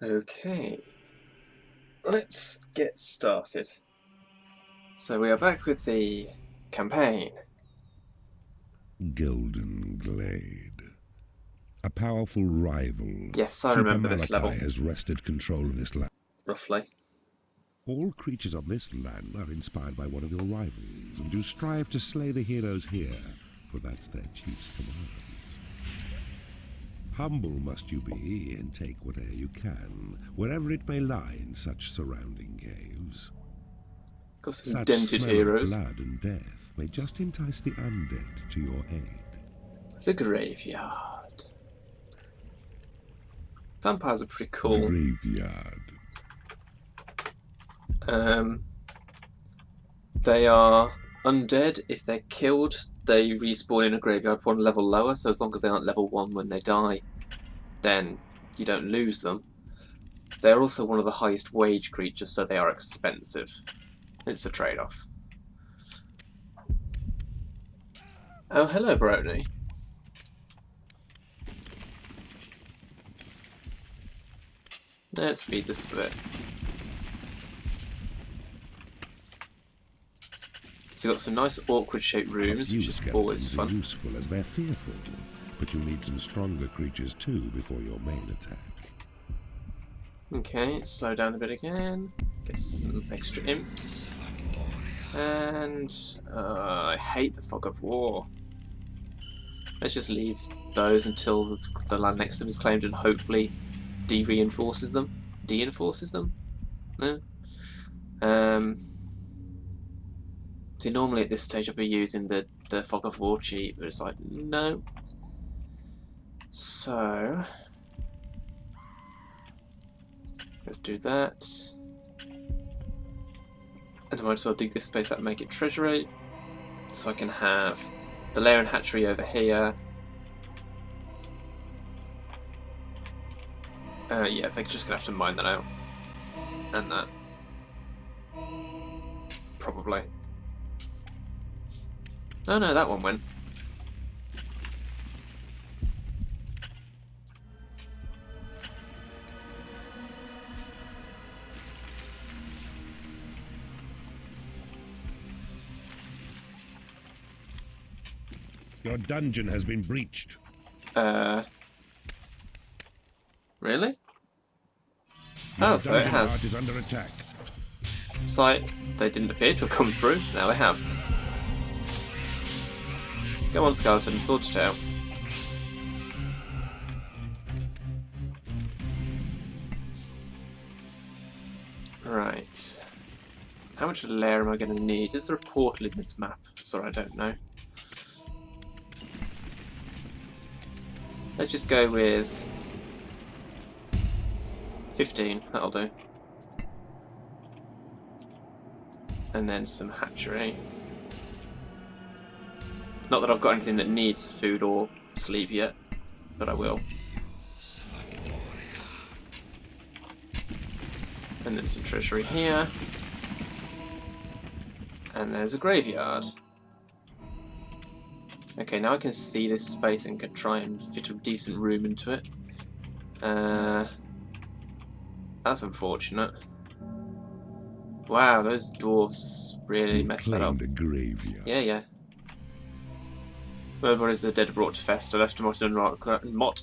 Okay, let's get started. So we are back with the campaign. Golden Glade. A powerful rival. Yes, I remember this level. Has wrested control of this land. Roughly. All creatures on this land are inspired by one of your rivals, and do strive to slay the heroes here, for that's their chief's commands. Humble must you be, and take whatever you can, wherever it may lie in such surrounding caves. Got some Such dented smell heroes. of blood and death may just entice the undead to your aid. The graveyard. Vampires are pretty cool. The graveyard. They are undead. If they're killed, they respawn in a graveyard one level lower, so as long as they aren't level 1 when they die, then you don't lose them. They're also one of the highest wage creatures, so they are expensive. It's a trade-off. Oh, hello, Brony. Let's speed this a bit. So you've got some nice awkward shaped rooms, which is always fun. Useful as they're fearful, but you'll need some stronger creatures too before your main attack. Okay, slow down a bit again. Get some extra imps. And I hate the fog of war. Let's just leave those until the land next to them is claimed and hopefully de-reinforces them. De-enforces them? No? See, normally at this stage I'll be using the fog of war cheat, but it's like, no. So let's do that. And I might as well dig this space out and make it treasury. So I can have the lair and hatchery over here. Yeah, they're just going to have to mine that out. And that. Probably. Oh no, that one went. Your dungeon has been breached. Really? Oh, so it has. Is under attack. It's like they didn't appear to have come through. Now they have. Go on, skeleton, sort it out. Right. How much lair am I going to need? Is there a portal in this map? That's what I don't know. Let's just go with 15, that'll do. And then some hatchery. Not that I've got anything that needs food or sleep yet, but I will. And then some treasury here. And there's a graveyard. Okay, now I can see this space and can try and fit a decent room into it. That's unfortunate. Wow, those dwarves really messed that up. A graveyard. Yeah. Where bodies of the dead are brought to fest, are left to mot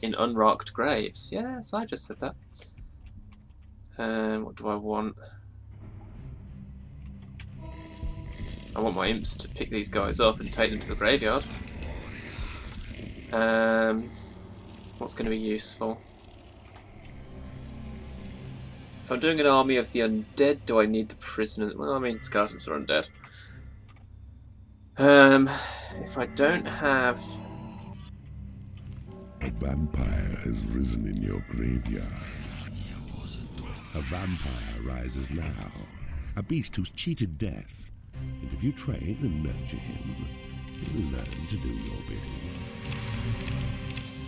in unrocked graves. Yes, I just said that. What do I want? I want my imps to pick these guys up and take them to the graveyard. What's going to be useful? If I'm doing an army of the undead, do I need the prisoner? Well, I mean, skeletons are undead. If I don't have... A vampire has risen in your graveyard. A vampire rises now. A beast who's cheated death. And if you train and nurture him, he'll learn to do your bidding.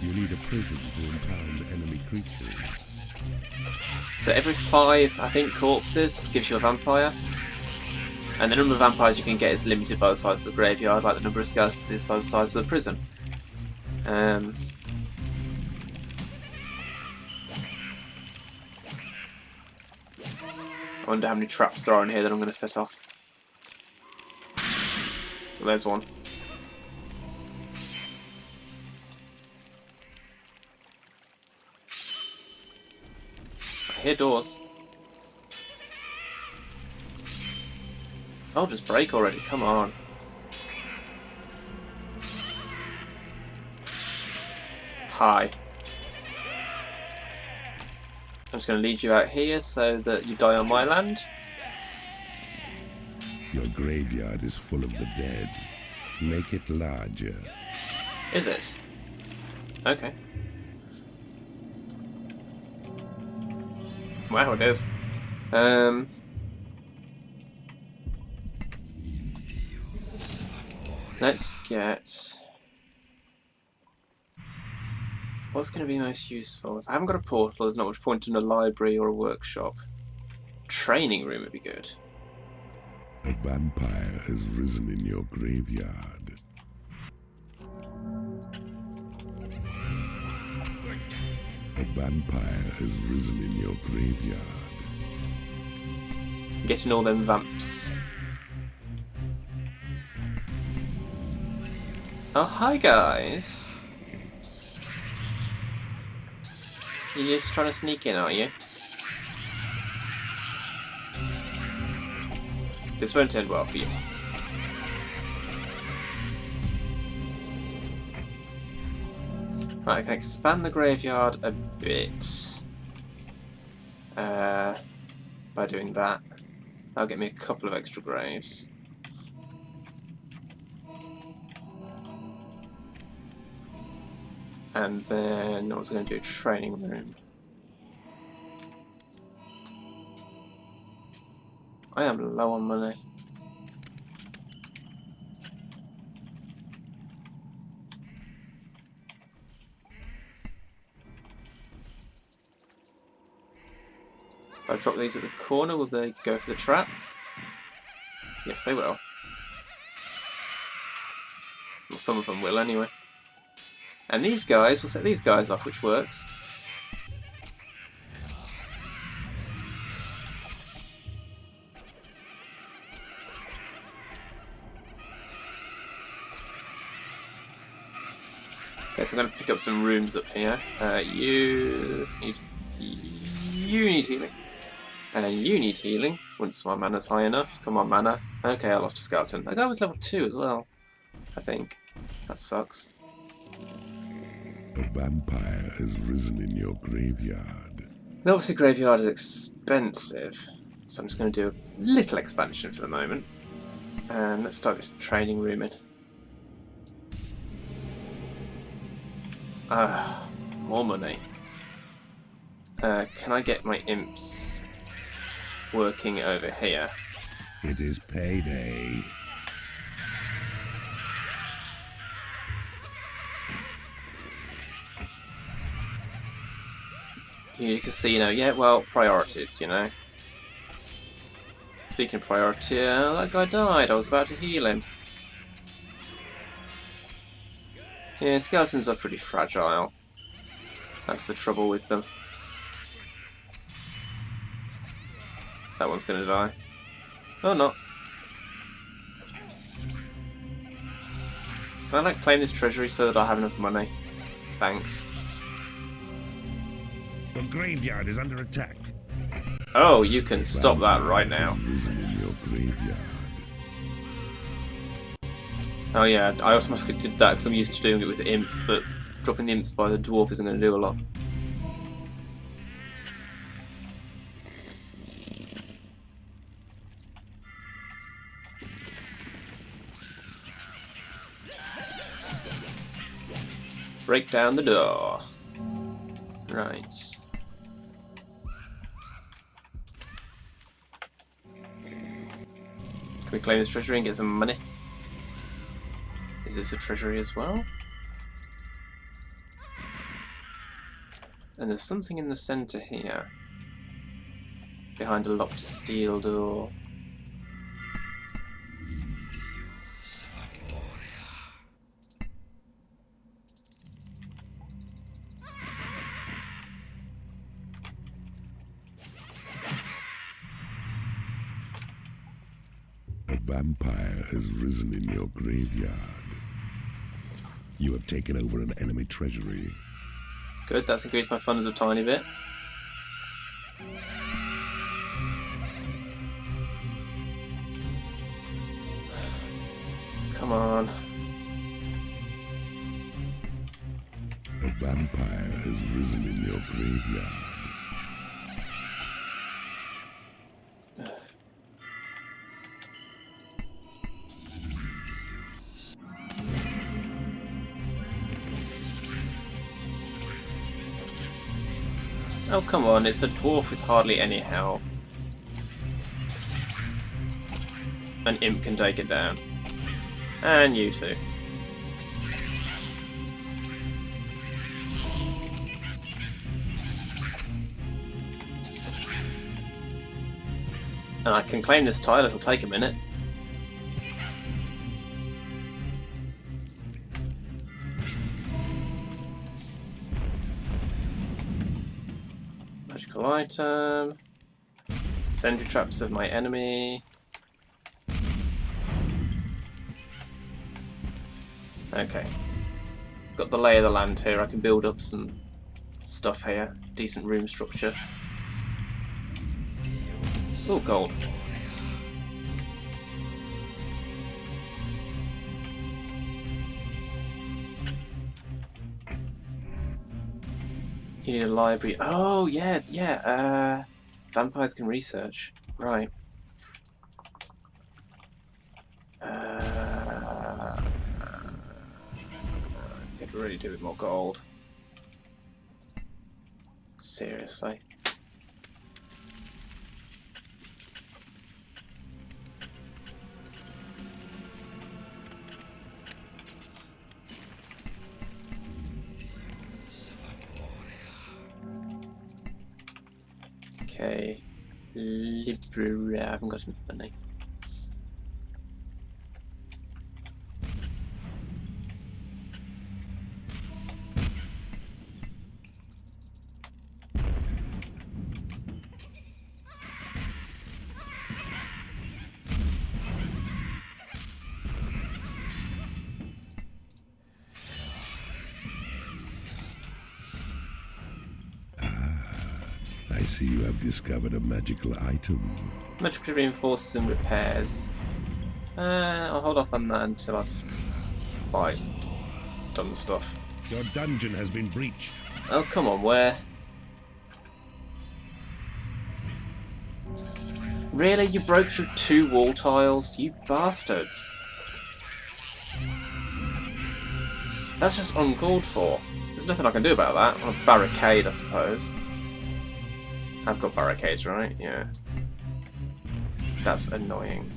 You need a prison to impound enemy creatures. So every 5, I think, corpses gives you a vampire. And the number of vampires you can get is limited by the size of the graveyard, like the number of skeletons is by the size of the prison. wonder how many traps there are in here that I'm going to set off. Well, there's one. I hear doors. Oh, just break already, come on. Hi. I'm just going to lead you out here so that you die on my land. Your graveyard is full of the dead. Make it larger. Is it? Okay. Wow, it is. Let's get... What's going to be most useful? If I haven't got a portal, there's not much point in a library or a workshop. Training room would be good. A vampire has risen in your graveyard. A vampire has risen in your graveyard. Getting all them vamps. Oh, hi guys. You're just trying to sneak in, are you? This won't end well for you. Right, I can expand the graveyard a bit by doing that. That'll get me a couple of extra graves. And then I was going to do a training room. I am low on money. If I drop these at the corner, will they go for the trap? Yes, they will. Well, some of them will anyway. And these guys, we'll set these guys off, which works. Okay, so I'm going to pick up some rooms up here. You need healing. And you need healing. Once my mana's high enough. Come on, mana. Okay, I lost a skeleton. That guy was level 2 as well, I think. That sucks. A vampire has risen in your graveyard. Now, obviously, graveyard is expensive, so I'm just going to do a little expansion for the moment. And let's start this training room in. More money. Can I get my imps working over here? It is payday. You can see, yeah, well, priorities, Speaking of priority, that guy died. I was about to heal him. Yeah, skeletons are pretty fragile. That's the trouble with them. That one's gonna die. Oh, not. Can I, claim this treasury so that I have enough money? Thanks. Your graveyard is under attack. Oh, you can stop that right now. Oh yeah, I automatically did that because I'm used to doing it with imps, but dropping the imps by the dwarf isn't going to do a lot. Break down the door. Right. Can we claim this treasury and get some money? Is this a treasury as well? And there's something in the centre here. Behind a locked steel door. vampire has risen in your graveyard. You have taken over an enemy treasury. Good, that's increased my funds a tiny bit. Come on. A vampire has risen in your graveyard. Oh, come on, it's a dwarf with hardly any health. An imp can take it down. And you too. And I can claim this tile, it'll take a minute. Magical item. Sentry traps of my enemy. Okay. Got the lay of the land here. I can build up some stuff here. Decent room structure. Oh, gold. You need a library. Oh, yeah. Vampires can research. Right. Could really do with more gold. Seriously. Okay, library. I haven't got enough money. I see you have discovered a magical item. Magically reinforces and repairs. I'll hold off on that until I've done the stuff. Your dungeon has been breached. Oh, come on, where? Really? You broke through 2 wall tiles? You bastards. That's just uncalled for. There's nothing I can do about that. A barricade, I suppose. I've got barricades, right? Yeah. That's annoying.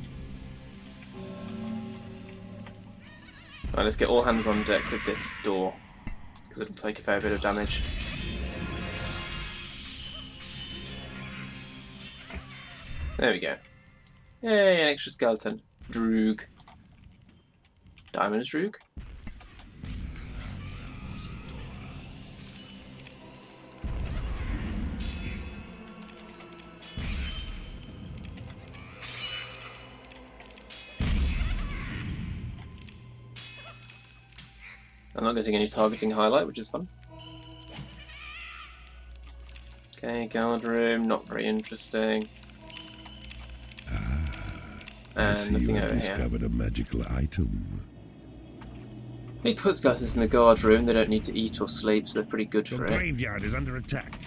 Right, let's get all hands on deck with this door, because it'll take a fair bit of damage. There we go. Yay, an extra skeleton. Droog. Diamonds, Droog? I'm not getting any targeting highlight, which is fun. Okay, guard room, not very interesting. And nothing over here. Discovered a magical item. He puts skeletons in the guard room. They don't need to eat or sleep, so they're pretty good for it. The graveyard is under attack.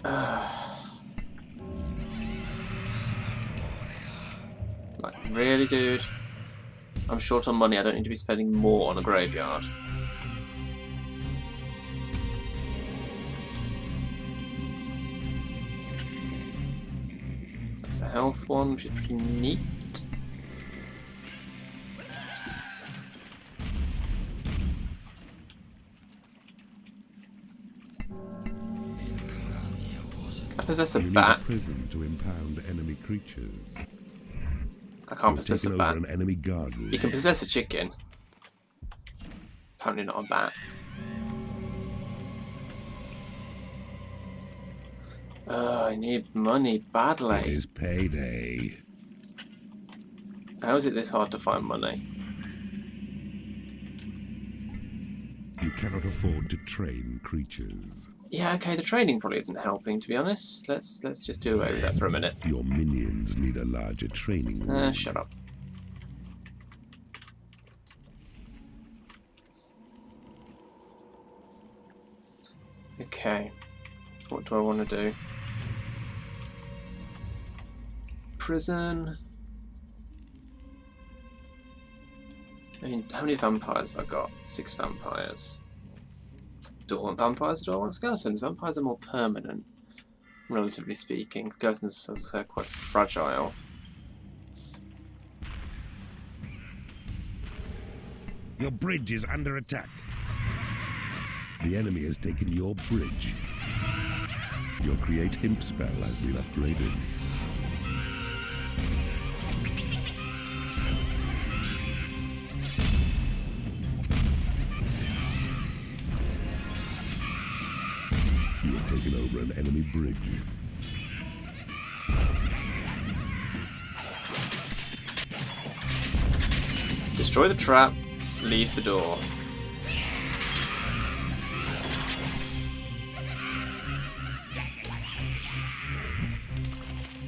Like, really, dude? I'm short on money. I don't need to be spending more on a graveyard. That's a health one, which is pretty neat. I possess a bat. Prison to impound enemy creatures. I can't possess a bat. An enemy guard room. You can possess a chicken. Apparently not a bat. I need money badly. It is payday. How is it this hard to find money? You cannot afford to train creatures. Yeah, okay, the training probably isn't helping, to be honest. Let's just do away with that for a minute. Your minions need a larger training room. Shut up. Okay, what do I want to do? Prison. I mean, how many vampires have I got? 6 vampires. Do I want vampires? Do I want skeletons? Vampires are more permanent, relatively speaking. Skeletons, as I say, are quite fragile. Your bridge is under attack. The enemy has taken your bridge. Your create imp spell has been upgraded. You have taken over an enemy bridge. Destroy the trap, leave the door.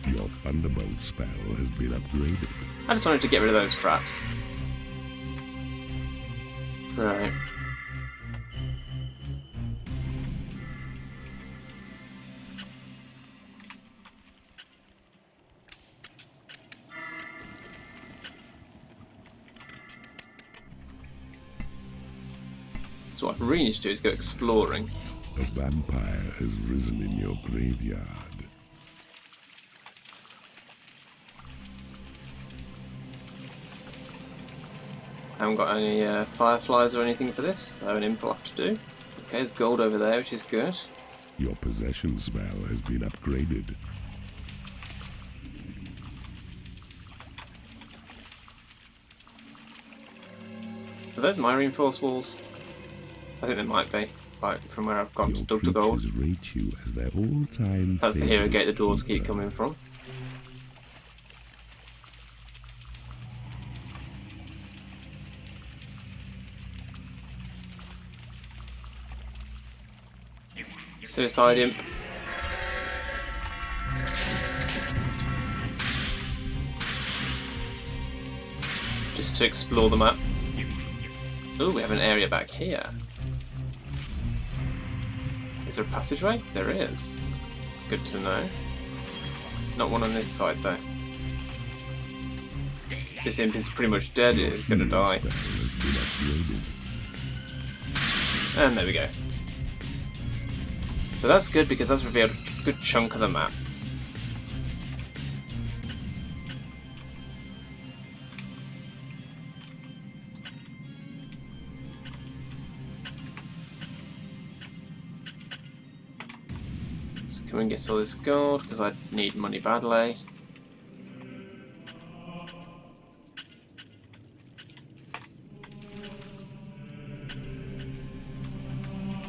Your Thunderbolt spell has been upgraded. I just wanted to get rid of those traps. Right. So what I really need to do is go exploring. A vampire has risen in your graveyard. I haven't got any fireflies or anything for this, so an imp will have to do. Okay, there's gold over there, which is good. Your possession spell has been upgraded. Are those my reinforced walls? I think they might be. Like, from where I've gone to dug to gold. Rate you as their all-time That's the hero gate the doors keep coming from. Suicide imp. Just to explore the map. Ooh, we have an area back here. Is there a passageway? There is. Good to know. Not one on this side though. This imp is pretty much dead, it is gonna die. And there we go. But that's good because that's revealed a good chunk of the map. Let's come and get all this gold because I need money badly.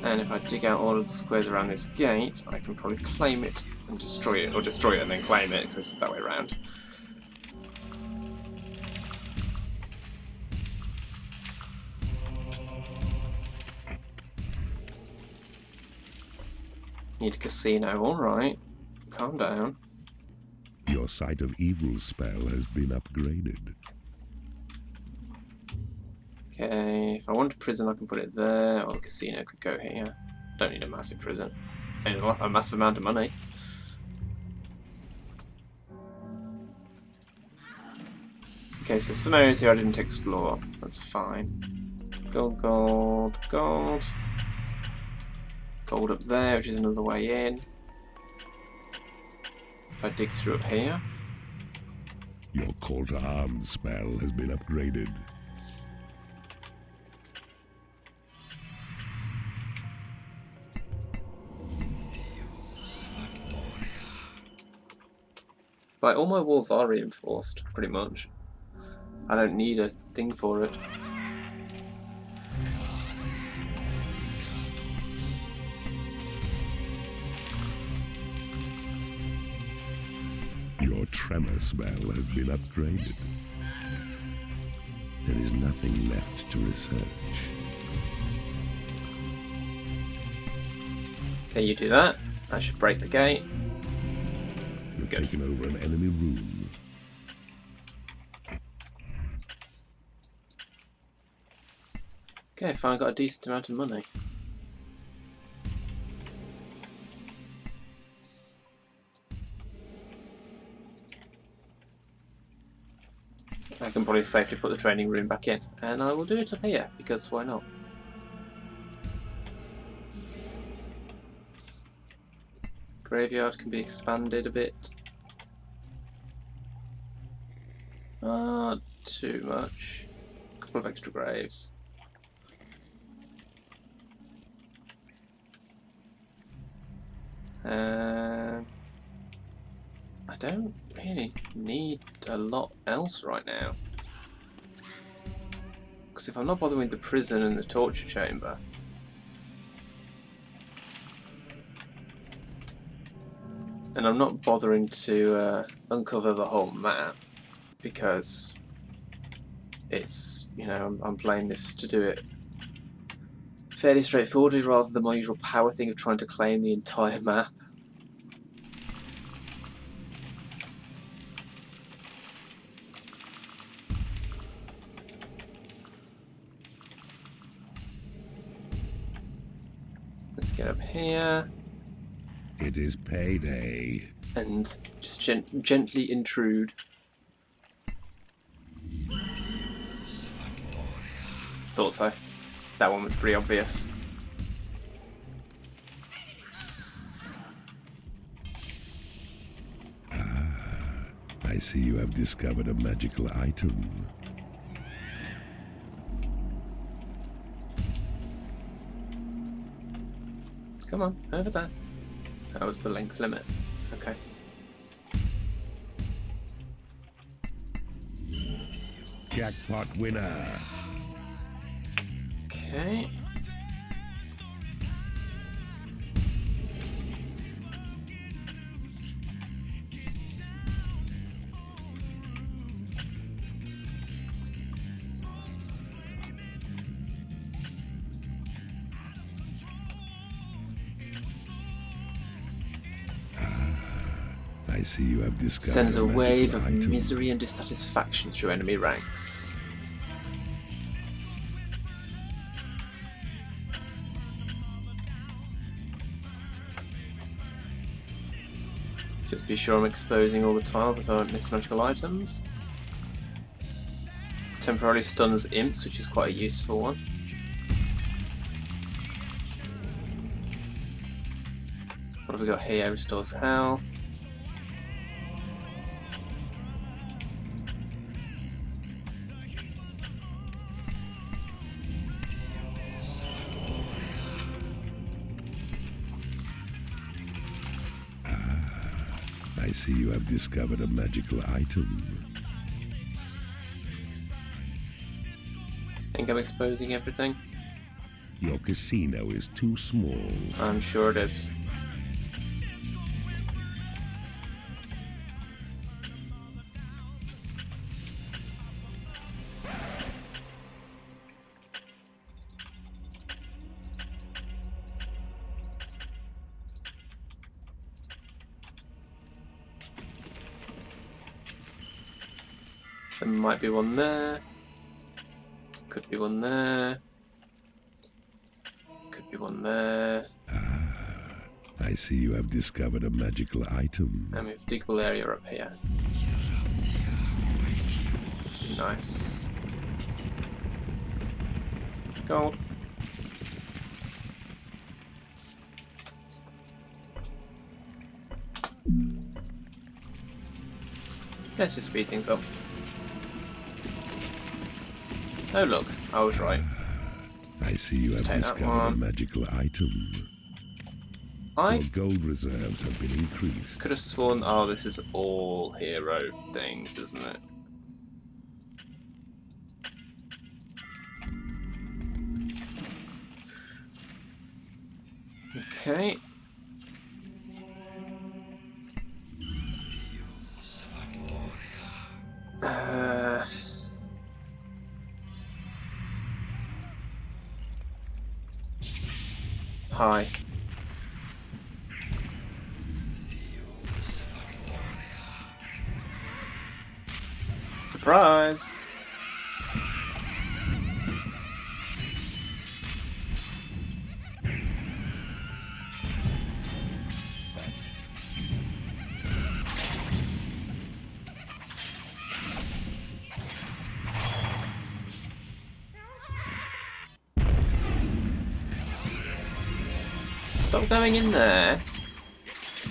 And if I dig out all of the squares around this gate, I can probably claim it and destroy it, or destroy it and then claim it, because it's that way around. Need a casino, alright. Calm down. Your Sight of Evil spell has been upgraded. Okay, if I want a prison I can put it there, or the casino could go here. Don't need a massive prison. I need a massive amount of money. Okay, so some areas here I didn't explore. That's fine. Gold, gold, gold. Gold up there, which is another way in. If I dig through up here. Your Call to Arms spell has been upgraded. Like, all my walls are reinforced, pretty much. I don't need a thing for it. Your Tremor spell has been upgraded. there is nothing left to research. Okay, you do that. That should break the gate. You've Good. taken over an enemy room. Okay, finally got a decent amount of money. I can probably safely put the training room back in, and I will do it up here, because why not? Graveyard can be expanded a bit. Not too much. A couple of extra graves. I don't really need a lot else right now. Because if I'm not bothering with the prison and the torture chamber, and I'm not bothering to uncover the whole map, because it's, you know, I'm playing this to do it fairly straightforwardly rather than my usual power thing of trying to claim the entire map. Let's get up here. It is payday. And just gently intrude. Thought so. That one was pretty obvious. I see you have discovered a magical item. Come on, over there. That was the length limit. Okay. Jackpot winner. Okay. I see you have discovered Sends a wave of item. misery and dissatisfaction through enemy ranks. Just be sure I'm exposing all the tiles so I don't miss magical items. Temporarily stuns imps, which is quite a useful one. What have we got here? Restores health. I see you have discovered a magical item. Think I'm exposing everything? Your casino is too small. I'm sure it is. There might be one there. Could be one there. Could be one there. I see you have discovered a magical item. And we have diggable area up here. Nice. Gold. Let's just speed things up. Oh look, I was right. I see you Let's have take that discovered a one. magical item. Your I gold reserves have been increased. could have sworn, oh, this is all hero things, isn't it? Okay. Hi. Surprise! Stop going in there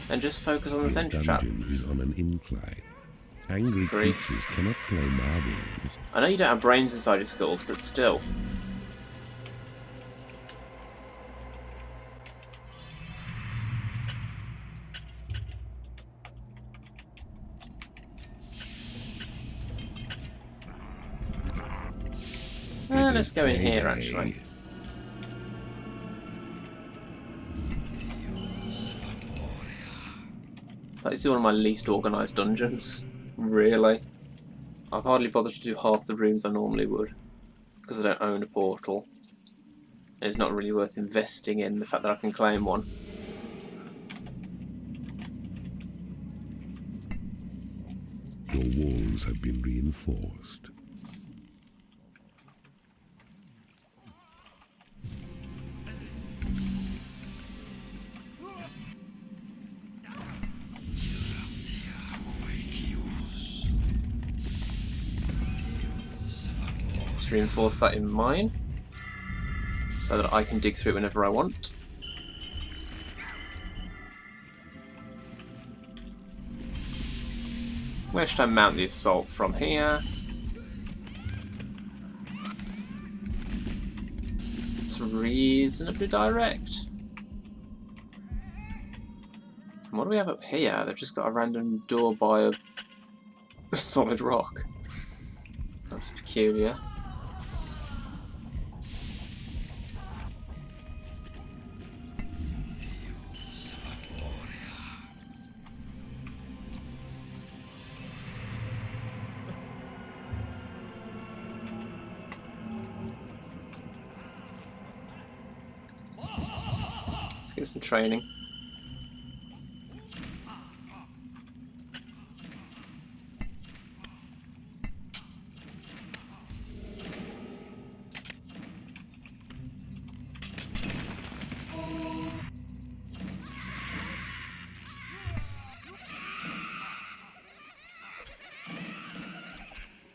and just focus on the sentry trap. The dungeon is on an incline. Angry Grief. creatures cannot play marbles. I know you don't have brains inside your skulls, but still. Let's go in here, actually. That is one of my least organised dungeons. Really. I've hardly bothered to do half the rooms I normally would, because I don't own a portal. It's not really worth investing in the fact that I can claim one. Your walls have been reinforced. Let's reinforce that in mine, so that I can dig through it whenever I want. Where should I mount the assault from here? It's reasonably direct. And what do we have up here? They've just got a random door by a solid rock. That's peculiar. Let's get some training.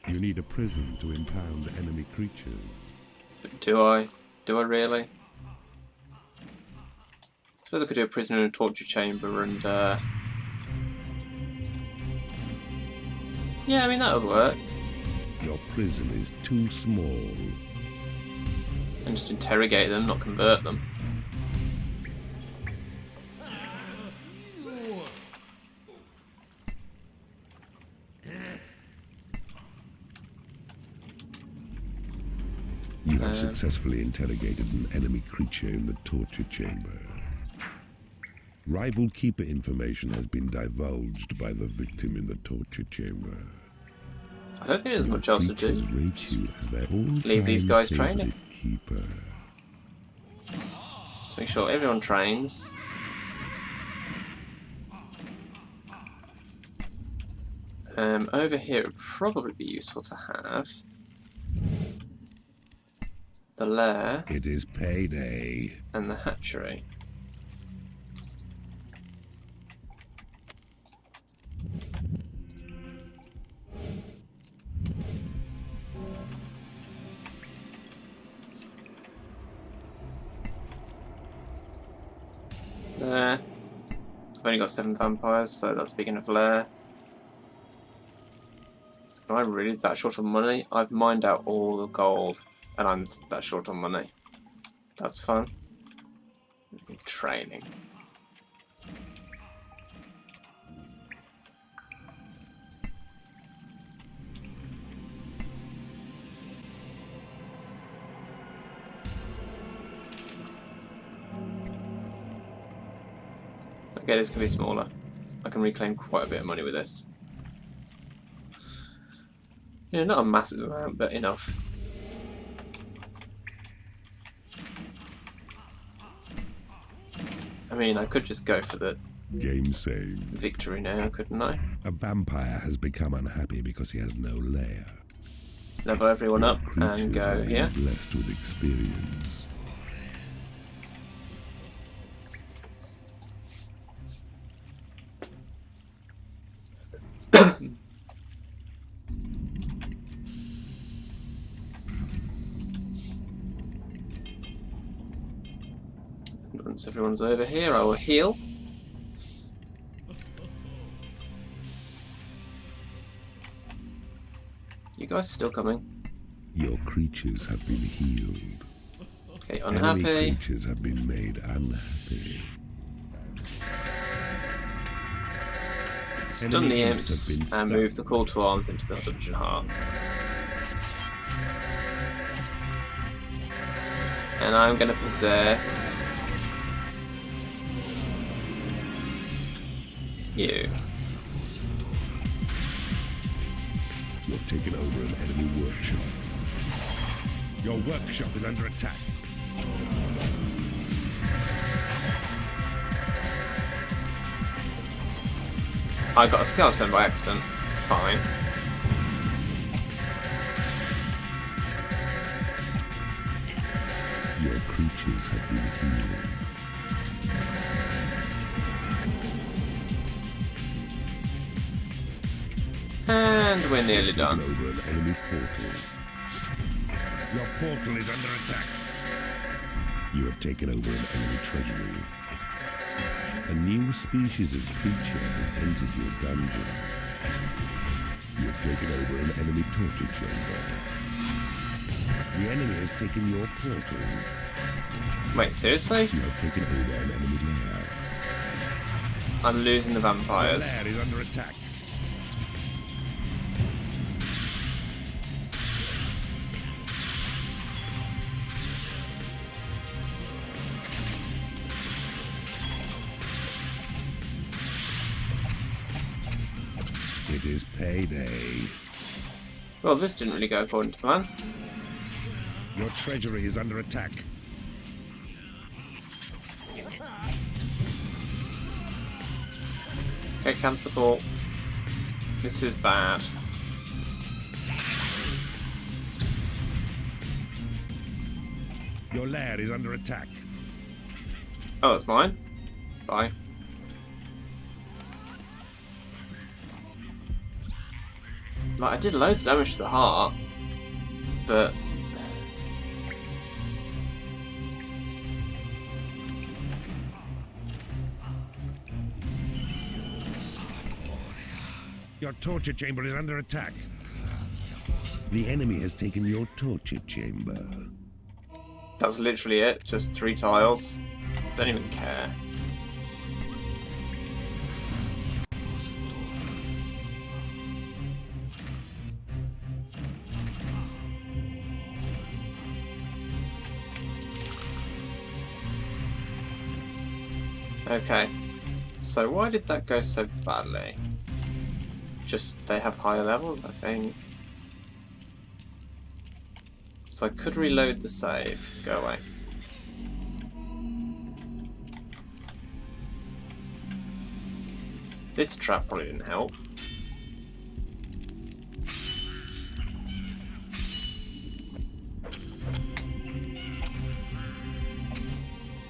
You need a prison to impound enemy creatures. But do I? Do I really? I suppose I could do a prisoner in a torture chamber and, yeah, I mean, that would work. Your prison is too small. And just interrogate them, not convert them. You have successfully interrogated an enemy creature in the torture chamber. Rival keeper information has been divulged by the victim in the torture chamber. I don't think there's much else to do. Rate you as their Leave these guys all-time training. favorite keeper. Let's make sure everyone trains. Over here it would probably be useful to have the lair It is payday. and the hatchery. There. I've only got 7 vampires, so that's big enough lair. Am I really that short on money? I've mined out all the gold, and I'm that short on money. That's fun. Training. Okay, this can be smaller. I can reclaim quite a bit of money with this. You know, not a massive amount, but enough. I mean, I could just go for the Game saved. victory now, couldn't I? A vampire has become unhappy because he has no lair. Level everyone Your up and creatures go are here. being blessed with experience. Once everyone's over here, I will heal. You guys still coming? Your creatures have been healed. Okay, Enemy unhappy. creatures have been made unhappy. Stun the Enemy imps imps have been and stunned. move the call to arms into the dungeon heart. And I'm going to possess you. You've taken over an enemy workshop. Your workshop is under attack. I got a skeleton by accident. Fine. Your creatures have been healed. And we're nearly Taken done. over an enemy portal. Your portal is under attack. You have taken over an enemy treasury. A new species of creature has entered your dungeon. You have taken over an enemy torture chamber. The enemy has taken your portal. Wait, seriously? You have taken over an enemy lair. I'm losing the Your vampires. lair is under attack. It is payday. Well, this didn't really go according to plan. Your treasury is under attack. Okay, cancel the ball. This is bad. Your lair is under attack. Oh, that's mine. Bye. Like, I did loads of damage to the heart, but Your torture chamber is under attack. The enemy has taken your torture chamber. that's literally it. Just 3 tiles. Don't even care. Okay, so why did that go so badly? Just they have higher levels, I think. So I could reload the save. Go away. This trap probably didn't help.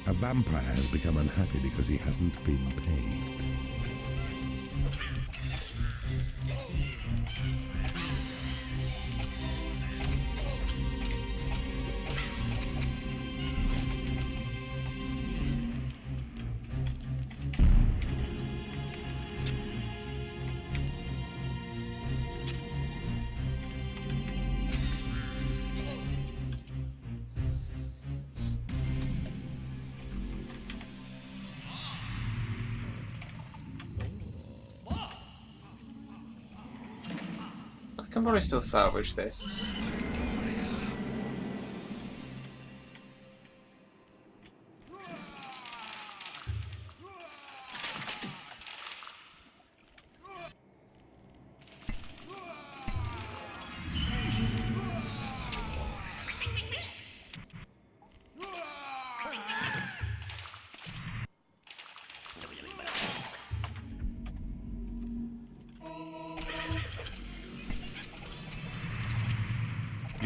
A vampire has become unhappy because he hasn't been paid. I can probably still salvage this.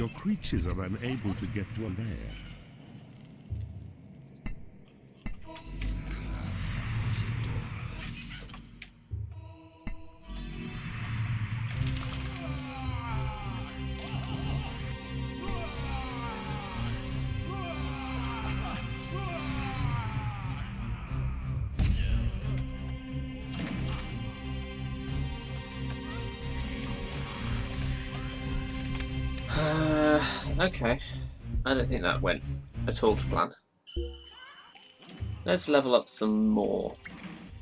your creatures are unable to get to a lair. Okay. I don't think that went at all to plan. Let's level up some more.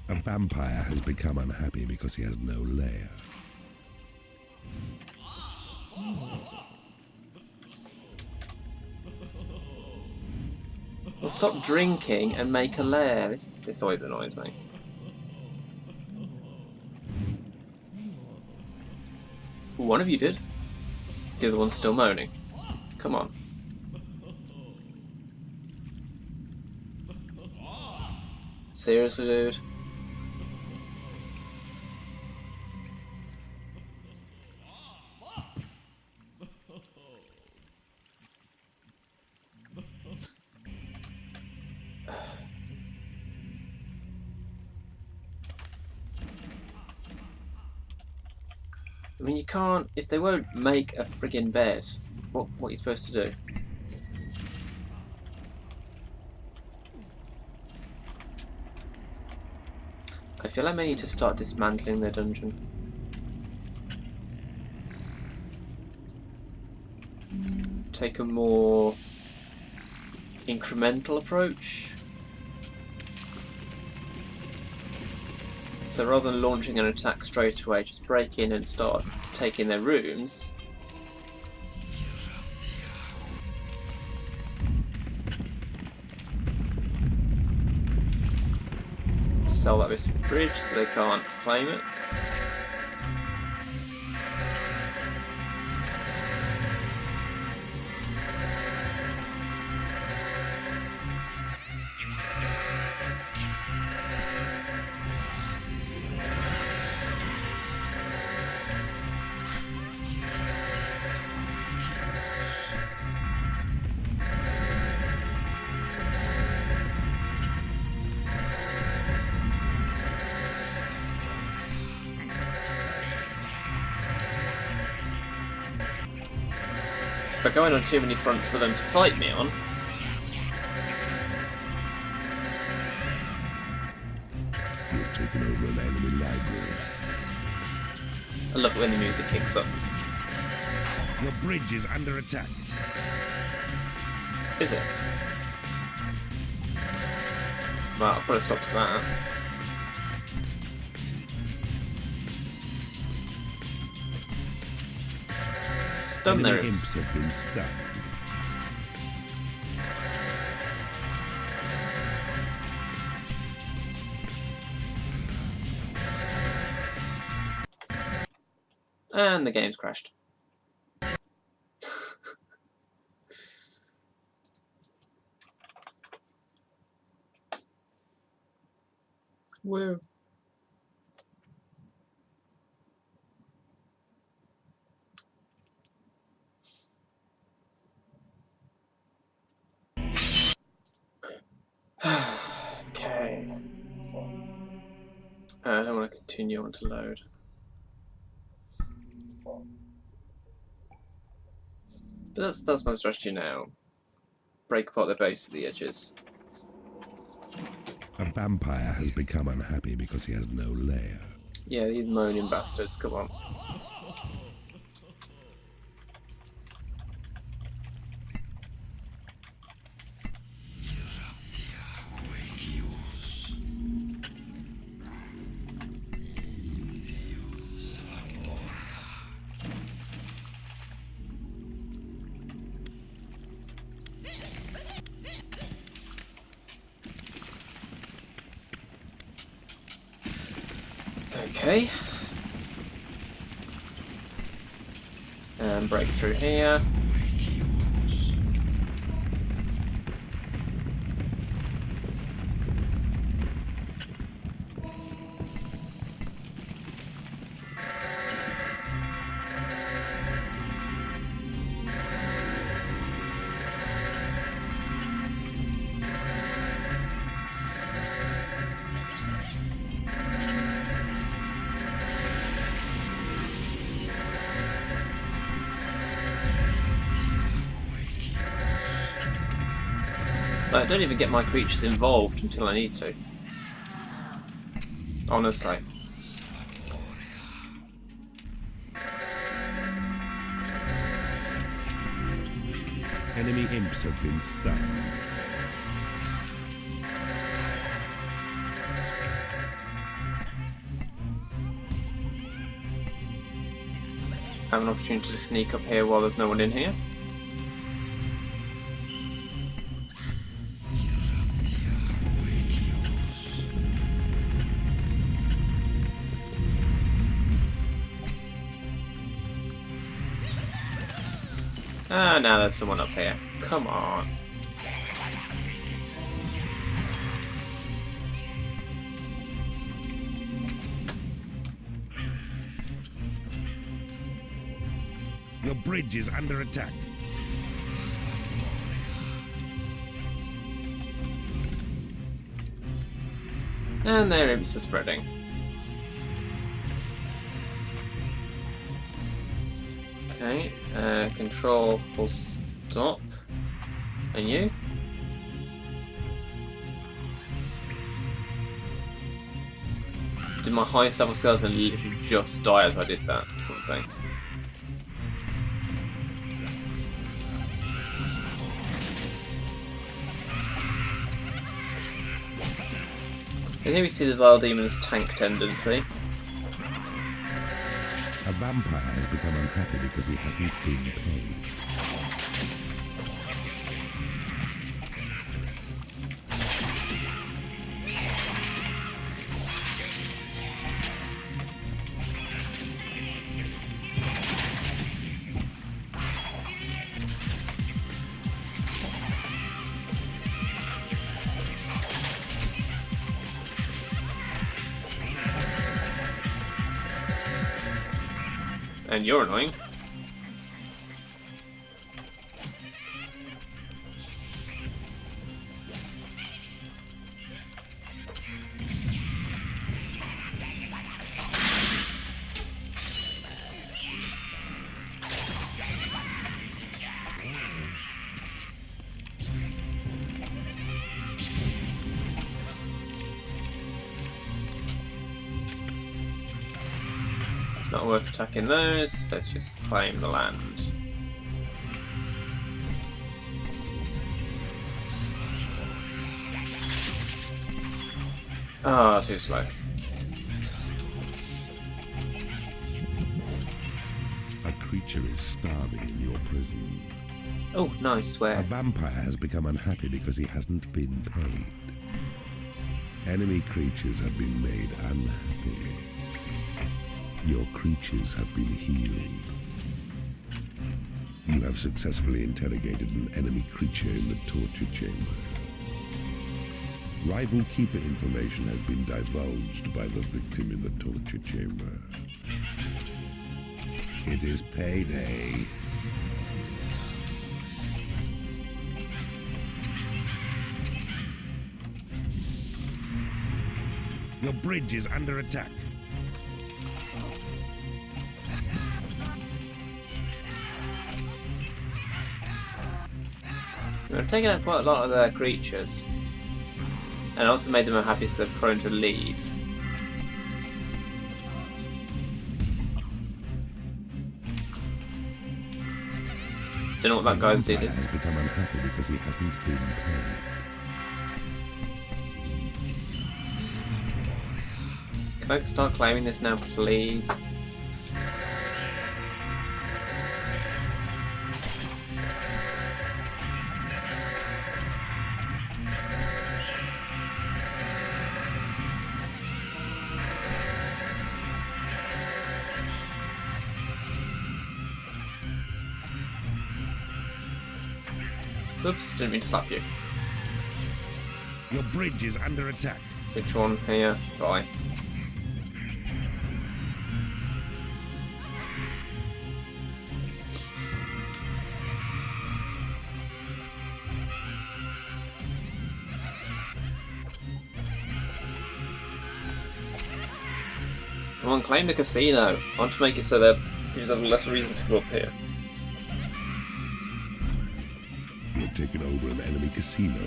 A vampire has become unhappy because he has no lair. Well, stop drinking and make a lair. This always annoys me. One of you did. The other one's still moaning. Come on. Seriously, dude? I mean, you can't... If they won't make a friggin' bed, what are you supposed to do? I feel like I need to start dismantling their dungeon. Take a more incremental approach. So rather than launching an attack straight away, just break in and start taking their rooms. Sell that bit of bridge so they can't claim it. If I go in on too many fronts for them to fight me on, You've taken over an enemy library. I love it when the music kicks up. Your bridge is under attack. Is it? Well, I'll put a stop to that. Stun their Enemy imps. imps have been stunned. And the game's crashed. Woo. Okay. I don't want to continue on to load. But that's my strategy now. Break apart the base of the edges. A vampire has become unhappy because he has no lair. Yeah, these moaning bastards, come on. Okay. And break through here. Like, I don't even get my creatures involved until I need to. Honestly. Enemy imps have been stunned. Have an opportunity to sneak up here while there's no one in here. Ah, now there's someone up here. Come on. Your bridge is under attack. And their imps are spreading. Okay, control full stop. And you? Did my highest level skeleton literally just die as I did that or something? And here we see the Vile Demon's tank tendency. A vampire has become unhappy because he hasn't been paid. And you're annoying. Not worth attacking those, let's just claim the land. Ah, too slow. A creature is starving in your prison. Oh, nice, A where? vampire has become unhappy because he hasn't been paid. Enemy creatures have been made unhappy. Your creatures have been healed. You have successfully interrogated an enemy creature in the torture chamber. Rival keeper information has been divulged by the victim in the torture chamber. It is payday. Your bridge is under attack. I've taken out quite a lot of their creatures. And also made them unhappy so they're prone to leave. Don't know what that guy's deal is. Has become unhappy because he hasn't been paid. Can I start claiming this now, please? Oops, didn't mean to slap you. Your bridge is under attack. Which one? Here. Bye. Come on, claim the casino. I want to make it so that you just have less reason to come up here. Your taken over an enemy casino.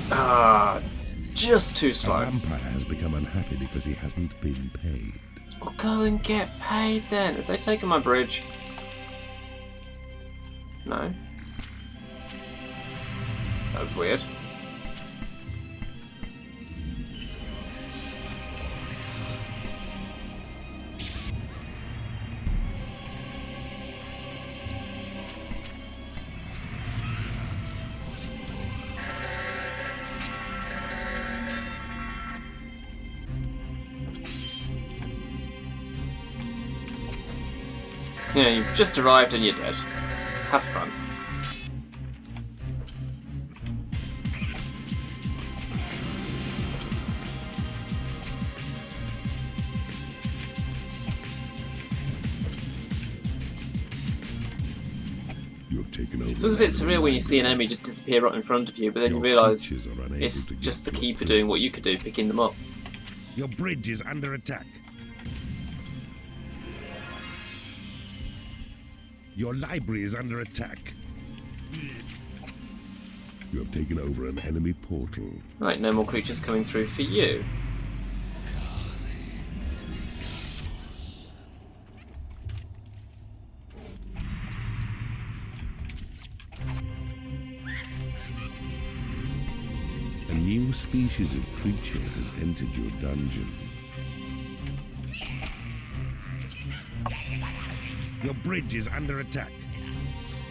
Ah, just too A slow. vampire has become unhappy because he hasn't been paid. Well, go and get paid then. Have they taken my bridge? No. That was weird. Yeah, you've just arrived and you're dead. Have fun. You've taken over. So it's a bit surreal when you see an enemy just disappear right in front of you, but then you realise it's just the keeper doing what you could do, picking them up. Your bridge is under attack. Your library is under attack. You have taken over an enemy portal. Right, no more creatures coming through for you. A new species of creature has entered your dungeon. Your bridge is under attack.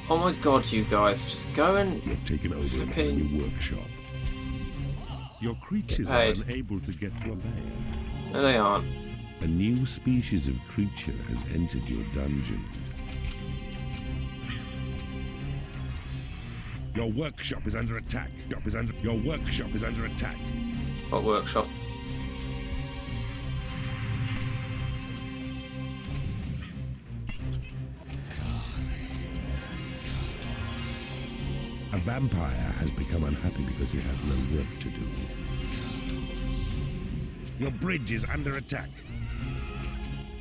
Oh my god, you guys, just go and... You have taken over an enemy workshop. Your creatures are unable to get to a bed. No, they aren't. A new species of creature has entered your dungeon. Your workshop is under attack. Your workshop is under attack. What workshop? A vampire has become unhappy because he has no work to do. Your bridge is under attack.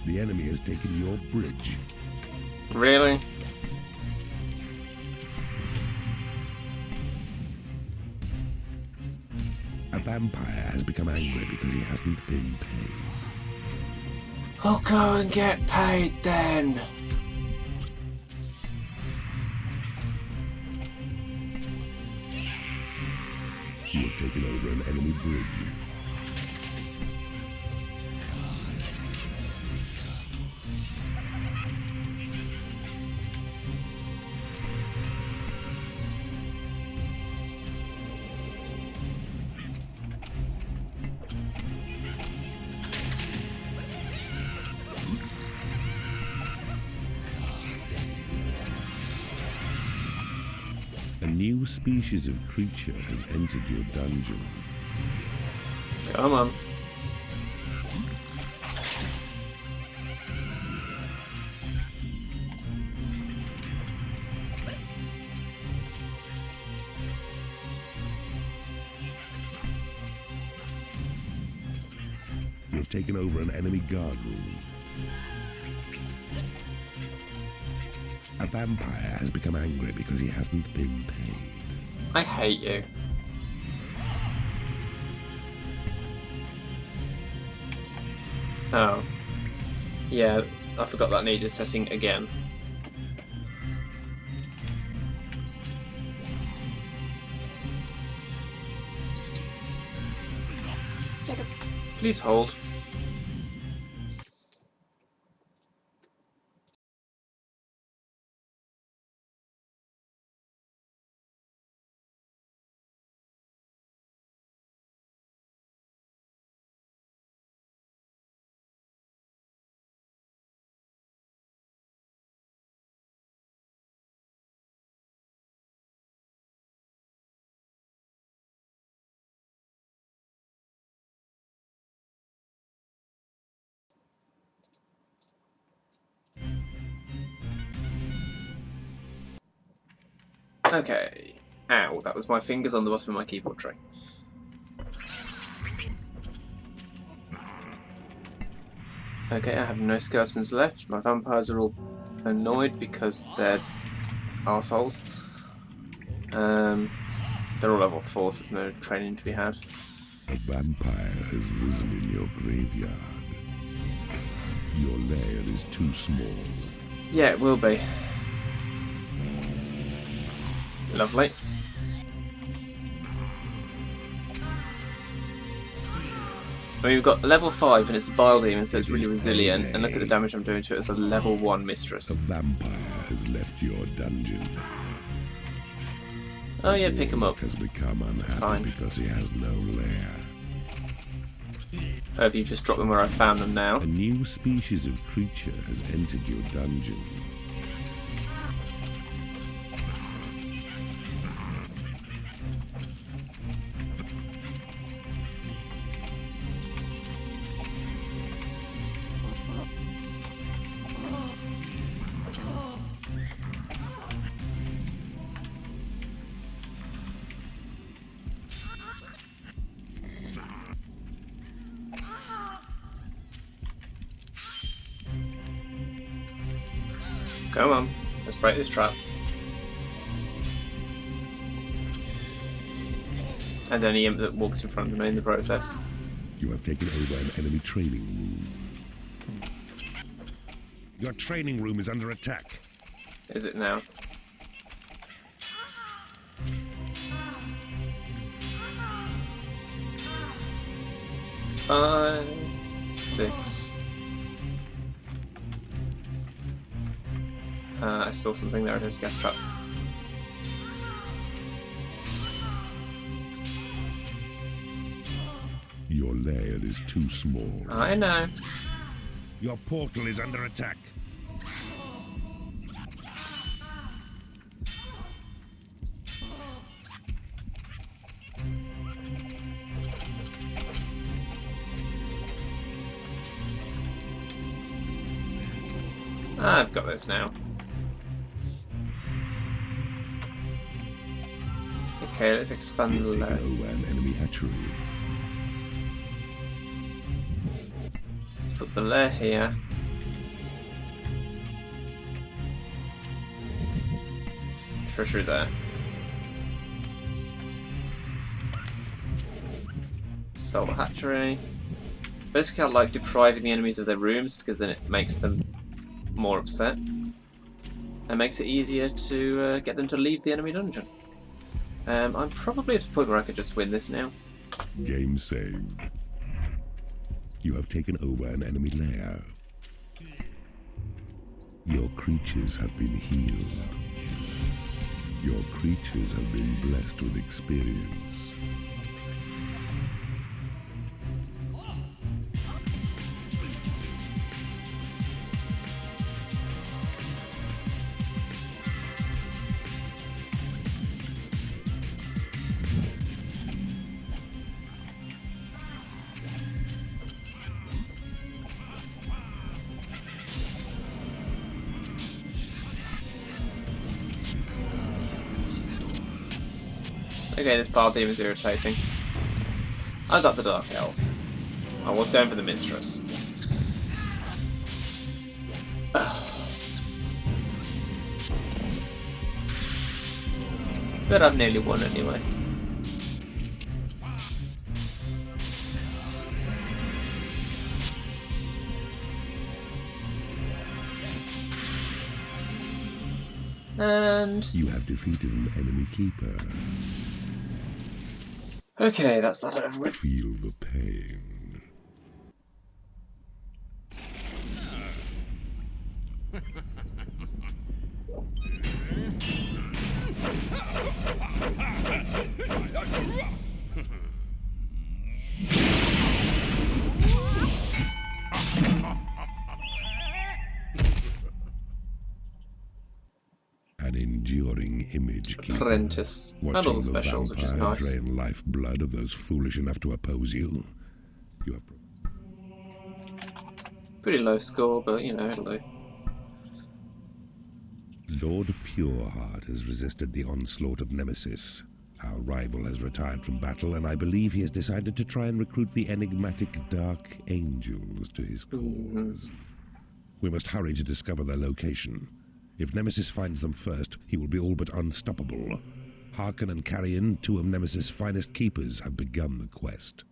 The enemy has taken your bridge. Really? A vampire has become angry because he hasn't been paid. I'll go and get paid then. You have taken over an enemy bridge. A new species of creature has entered your dungeon. Come on. You have taken over an enemy guard room. A vampire has become angry because he hasn't been paid. I hate you. Oh. Yeah, I forgot that needed setting again. Psst. Psst. Jacob. Please hold. Okay. Ow, that was my fingers on the bottom of my keyboard tray. Okay, I have no skeletons left. My vampires are all annoyed because they're arseholes. They're all level 4, so there's no training to be had. A vampire has risen in your graveyard. Your lair is too small. Yeah, it will be. Lovely. I mean, we've got level 5 and it's a bile demon, so it's really resilient. And look at the damage I'm doing to it as a level 1 mistress. A vampire has left your dungeon. Oh yeah, pick him up. Has become unhappy Fine. because he has no lair. Oh, have you just dropped them where I found them now? A new species of creature has entered your dungeon. Come on, let's break this trap. And any imp that walks in front of me in the process. You have taken over an enemy training room. Your training room is under attack. Is it now? Five, 6. I saw something there. It is gas trap. Your lair is too small. I know. Your portal is under attack. I've got this now. Okay, let's expand the layer. Over an enemy hatchery. Let's put the layer here. Treasury there. Sell the hatchery. Basically, I like depriving the enemies of their rooms because then it makes them more upset. And makes it easier to get them to leave the enemy dungeon. I'm probably at a point where I could just win this now. Game saved. You have taken over an enemy lair. Your creatures have been healed. Your creatures have been blessed with experience. Okay, this pile demon's irritating. I got the Dark Elf. I was going for the Mistress. But I've nearly won anyway. And You have defeated an enemy keeper. okay, that's that over with. Feel the pain. An enduring image keeper. Apprentice. And all the specials, which is nice. Drain lifeblood of those foolish enough to oppose you. You have Pretty low score, but you know, it'll do. Lord Pureheart has resisted the onslaught of Nemesis. Our rival has retired from battle, and I believe he has decided to try and recruit the enigmatic Dark Angels to his cause. We must hurry to discover their location. If Nemesis finds them first, he will be all but unstoppable. Harkon and Carrion, two of Nemesis' finest keepers, have begun the quest.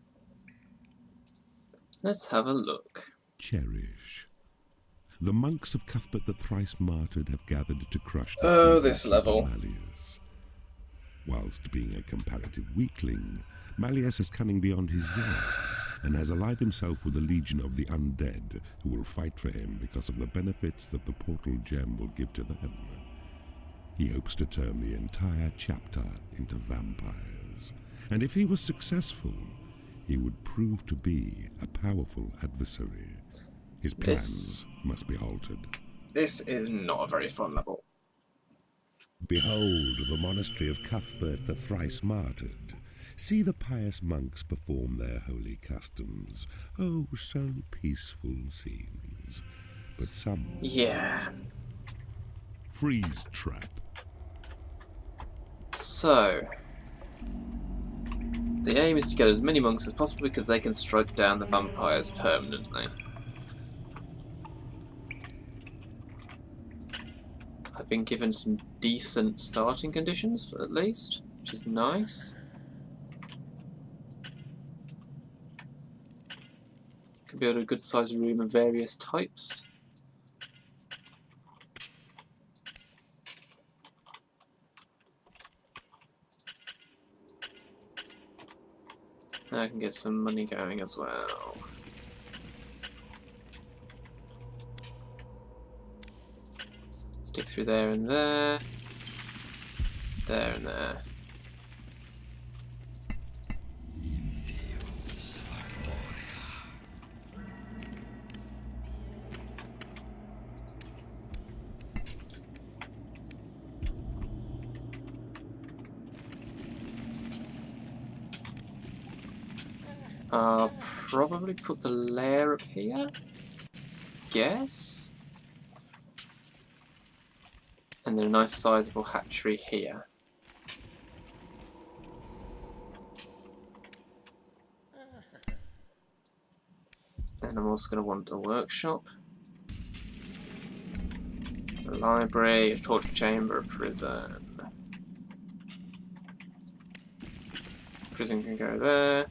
Let's have a look. Cherish. The monks of Cuthbert the Thrice Martyred have gathered to crush the this level. Malleus. Whilst being a comparative weakling, Malleus is cunning beyond his years, and has allied himself with a legion of the undead who will fight for him because of the benefits that the portal gem will give to them. He hopes to turn the entire chapter into vampires, and if he was successful, he would prove to be a powerful adversary. His plans must be halted. This is not a very fun level. Behold the monastery of Cuthbert the Thrice Martyred. See the pious monks perform their holy customs. Oh, so peaceful scenes. But some... Yeah. Freeze trap. So... the aim is to get as many monks as possible because they can strike down the vampires permanently. I've been given some decent starting conditions, at least, which is nice. Can build a good sized room of various types. I can get some money going as well. Stick through there and there. There and there. I'll probably put the lair up here, guess, and then a nice sizable hatchery here. And I'm also going to want a workshop, a library, a torture chamber, a prison. Prison can go there.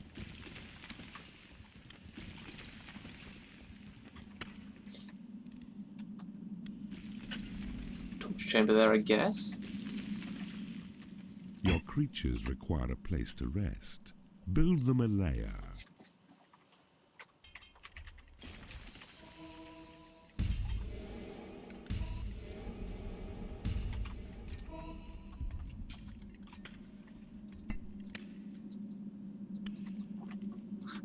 Chamber there, I guess. Your creatures require a place to rest. Build them a lair.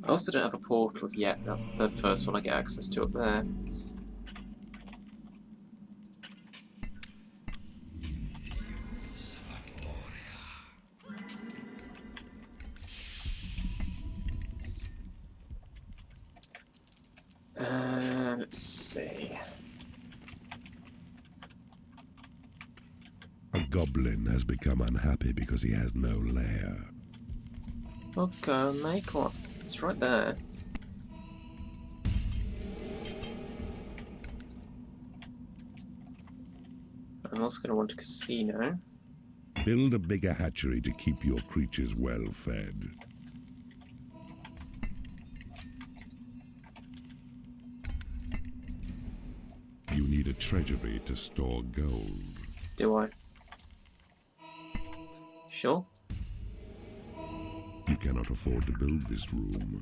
I also don't have a portal yet. That's the first one I get access to up there. Let's see. A goblin has become unhappy because he has no lair. I'll go and make one. It's right there. I'm also going to want a casino. Build a bigger hatchery to keep your creatures well fed. You need a treasury to store gold. Do I? Sure. You cannot afford to build this room.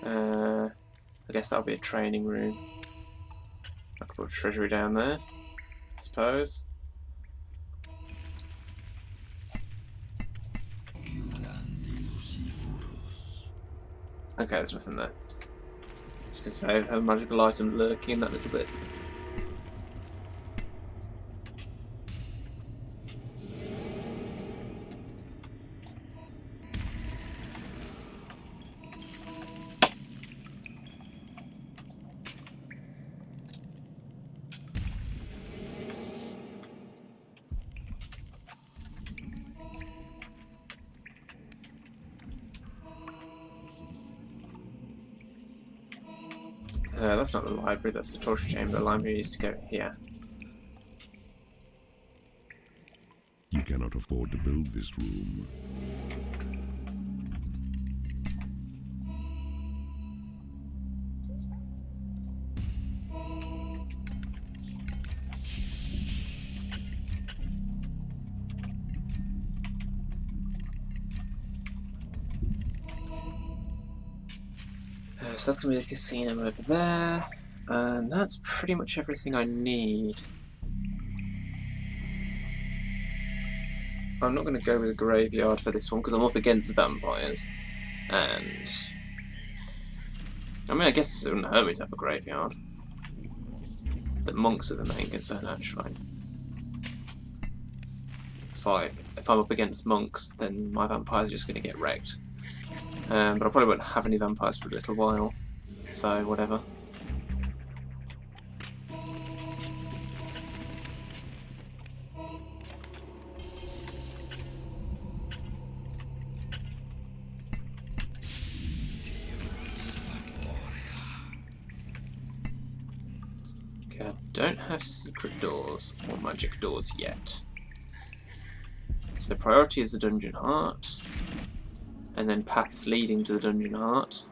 I guess that'll be a training room. I could put a treasury down there, I suppose. Okay, there's nothing there. Just gonna say, I have a magical item lurking in that little bit. That's not the library, that's the torture chamber. The library needs to go here. You cannot afford to build this room. So that's going to be the casino over there, and that's pretty much everything I need. I'm not going to go with a graveyard for this one because I'm up against vampires, and I mean I guess it wouldn't hurt me to have a graveyard. The monks are the main concern actually. It's like, if I'm up against monks then my vampires are just going to get wrecked. But I probably won't have any vampires for a little while, so whatever. Okay, I don't have secret doors or magic doors yet. So priority is the dungeon heart, and then paths leading to the dungeon heart.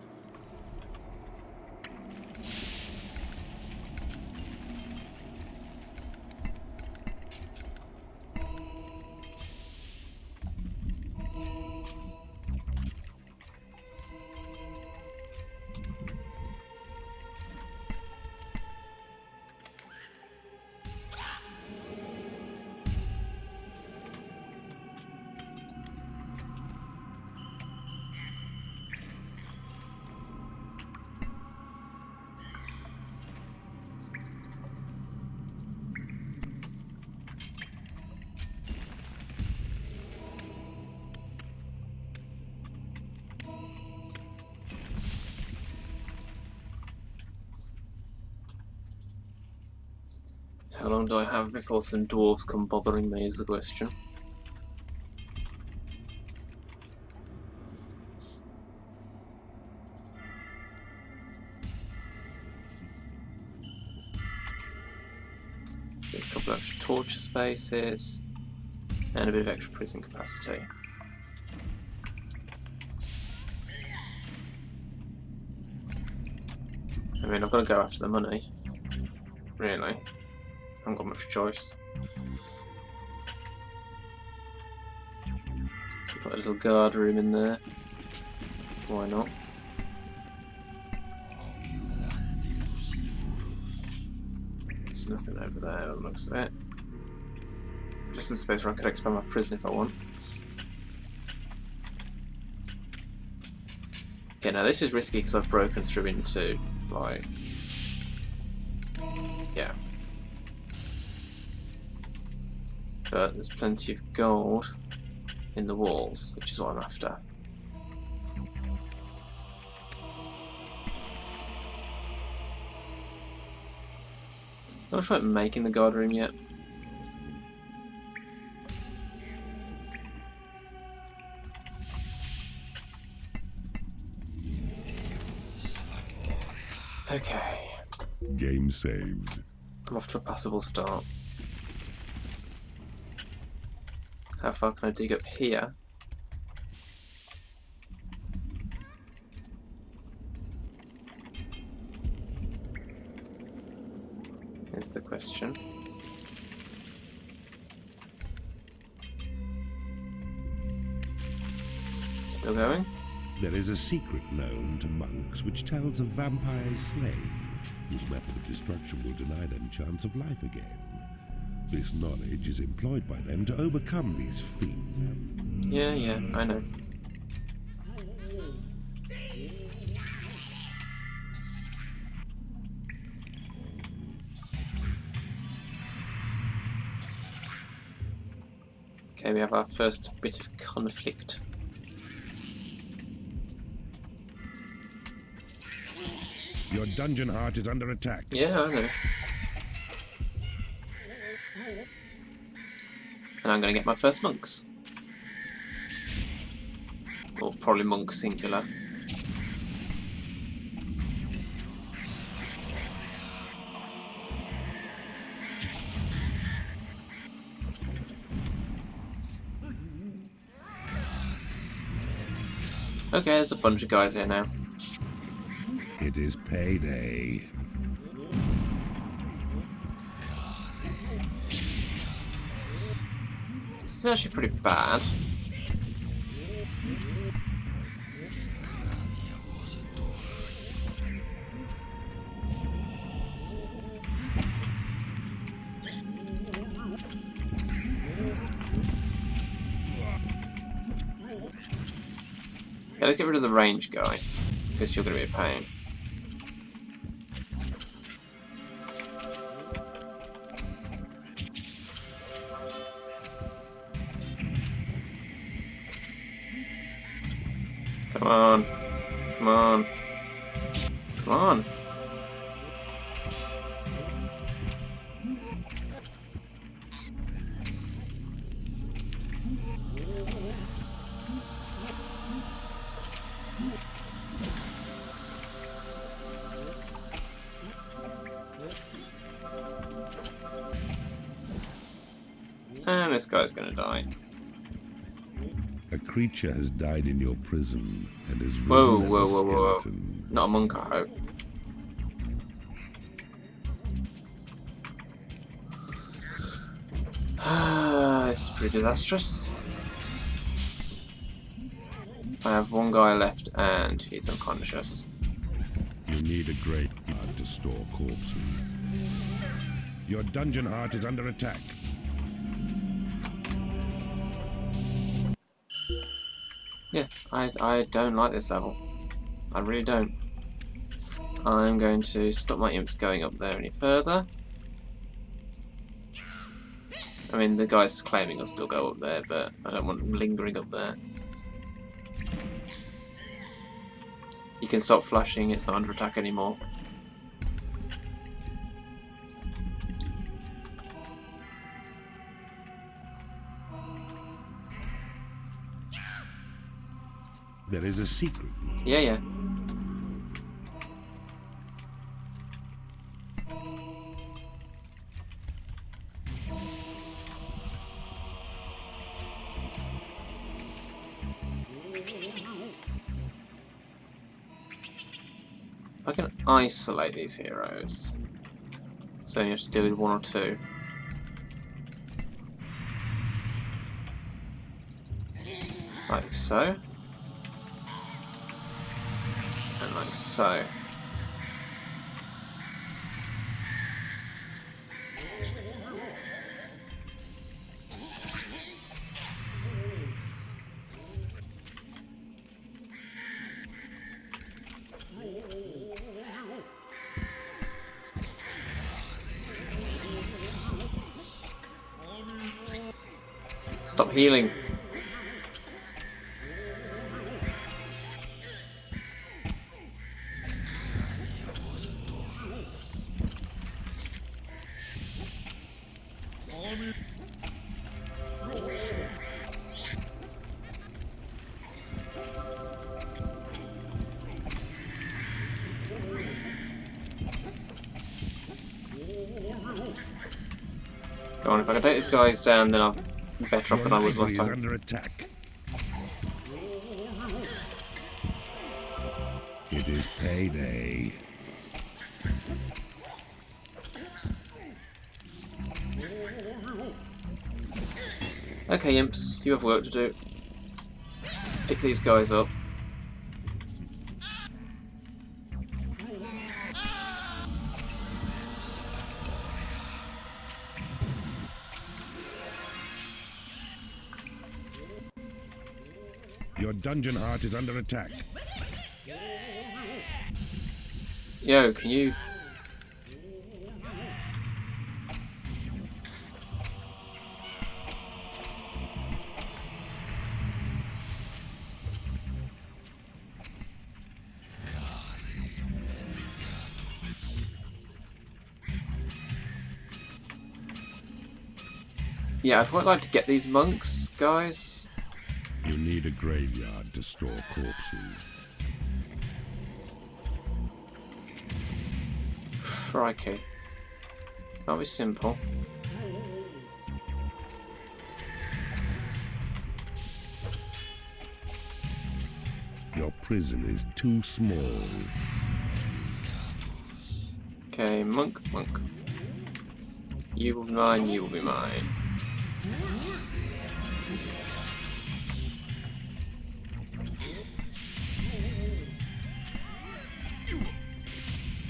How long do I have before some dwarves come bothering me is the question. Let's get a couple of extra torture spaces and a bit of extra prison capacity. I mean, I've got to go after the money, really. I haven't got much choice. Put a little guard room in there. Why not? There's nothing over there by the looks of it. Just a space where I could expand my prison if I want. Okay, now this is risky because I've broken through into, like... yeah. But there's plenty of gold in the walls, which is what I'm after. Not sure I'm making the guard room yet. Okay. Game saved. I'm off to a passable start. How far can I dig up here? Is the question. Still going? There is a secret known to monks which tells of vampires slain, whose method of destruction will deny them chance of life again. This knowledge is employed by them to overcome these fiends. Yeah, I know. Okay, we have our first bit of conflict. Your dungeon heart is under attack. Yeah, I know. And I'm going to get my first monks. Or probably monk singular. Okay, there's a bunch of guys here now. It is payday. This is actually pretty bad. Yeah, let's get rid of the range guy, because you're going to be a pain. Come on. Come on. Come on. And this guy's gonna die. A creature has died in your prison and is risen Whoa, as whoa, a whoa, whoa. skeleton. Not a monk, I hope. This is pretty disastrous. I have one guy left and he's unconscious. You need a graveyard to store corpses. Your dungeon heart is under attack. Yeah, I don't like this level. I really don't. I'm going to stop my imps going up there any further. I mean, the guy's claiming he'll still go up there, but I don't want them lingering up there. You can stop flashing, it's not under attack anymore. There is a secret. Yeah, yeah. I can isolate these heroes, so you have to deal with one or two. Like so. And like so. Stop healing. Go on, if I can take these guys down, then I'm better off than I was last Your time. library is under attack. It is payday. Okay, imps, you have work to do. Pick these guys up. Your dungeon heart is under attack. Yo, can you... Yeah, I'd quite like to get these monks, guys. You need a graveyard to store corpses. Crikey. That'll be simple. Your prison is too small. Okay, monk. You will be mine, you will be mine.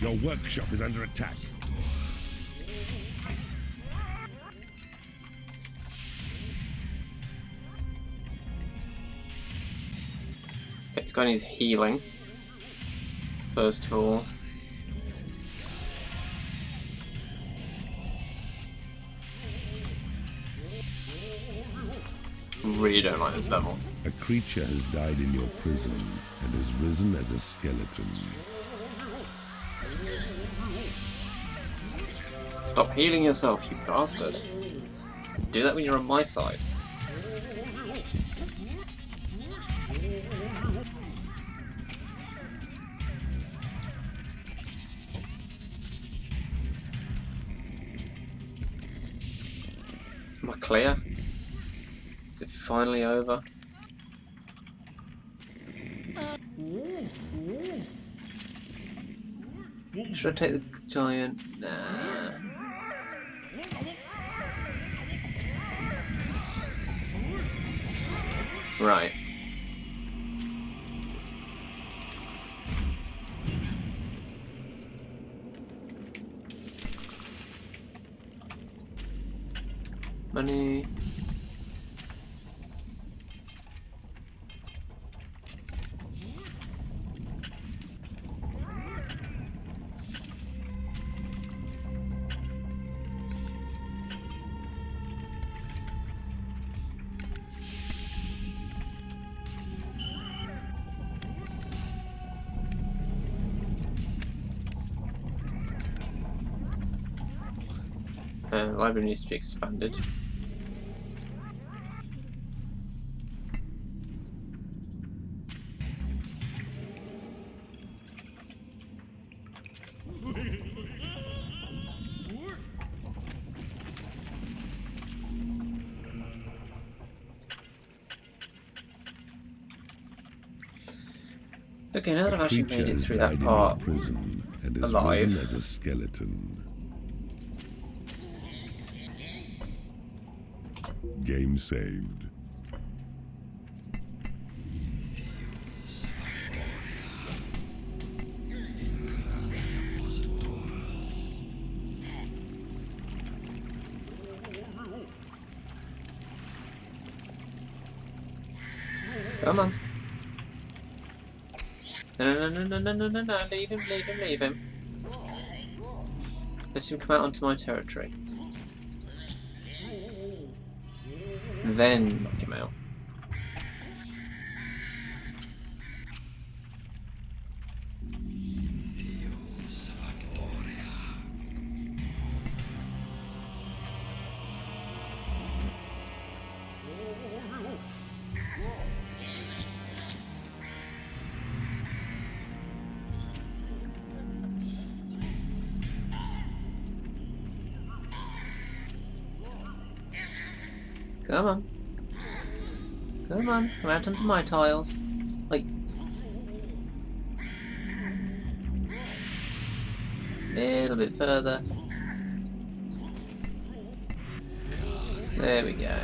Your workshop is under attack. It's got his healing, first of all. Really don't like this level. A creature has died in your prison and has risen as a skeleton. Stop healing yourself, you bastard. Do that when you're on my side. Am I clear? Is it finally over? Should I take the giant? Nah. Right. Money. The library needs to be expanded. Okay, now that I've actually made it through that part alive, as a skeleton. Game saved. come on. No, leave him. Let him come out onto my territory. Then knock him out. Come on. Come out onto my tiles. Like, little bit further. There we go.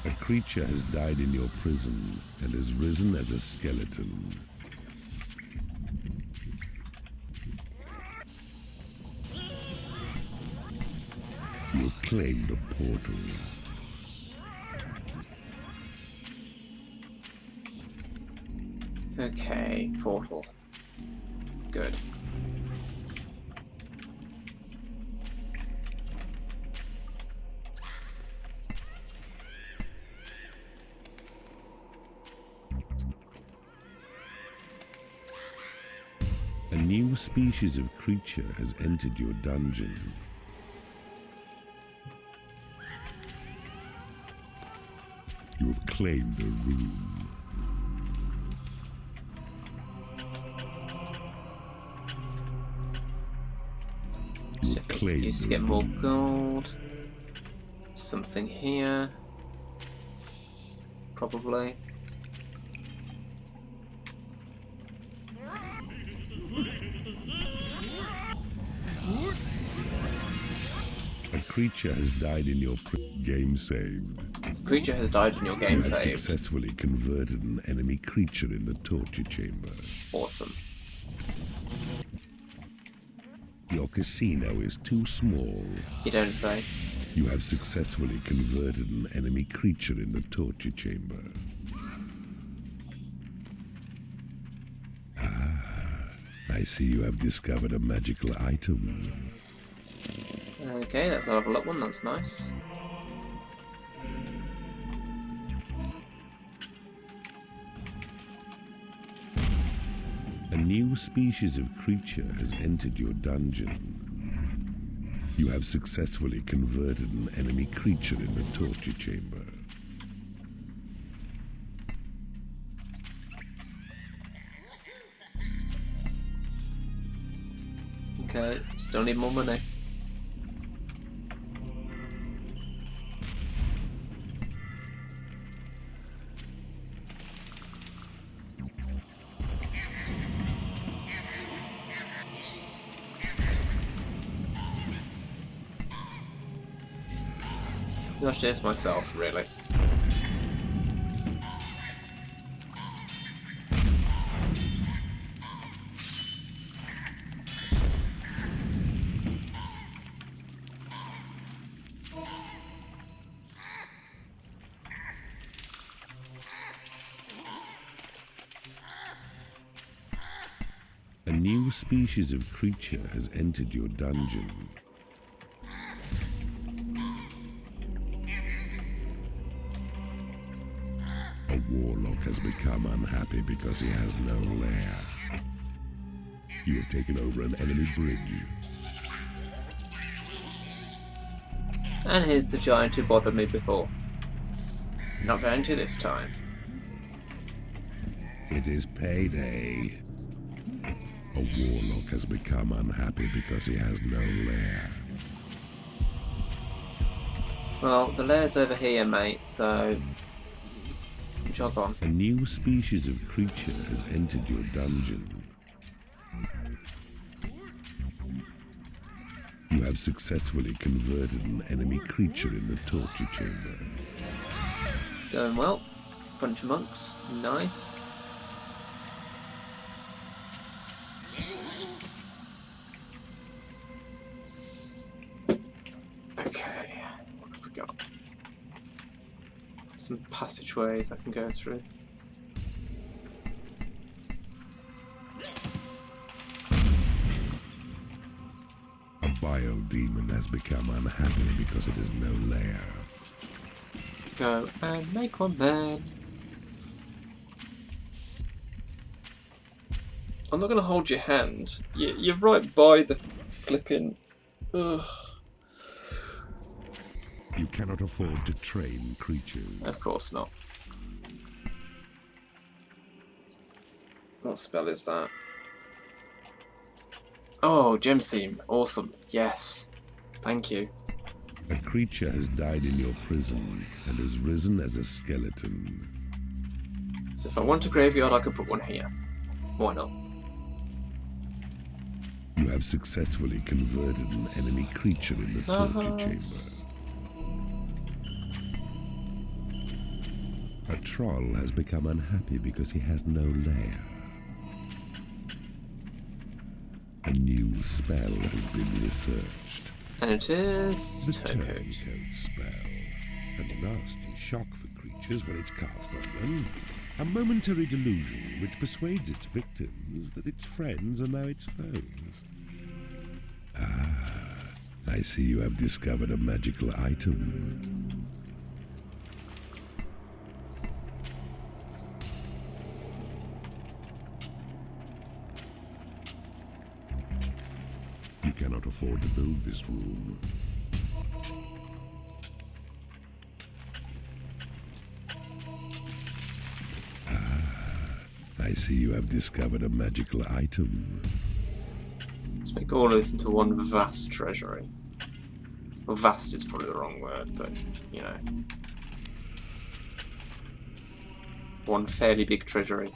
A creature has died in your prison and has risen as a skeleton. You claimed a portal. Okay, portal. Good. new species of creature has entered your dungeon. You have claimed a room. Just an excuse to get more gold. Something here. Probably. A creature has died in your game saved. Creature has died in your game You have saved. successfully converted an enemy creature in the torture chamber. Awesome. Your casino is too small. You don't say. You have successfully converted an enemy creature in the torture chamber. Ah, I see you have discovered a magical item. Okay, that's a level up one, that's nice. A new species of creature has entered your dungeon. You have successfully converted an enemy creature in the torture chamber. Okay, still need more money. Gosh, this myself, really. A new species of creature has entered your dungeon. A warlock has become unhappy because he has no lair. You have taken over an enemy bridge. And here's the giant who bothered me before. Not going to this time. It is payday. A warlock has become unhappy because he has no lair. Well, the lair's over here, mate, so jog on. A new species of creature has entered your dungeon. You have successfully converted an enemy creature in the torture chamber. Going well. Bunch of monks. Nice. Okay. What have we got? Some passageways I can go through. A biodemon has become unhappy because it has no lair. Go and make one then. I'm not going to hold your hand. You're right by the flipping... Ugh. You cannot afford to train creatures. Of course not. What spell is that? Oh, gem seam. Awesome. Yes. Thank you. A creature has died in your prison and has risen as a skeleton. So if I want a graveyard, I could put one here. Why not? You have successfully converted an enemy creature in the torture chamber. A troll has become unhappy because he has no lair. A new spell has been researched. And it is... The Turncoat. Turncoat spell. A nasty shock for creatures when it's cast on them. A momentary delusion which persuades its victims that its friends are now its foes. Ah, I see you have discovered a magical item. cannot afford to build this room. I see you have discovered a magical item. Let's make all of this into one vast treasury. Well, vast is probably the wrong word, but, you know. One fairly big treasury.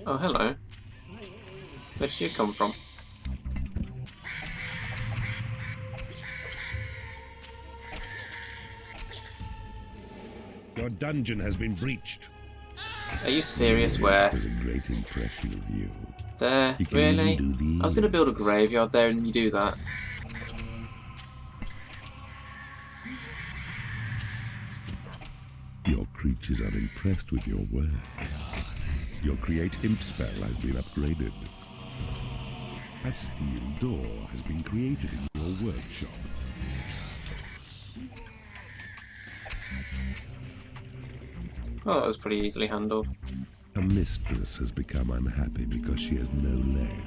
Oh, hello. Where did you come from? Your dungeon has been breached. Are you serious? Where? There's a great impression of you. There? You can Really? even do I was going to build a graveyard there and then you do that. Your creatures are impressed with your work. Your create imp spell has been upgraded. A steel door has been created in your workshop. Oh, that was pretty easily handled. A mistress has become unhappy because she has no lair.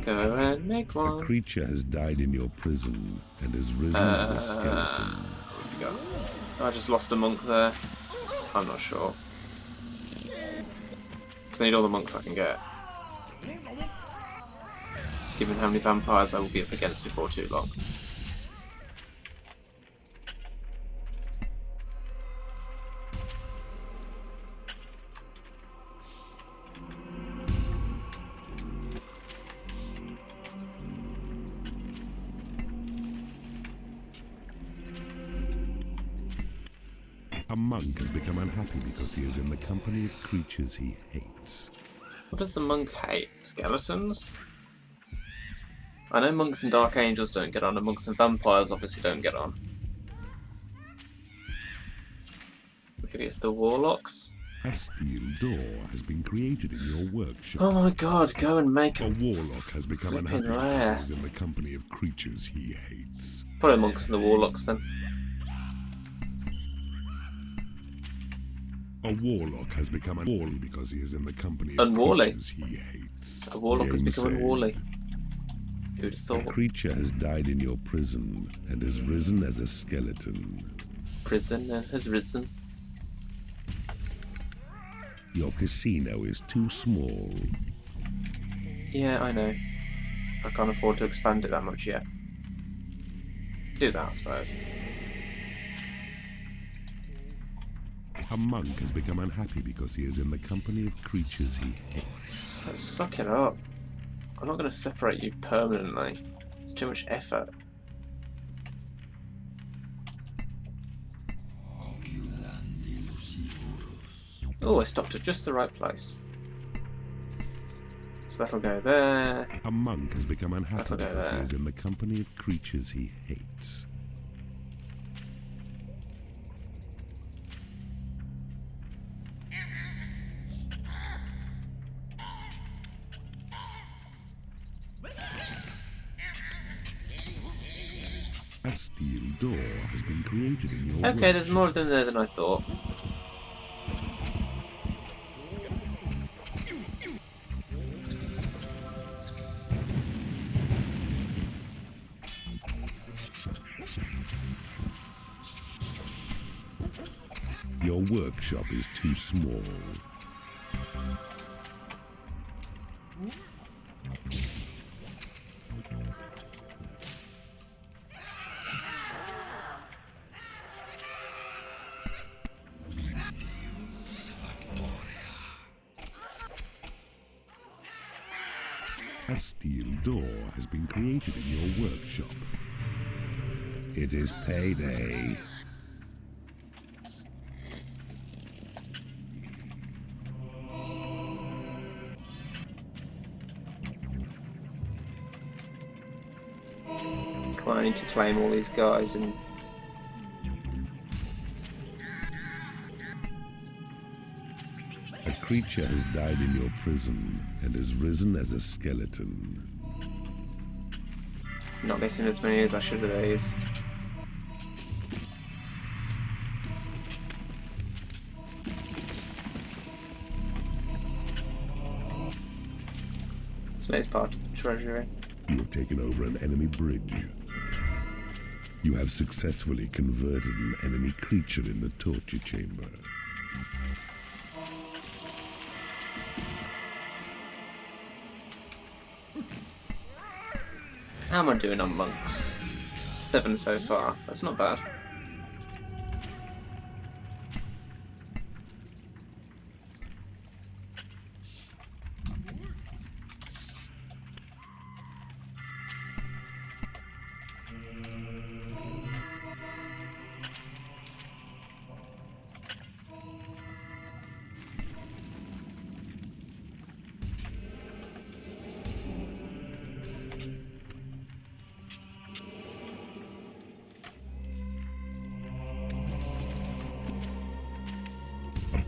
Go and make A one. creature has died in your prison and has risen as a skeleton. What have we got? I just lost a monk there. I'm not sure. Because I need all the monks I can get. Given how many vampires I will be up against before too long. A monk has become unhappy because he is in the company of creatures he hates. What does the monk hate? Skeletons? I know monks and dark angels don't get on, and monks and vampires obviously don't get on. Maybe it's the warlocks? A steel door has been created in your workshop. Oh my god, go and make A warlock has become flipping unhappy lair. because he is in the company of creatures he hates. Probably monks and the warlocks then. A warlock has become unwally because he is in the company of Unwally? creatures he hates. A warlock has Game become said, unwally. Who'd have A thought? creature has died in your prison and has risen as a skeleton. Prison has risen. Your casino is too small. Yeah, I know. I can't afford to expand it that much yet. Do that, I suppose. A monk has become unhappy because he is in the company of creatures he hates. So suck it up. I'm not going to separate you permanently. It's too much effort. Oh, I stopped at just the right place. So that'll go there. A monk has become unhappy That'll go because he there. is in the company of creatures he hates. A steel door has been created in your Okay, there's workshop. more of them there than I thought. Your workshop is too small. A steel door has been created in your workshop. It is payday. Come on, I need to claim all these guys and... A creature has died in your prison and has risen as a skeleton. not getting as many as I should of these. Today's part of the treasury. You have taken over an enemy bridge. You have successfully converted an enemy creature in the torture chamber. How am I doing on monks? 7 so far. That's not bad.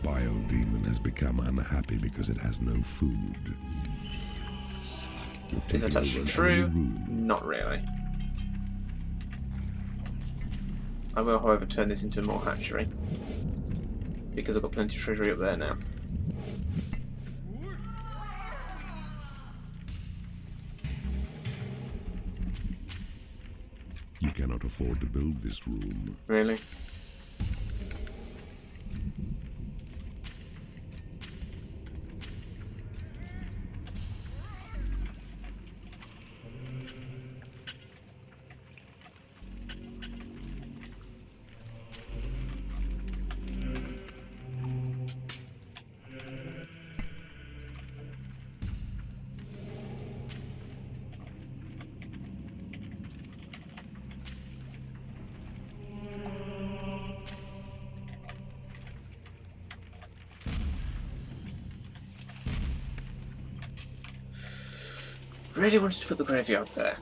Biodemon has become unhappy because it has no food. Is that actually true? Not really. I will, however, turn this into more hatchery, because I've got plenty of treasury up there now. You cannot afford to build this room. Really? Really wanted to put the graveyard there.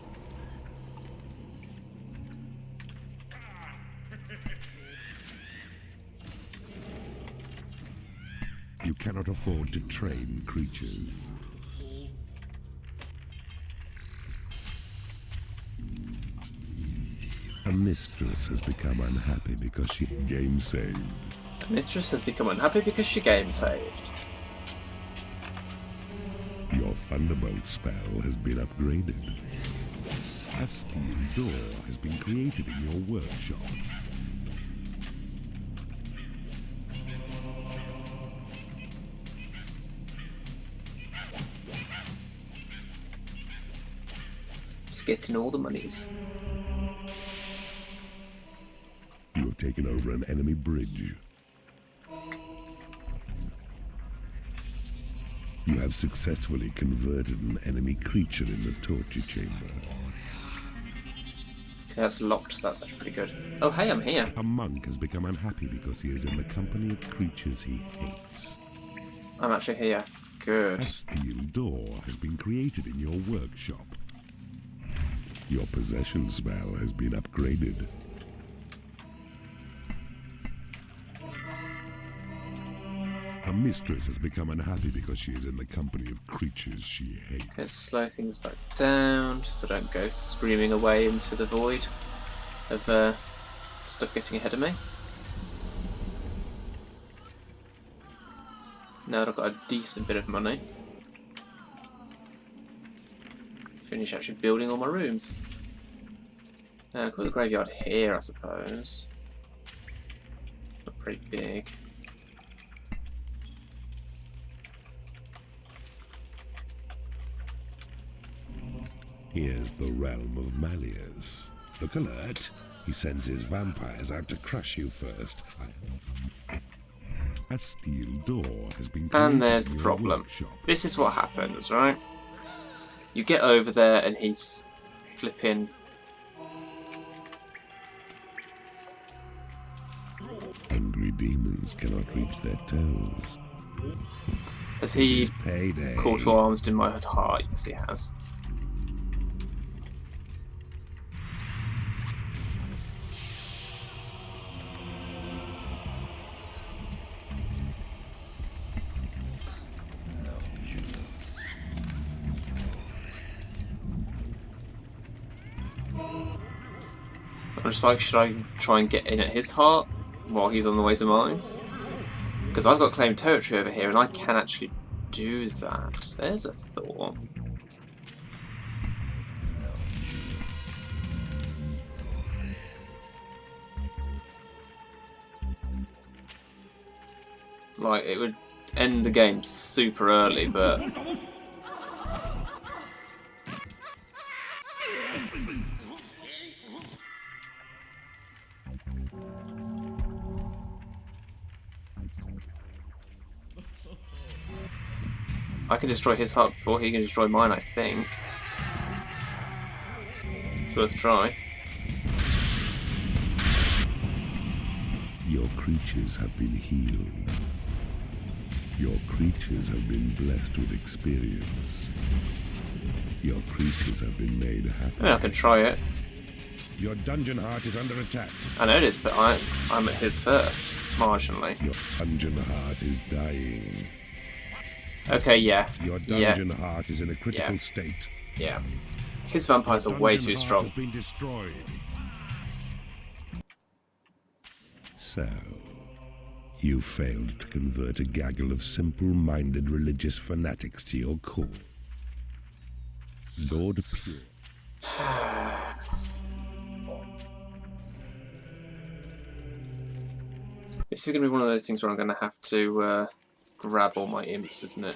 You cannot afford to train creatures. A mistress has become unhappy because she game saved. A mistress has become unhappy because she game saved. Your Thunderbolt spell has been upgraded. A steel door has been created in your workshop. Just getting all the monies. You have taken over an enemy bridge. You have successfully converted an enemy creature in the torture chamber. Okay, that's locked, so that's actually pretty good. Oh, hey, I'm here. A monk has become unhappy because he is in the company of creatures he hates. I'm actually here. Good. A steel door has been created in your workshop. Your possession spell has been upgraded. A mistress has become unhappy because she is in the company of creatures she hates. Okay, slow things back down, just so I don't go screaming away into the void of stuff getting ahead of me. Now that I've got a decent bit of money, finish actually building all my rooms. I've got the graveyard here, I suppose. Not pretty big. Here's the realm of Malleus. Look alert. He sends his vampires out to crush you first. A steel door has been created. And there's the problem. This is what happens, right? You get over there and he's flipping. Hungry demons cannot reach their toes. Has he Payday. call to arms in my heart? Yes, he has. I'm just like, should I try and get in at his heart while he's on the way to mine? Because I've got claimed territory over here and I can actually do that. There's a thought. Like, it would end the game super early, but... I can destroy his heart before he can destroy mine, I think. It's worth a try. Your creatures have been healed. Your creatures have been blessed with experience. Your creatures have been made happy. I mean, I can try it. Your dungeon heart is under attack. I know it is, but I'm at his first, marginally. Your dungeon heart is dying. Okay, yeah. Your dungeon heart is in a critical state. Yeah. His vampires are way too strong. Has been destroyed. So, you failed to convert a gaggle of simple-minded religious fanatics to your cause. Lord Pure. This is going to be one of those things where I'm going to have to grab all my imps, isn't it?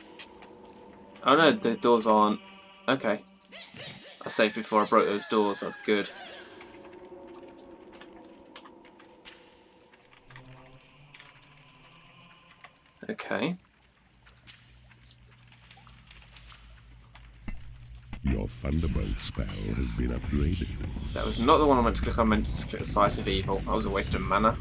Oh no, the doors aren't... Okay. I saved before I broke those doors, that's good. Okay. Your Thunderbolt spell has been upgraded. That was not the one I meant to click on. I meant to click the Sight of Evil. That was a waste of mana.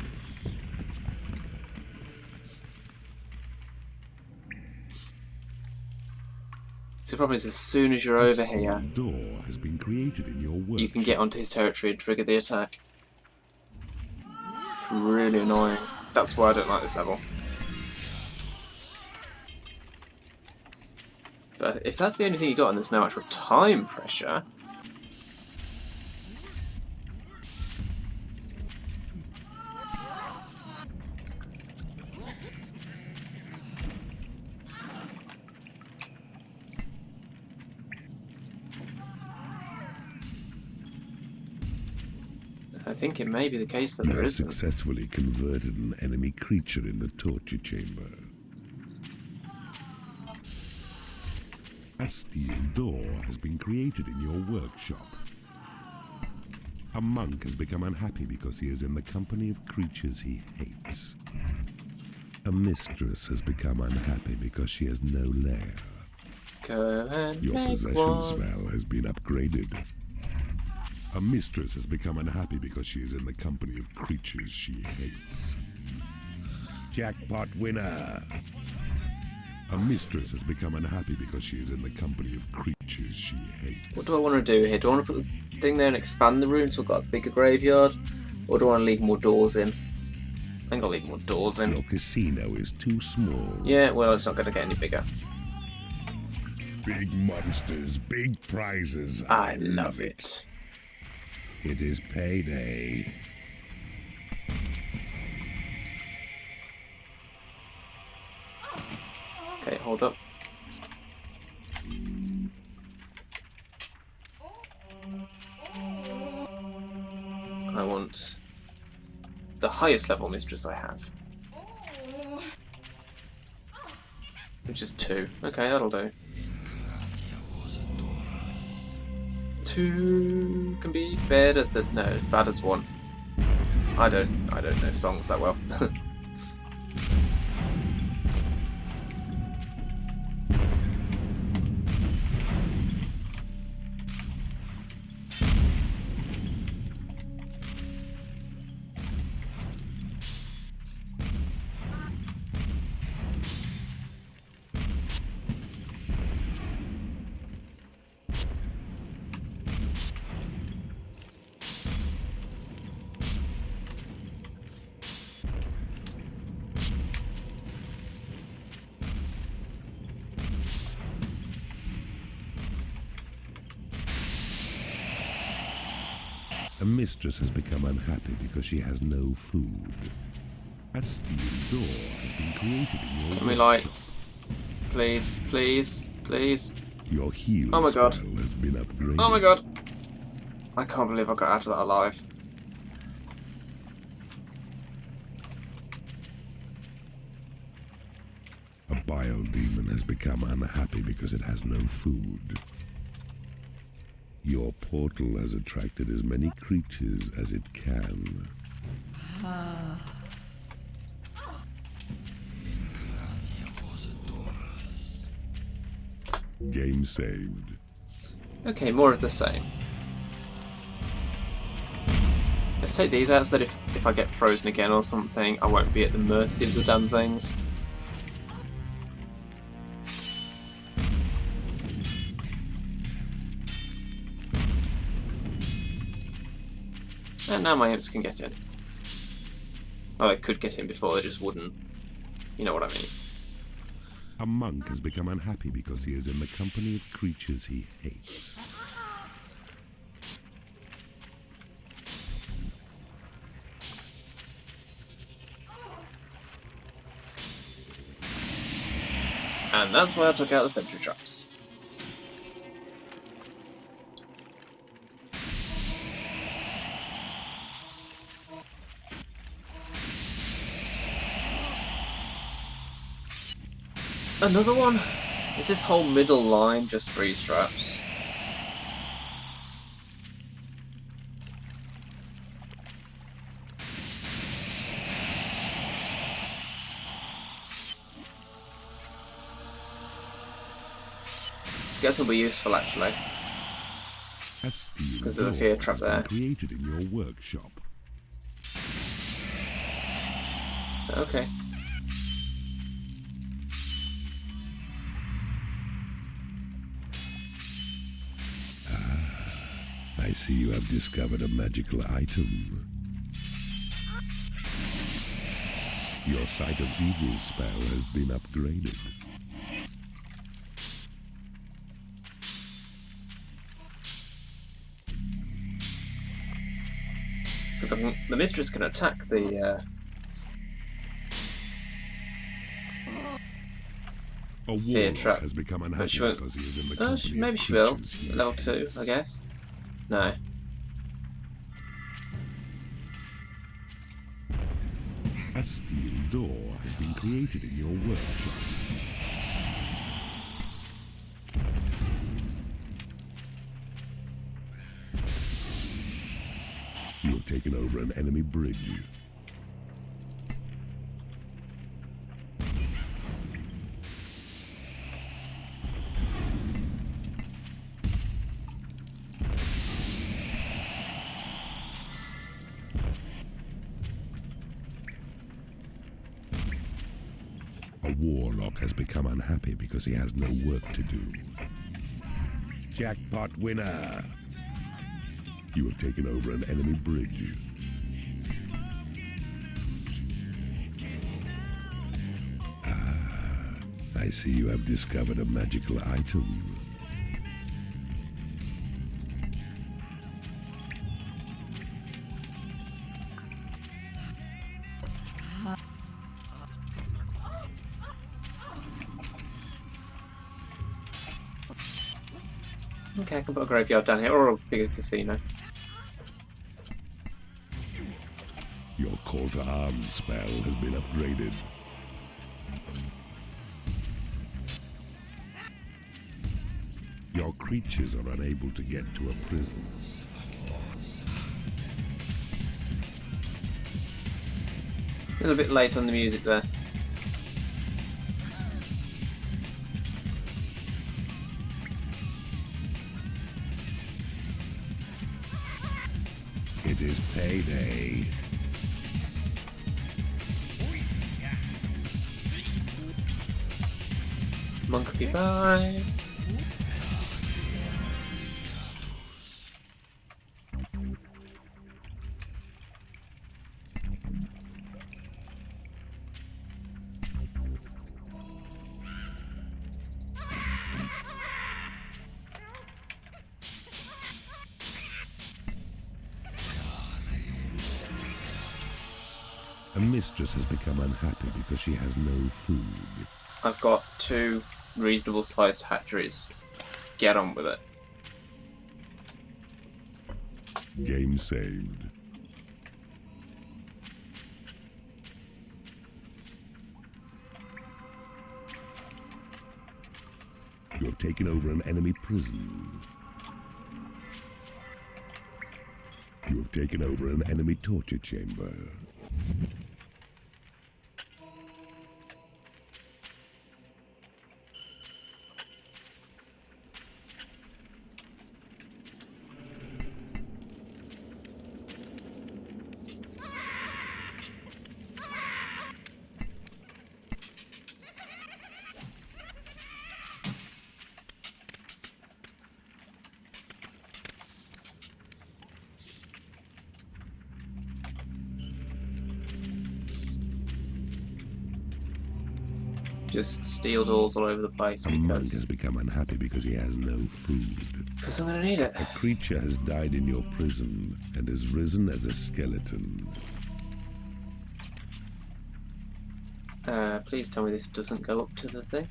So the problem is, as soon as you're over here, Door has been created in your work. you can get onto his territory and trigger the attack. It's really annoying. That's why I don't like this level. But if that's the only thing you got and there's no actual time pressure... I think it may be the case that You there have isn't. successfully converted an enemy creature in the torture chamber. A steel door has been created in your workshop. A monk has become unhappy because he is in the company of creatures he hates. A mistress has become unhappy because she has no lair. Go and Your make possession one. spell has been upgraded. A mistress has become unhappy because she is in the company of creatures she hates. Jackpot winner! A mistress has become unhappy because she is in the company of creatures she hates. What do I want to do here? Do I want to put the thing there and expand the room so I've got a bigger graveyard? Or do I want to leave more doors in? I think I'll leave more doors in. Your casino is too small. Yeah, well, it's not going to get any bigger. Big monsters, big prizes. I love it. It is payday. Okay, hold up. I want the highest level mistress I have, which is 2. Okay, that'll do. 2 can be better than... no, as bad as 1. I don't know songs that well. A mistress has become unhappy because she has no food. A steel door has been created in your Can we, like... please, please, please. Your heal Oh my god. spell has been upgraded. Oh my god. I can't believe I got out of that alive. has become unhappy because it has no food. Your portal has attracted as many creatures as it can. Game saved. Okay, more of the same. Let's take these out so that if I get frozen again or something, I won't be at the mercy of the damn things. And now my imps can get in. Oh, they could get in before, they just wouldn't. You know what I mean. A monk has become unhappy because he is in the company of creatures he hates. And that's why I took out the sentry traps. Another one? Is this whole middle line just freeze traps? This guess will be useful actually. Because of the fear trap there. Created in your workshop. Okay. I see you have discovered a magical item. Your Sight of Evil spell has been upgraded. Because the mistress can attack the... A fear warlock trap. has become But unhappy she won't... because he is in the company maybe of she will. creatures he Level hates. 2, I guess. No. A steel door has been created in your workshop. You have taken over an enemy bridge. A warlock has become unhappy because he has no work to do. Jackpot winner! You have taken over an enemy bridge. I see you have discovered a magical item. Okay, I can put a graveyard down here, or a bigger casino. Your call to arms spell has been upgraded. Your creatures are unable to get to a prison. A little bit late on the music there. It is payday. Monkey bye. A mistress has become unhappy because she has no food. I've got 2 reasonable sized hatcheries. Get on with it. Game saved. You have taken over an enemy prison. You have taken over an enemy torture chamber. Just steel doors all over the place A monk because has become unhappy because he has no food. I'm gonna need it. A creature has died in your prison and has risen as a skeleton. Please tell me this doesn't go up to the thing.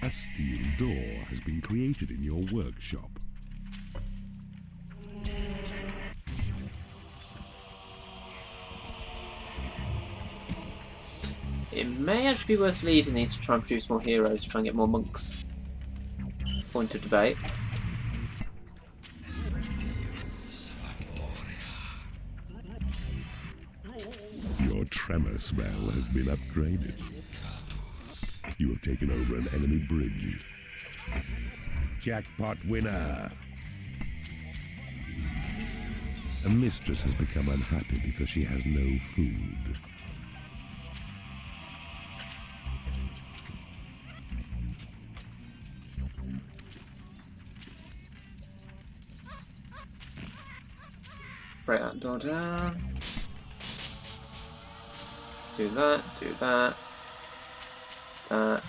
A steel door has been created in your workshop. It may actually be worth leaving these to try and produce more heroes, to try and get more monks. Point of debate. Your tremor spell has been upgraded. You have taken over an enemy bridge. Jackpot winner! A mistress has become unhappy because she has no food. Break that door down. Do that, do that. That.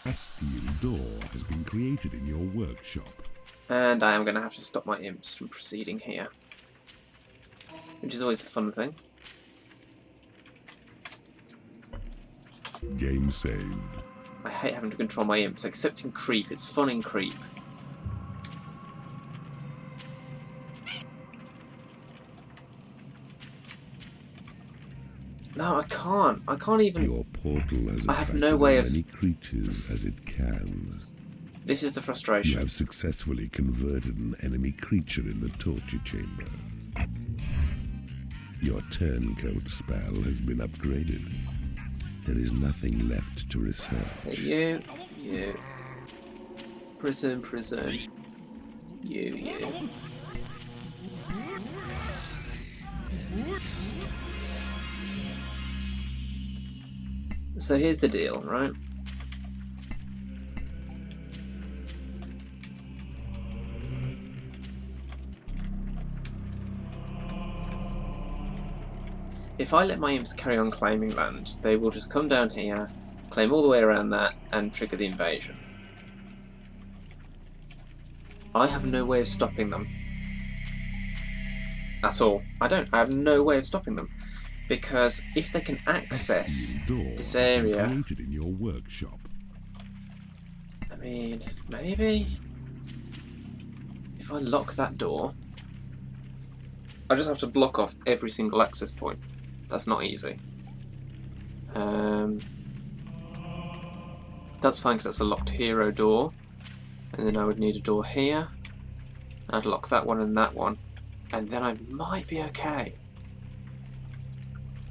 A steel door has been created in your workshop. And I am going to have to stop my imps from proceeding here. Which is always a fun thing. Game saved. I hate having to control my imps, except in creep. It's fun in creep. No, I can't. I can't even... Your portal has I have no way of... as many creatures as it can. This is the frustration. You have successfully converted an enemy creature in the torture chamber. Your turncoat spell has been upgraded. There is nothing left to research. You. Prison. You. So here's the deal, right? If I let my imps carry on claiming land, they will just come down here, claim all the way around that, and trigger the invasion. I have no way of stopping them. At all. I have no way of stopping them. Because if they can access this area... in your workshop. I mean, maybe... If I lock that door... I just have to block off every single access point. That's not easy. That's fine because that's a locked hero door. And then I would need a door here. I'd lock that one and that one. And then I might be okay.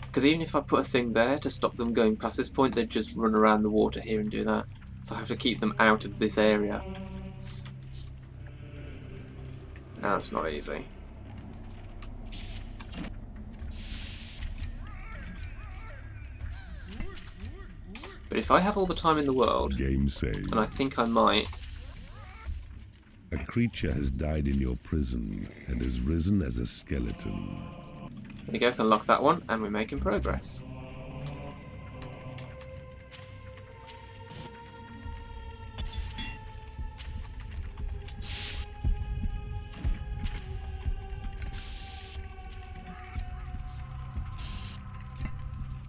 Because even if I put a thing there to stop them going past this point, they'd just run around the water here and do that. So I have to keep them out of this area. That's not easy. But if I have all the time in the world, Game saved. and I think I might... A creature has died in your prison and has risen as a skeleton. There you go, can lock that one, and we're making progress.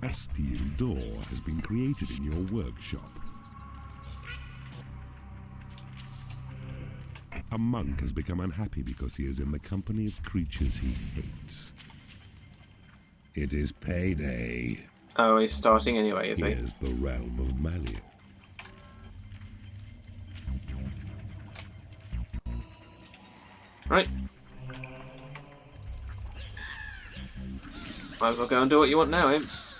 A steel door has been created in your workshop. A monk has become unhappy because he is in the company of creatures he hates. It is payday. Oh, he's starting anyway, is he? Here's the realm of Malian. Right. Might as well go and do what you want now, imps.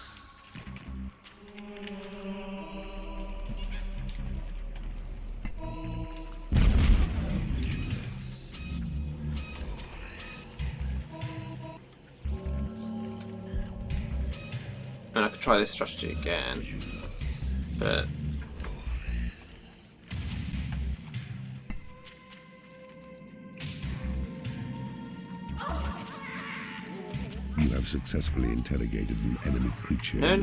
And I could try this strategy again, but You have successfully interrogated an enemy creature. no.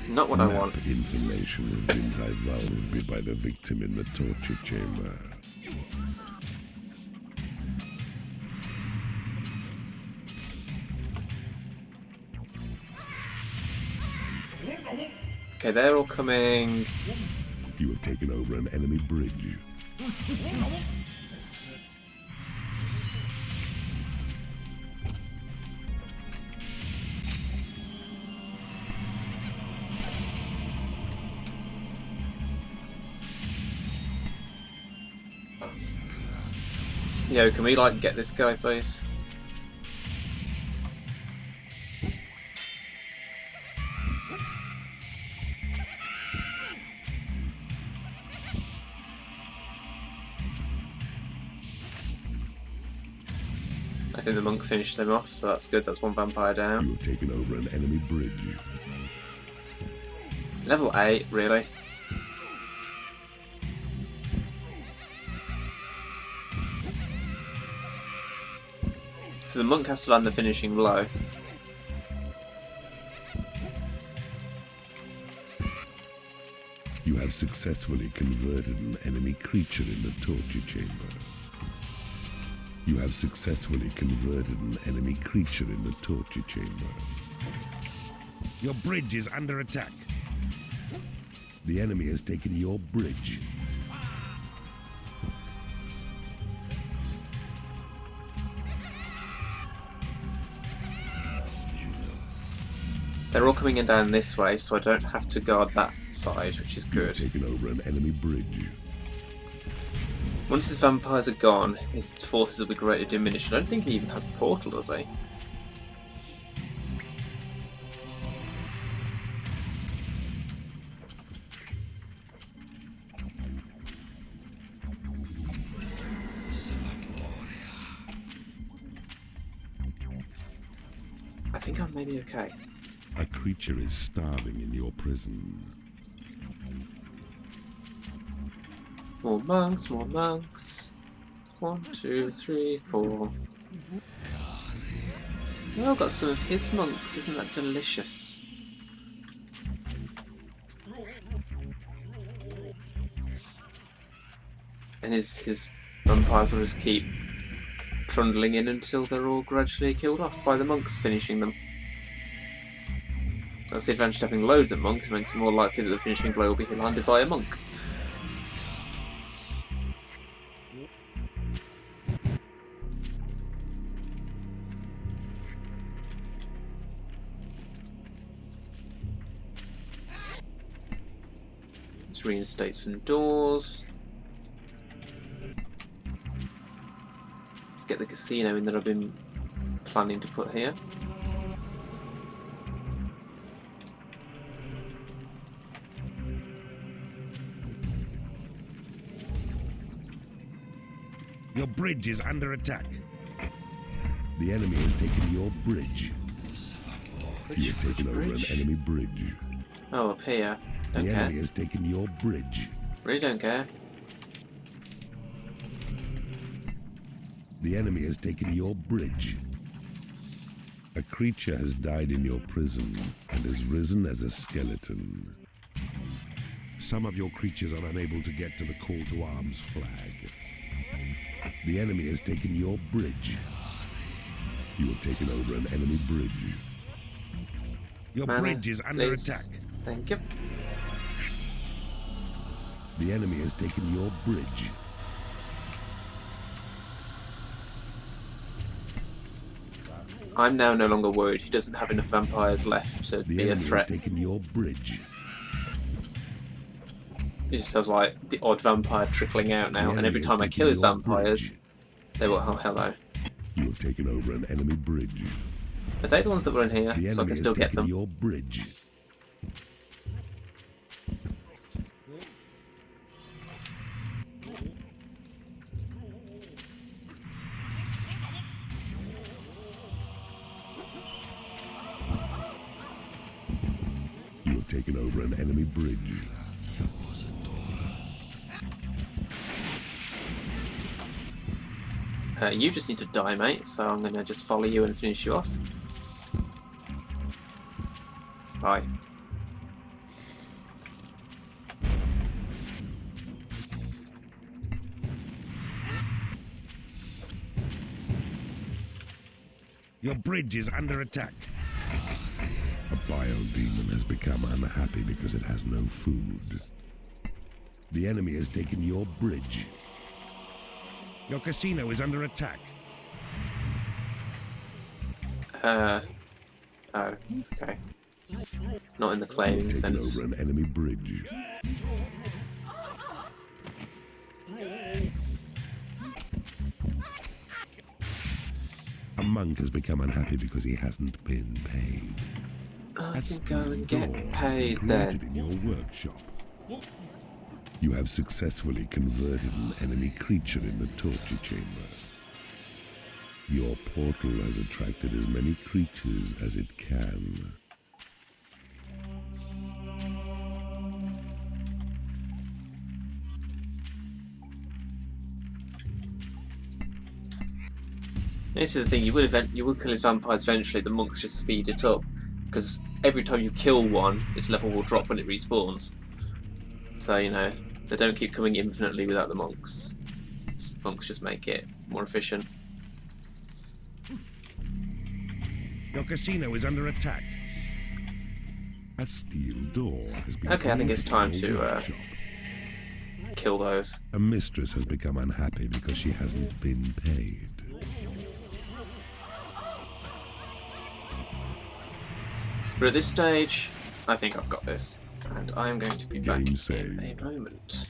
Not what I want. Information has been divulged by the victim in the torture chamber. Okay, they're all coming. You have taken over an enemy bridge. Yo, can we like get this guy, please? I think the monk finished them off, so that's good. That's one vampire down. You have taken over an enemy bridge. Level 8, really? So the monk has to land the finishing blow. You have successfully converted an enemy creature in the torture chamber. You have successfully converted an enemy creature in the torture chamber. Your bridge is under attack. The enemy has taken your bridge. They're all coming in down this way, so I don't have to guard that side, which is good. You've taken over an enemy bridge. Once his vampires are gone, his forces will be greatly diminished. I don't think he even has a portal, does he? I think I'm maybe okay. A creature is starving in your prison. More monks, more monks. 1, 2, 3, 4. Oh, I've got some of his monks. Isn't that delicious? And his vampires will just keep trundling in until they're all gradually killed off by the monks finishing them. That's the advantage of having loads of monks. It makes it more likely that the finishing blow will be landed by a monk. Let's reinstate some doors. Let's get the casino in that I've been planning to put here. Your bridge is under attack. The enemy has taken your bridge. You have taken over an enemy bridge. Oh, up here. Don't The care. enemy has taken your bridge. Really don't care. The enemy has taken your bridge. A creature has died in your prison and has risen as a skeleton. Some of your creatures are unable to get to the call to arms flag. The enemy has taken your bridge. You have taken over an enemy bridge. Your Mana, bridge is under please. attack. Thank you. The The enemy has taken your bridge. I'm now no longer worried. He doesn't have enough vampires left to The be a enemy threat. has taken your bridge. He just has like the odd vampire trickling out now, and every time I kill his vampires, they will. Oh, hello. You have taken over an enemy bridge. Are they the ones that were in here? The So I enemy can has still get taken them. your bridge. You have taken over an enemy bridge. You just need to die, mate, so I'm going to just follow you and finish you off. Bye. Your bridge is under attack. A biodemon has become unhappy because it has no food. The enemy has taken your bridge. Your casino is under attack. Oh, okay. Not in the You claiming have taken sense. over an enemy bridge. A monk has become unhappy because he hasn't been paid. I That's can go and the door get paid created then. in your workshop. You have successfully converted an enemy creature in the torture chamber. Your portal has attracted as many creatures as it can. This is the thing, you will kill his vampires eventually, the monks just speed it up. Because every time you kill one, its level will drop when it respawns. So, you know, they don't keep coming infinitely without the monks. Monks just make it more efficient. Your casino is under attack. A steel door has been Okay, I think it's time created in your to workshop. kill those. A mistress has become unhappy because she hasn't been paid. But at this stage, I think I've got this. And I am going to be back Game in saved. a moment.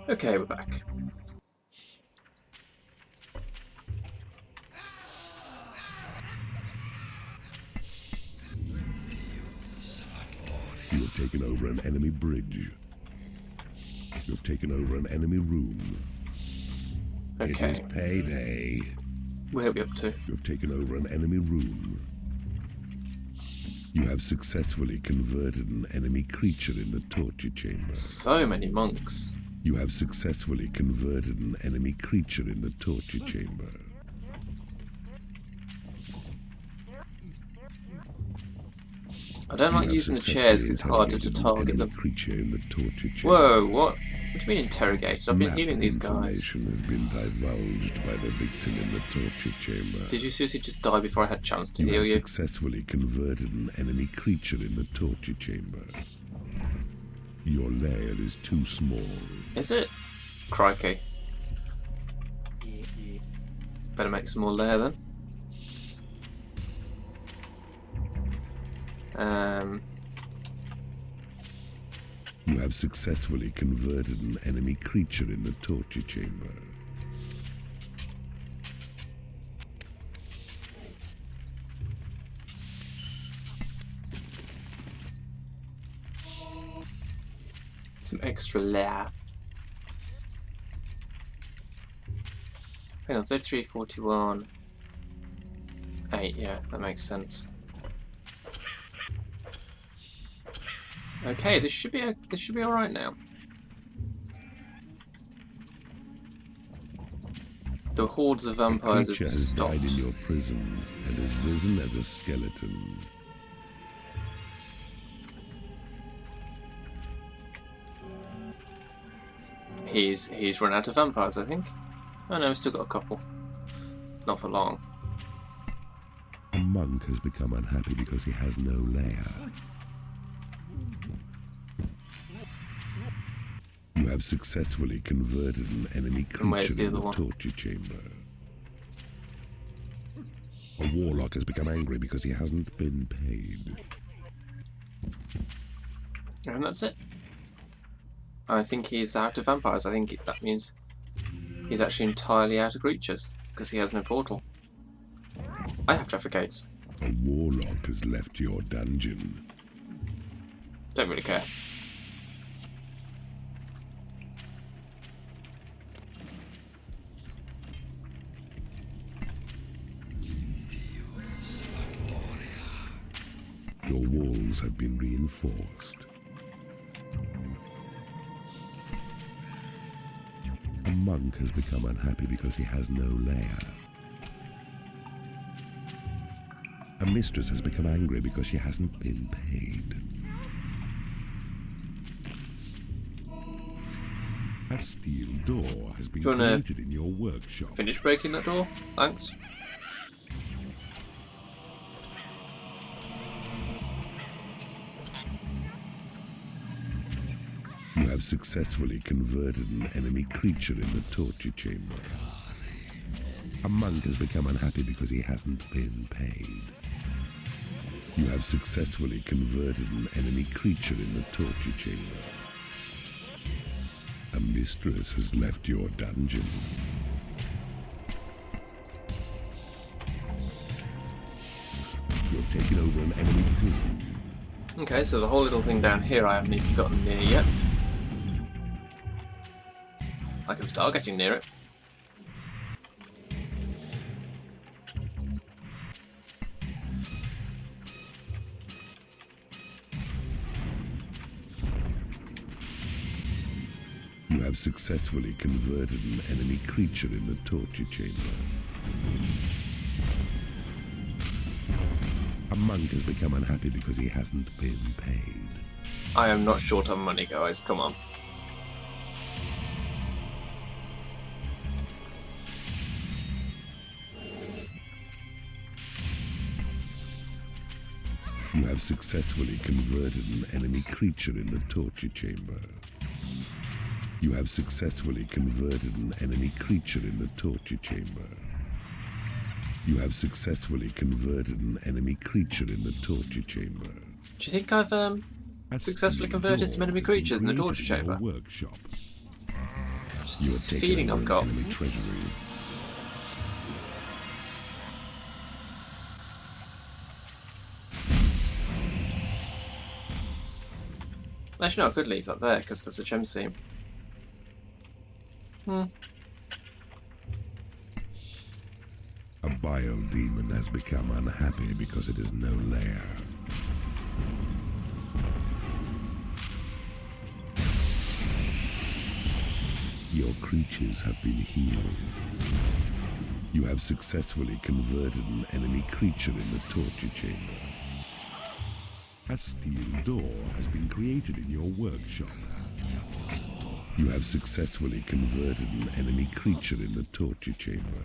Okay, we're back. You have taken over an enemy bridge. You have taken over an enemy room. It is Okay. payday. Where are we up to? You have taken over an enemy room. You have successfully converted an enemy creature in the torture chamber. So many monks. You have successfully converted an enemy creature in the torture chamber. I don't like using the chairs because it's harder to target them. Creature in the torture chamber. Whoa, what? What do you mean interrogated? I've been Map healing these guys. information has been divulged by the victim in the torture chamber. Did you seriously just die before I had a chance to You heal have you? successfully converted an enemy creature in the torture chamber. Your lair is too small. Is it? Crikey. Better make some more lair then. You have successfully converted an enemy creature in the torture chamber. Some extra lair. Hang on, 33, 41. 8, yeah, that makes sense. Okay, this should be all right now. The hordes of vampires have creature has stopped. died in your prison and has risen as a skeleton. He's run out of vampires, I think. Oh no, we've still got a couple. Not for long. A monk has become unhappy because he has no lair. You have successfully converted an enemy where's creature the in other the one? torture chamber. A warlock has become angry because he hasn't been paid. And that's it. I think he's out of vampires. I think that means he's actually entirely out of creatures because he has no portal. I have traffic gates. A warlock has left your dungeon. Don't really care. Your walls have been reinforced. A monk has become unhappy because he has no lair. A mistress has become angry because she hasn't been paid. A steel door has been Do you wanna created in your workshop. Finish breaking that door? Thanks. You have successfully converted an enemy creature in the torture chamber. A monk has become unhappy because he hasn't been paid. You have successfully converted an enemy creature in the torture chamber. A mistress has left your dungeon. You've taken over an enemy prison. Okay, so the whole little thing down here I haven't even gotten near yet. I can start getting near it. You have successfully converted an enemy creature in the torture chamber. A monk has become unhappy because he hasn't been paid. I am not short on money, guys. Come on. You have successfully converted an enemy creature in the torture chamber. You have successfully converted an enemy creature in the torture chamber. You have successfully converted an enemy creature in the torture chamber. Do you think I've successfully converted some enemy creatures in the torture chamber? Workshop. Just this feeling I've got. Actually, no, I could leave that there because there's a gem seam. A biodemon has become unhappy because it is no lair. Your creatures have been healed. You have successfully converted an enemy creature in the torture chamber. A steel door has been created in your workshop. You have successfully converted an enemy creature in the torture chamber.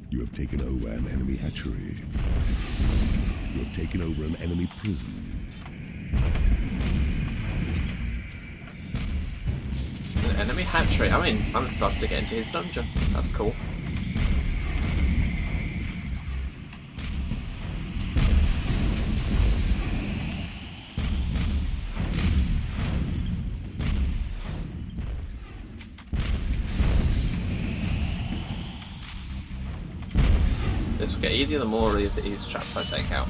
You have taken over an enemy hatchery. You have taken over an enemy prison. An enemy hatchery? I mean, I'm starting to get into his dungeon. That's cool. This will get easier the more of these traps I take out.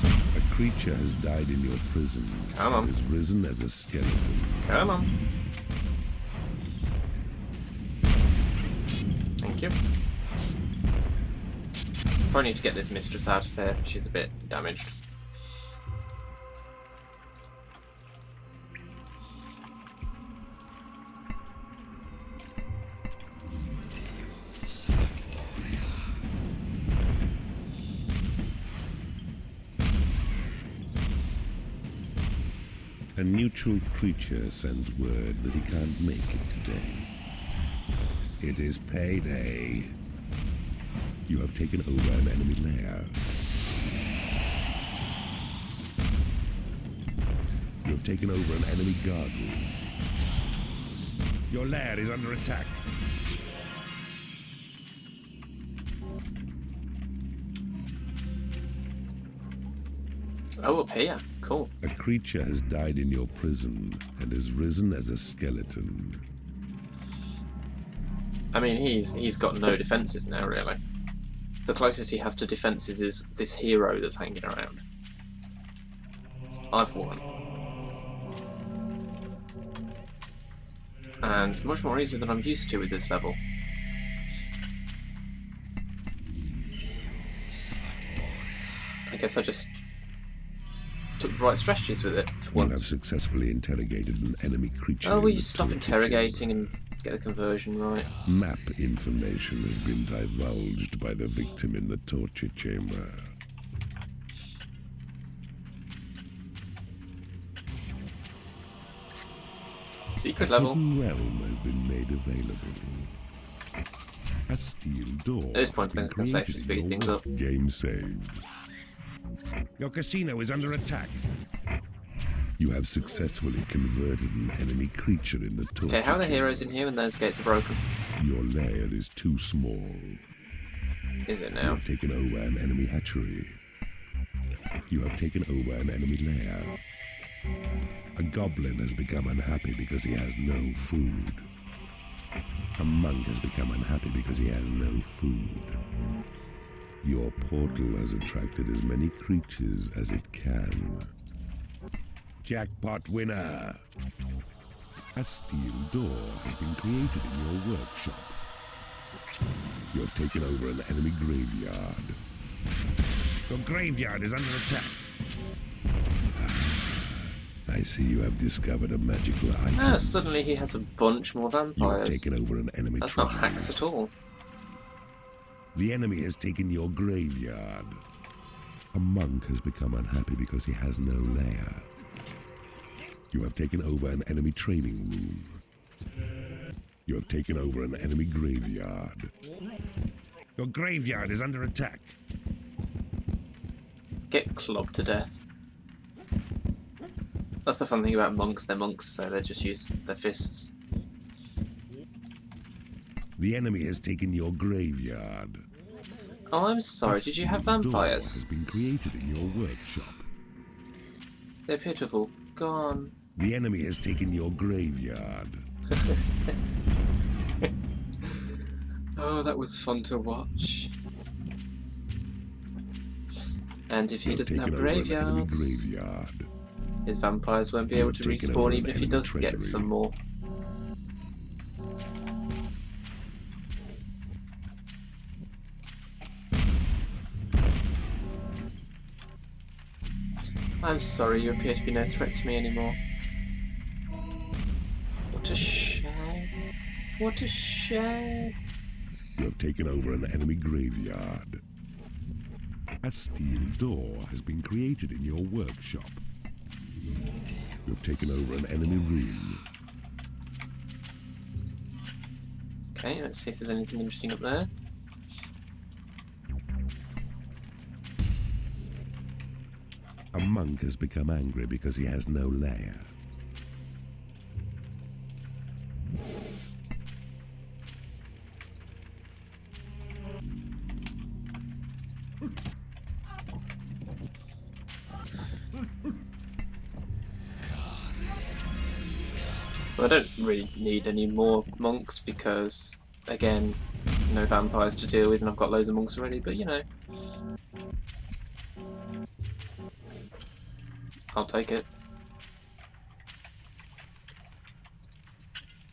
A creature has died in your prison. Come on. And has risen as a skeleton. Come on. Thank you. Probably need to get this mistress out of here. She's a bit damaged. A neutral creature sends word that he can't make it today. It is payday. You have taken over an enemy lair. You have taken over an enemy guard room. Your lair is under attack. Oh, up here. Cool. A creature has died in your prison and has risen as a skeleton. I mean, he's got no defences now, really. The closest he has to defences is this hero that's hanging around. I've won. And much more easier than I'm used to with this level. I guess I just took the right strategies with it for once. You have successfully interrogated an enemy creature. Oh, will you stop interrogating and get the conversion right? Map information has been divulged by the victim in the torture chamber. Secret level. Hidden realm has been made available. A steel door. At this point, I think I can safely speed things up. Game saved. Your casino is under attack. You have successfully converted an enemy creature in the torture. Okay, how are the heroes in here when those gates are broken? Your lair is too small. Is it You now? have taken over an enemy hatchery. You have taken over an enemy lair. A goblin has become unhappy because he has no food. A monk has become unhappy because he has no food. Your portal has attracted as many creatures as it can. Jackpot winner! A steel door has been created in your workshop. You have taken over an enemy graveyard. Your graveyard is under attack. I see you have discovered a magical item. Ah, suddenly he has a bunch more You have vampires. taken over an enemy That's not treasury. hacks at all. The enemy has taken your graveyard. A monk has become unhappy because he has no lair. You have taken over an enemy training room. You have taken over an enemy graveyard. Your graveyard is under attack. Get clubbed to death. That's the fun thing about monks. They're monks, so they just use their fists. The enemy has taken your graveyard. Oh, I'm sorry. Did you have vampires? Has been created in your workshop. They're pitiful. Gone. The enemy has taken your graveyard. Oh, that was fun to watch. And if he doesn't have graveyards, his vampires won't be able to respawn even if he does get some more. I'm sorry, you appear to be no threat to me anymore. What a shame. What a shame. You have taken over an enemy graveyard. A steel door has been created in your workshop. You have taken over an enemy room. Okay, let's see if there's anything interesting up there. A monk has become angry because he has no lair. Well, I don't really need any more monks because, again, no vampires to deal with and I've got loads of monks already, but you know. I'll take it.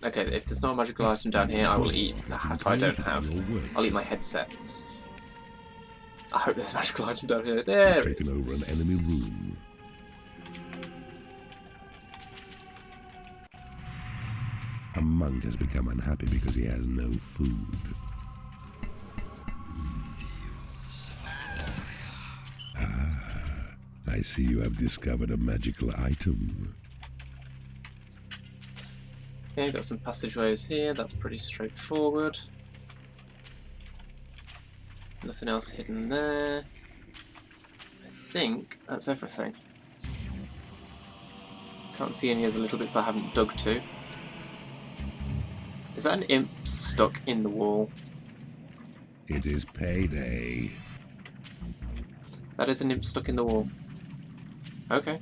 Okay, if there's not a magical item down here, I will eat the hat I don't have. I'll eat my headset. I hope there's a magical item down here. There it is. Taken over an enemy room. A monk has become unhappy because he has no food. Ah, I see you have discovered a magical item. Okay, got some passageways here, that's pretty straightforward. Nothing else hidden there. I think that's everything. Can't see any of the little bits I haven't dug to. Is that an imp stuck in the wall? It is payday. That is an imp stuck in the wall. Okay.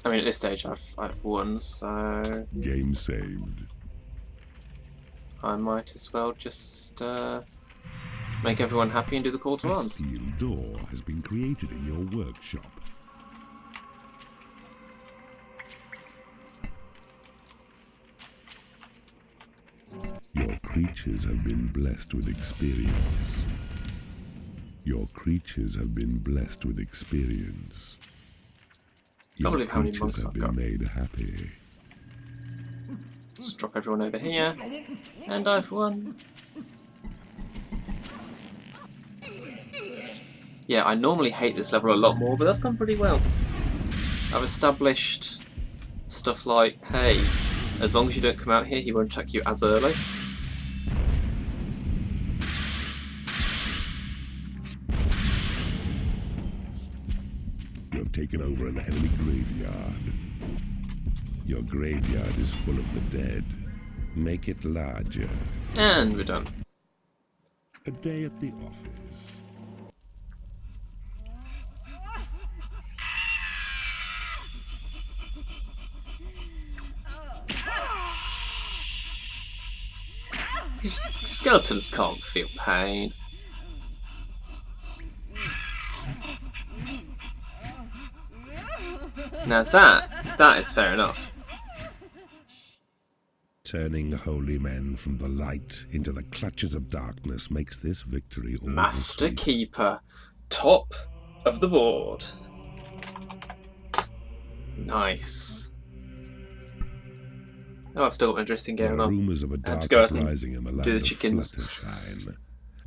I mean, at this stage I've won, so Game saved. I might as well just make everyone happy and do the call to A arms. steel door has been created in your workshop. Your creatures have been blessed with experience. Your creatures have been blessed with experience. I can't believe how many monks Have I've got. been made happy. Just drop everyone over here, and I've won. Yeah, I normally hate this level a lot more, but that's gone pretty well. I've established stuff like, hey, as long as you don't come out here, he won't attack you as early. You have taken over an enemy graveyard. Your graveyard is full of the dead. Make it larger. And we're done. A day at the office. Skeletons can't feel pain. Now that is fair enough. Turning holy men from the light into the clutches of darkness makes this victory all Master the sweeter. Keeper, top of the board. Nice. Oh, I've still got my dressing There gown are on. rumors of a I had dark to go out and uprising in the land do the of chickens. Fluttershy.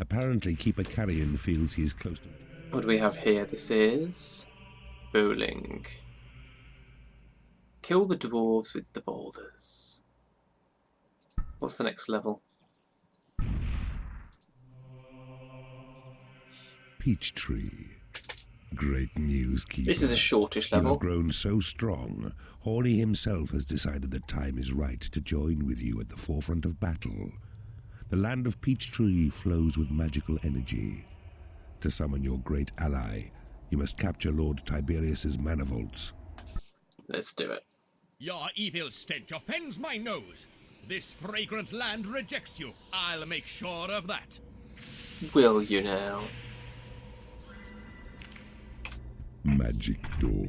Apparently, Keeper Carrion feels he is close to... What do we have here? This is bowling. Kill the dwarves with the boulders. What's the next level? Peach Tree. Great news, Keeper. This is a shortish You level. have grown so strong, Horny himself has decided the time is right to join with you at the forefront of battle. The land of Peachtree flows with magical energy. To summon your great ally, you must capture Lord Tiberius's manifolds. Let's do it. Your evil stench offends my nose. This fragrant land rejects you. I'll make sure of that. Will you now? Magic door.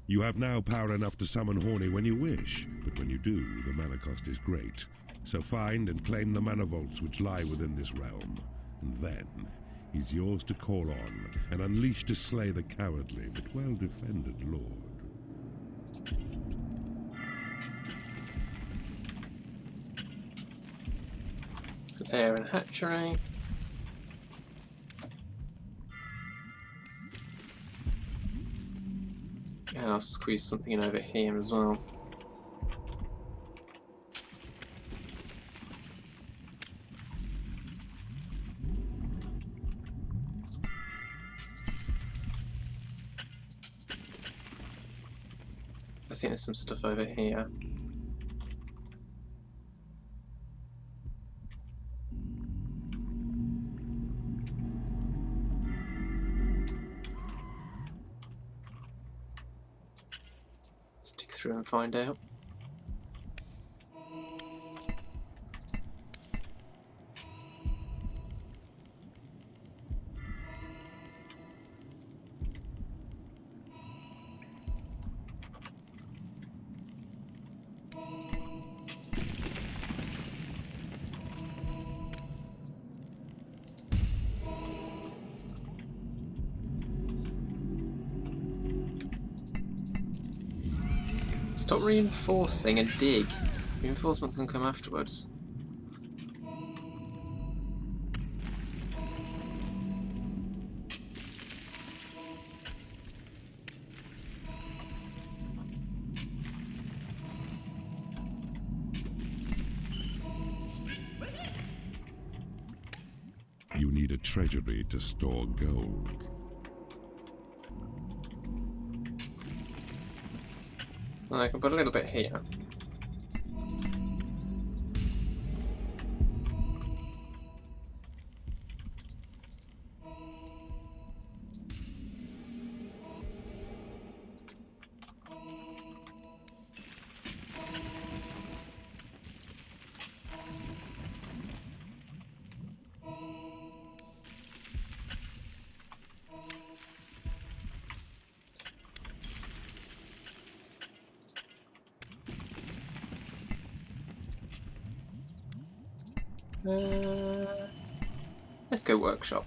You have now power enough to summon Horny when you wish, but when you do, the mana cost is great. So find and claim the mana vaults which lie within this realm, and then he's yours to call on and unleash to slay the cowardly but well-defended lord. Air and hatchery. And I'll squeeze something in over here as well. I think there's some stuff over here. Stick through and find out. Stop reinforcing and dig. Reinforcement can come afterwards. You need a treasury to store gold. I can put a little bit here. Let's go workshop.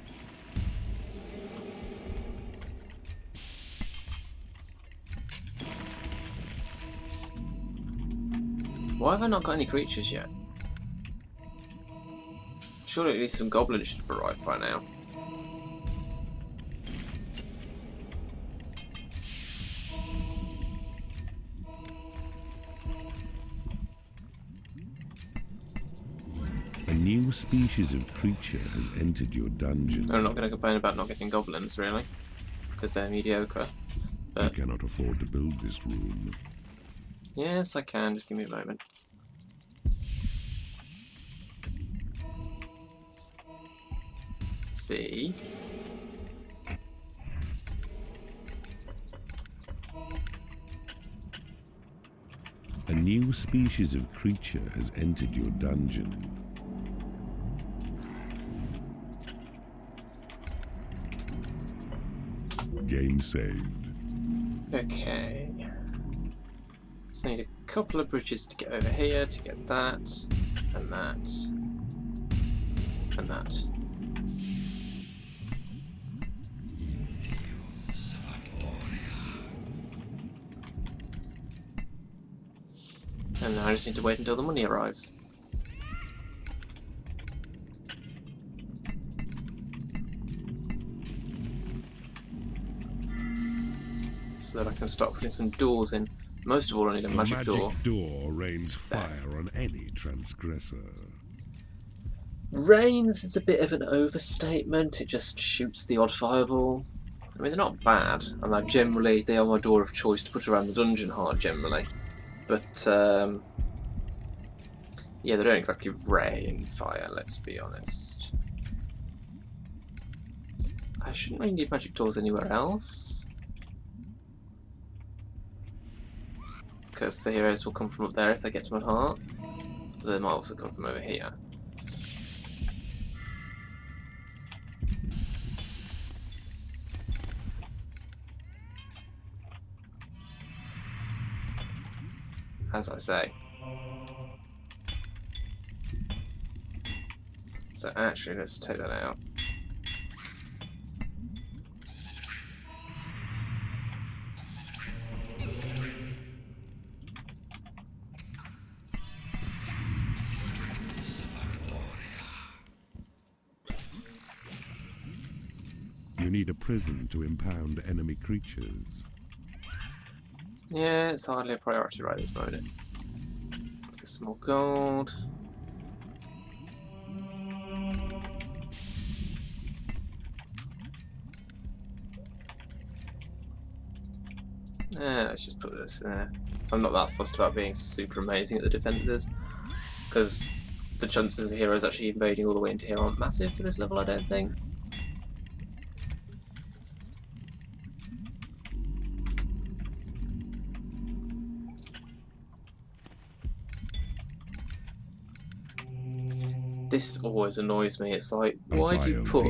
Why have I not got any creatures yet? Surely at least some goblins should have arrived by now. A new species of creature has entered your dungeon. I'm not going to complain about not getting goblins, really, because they're mediocre. But You cannot afford to build this room. yes, I can. Just give me a moment. See. A new species of creature has entered your dungeon. Game saved. Okay. So I need a couple of bridges to get over here to get that, and that, and that. And now I just need to wait until the money arrives. So that I can start putting some doors in. Most of all, I need a magic door. Magic door rains fire on any transgressor. Rains is a bit of an overstatement. It just shoots the odd fireball. I mean, they're not bad, and they are my door of choice to put around the dungeon heart generally. But yeah, they don't exactly rain fire. Let's be honest. I shouldn't really need magic doors anywhere else, because the heroes will come from up there if they get to Mud Heart. But they might also come from over here. As I say. So actually, let's take that out. You need a prison to impound enemy creatures. Yeah, it's hardly a priority right this moment. Let's get some more gold. Let's just put this there. I'm not that fussed about being super amazing at the defences, because the chances of heroes actually invading all the way into here aren't massive for this level, I don't think. This always annoys me. It's like, why do you put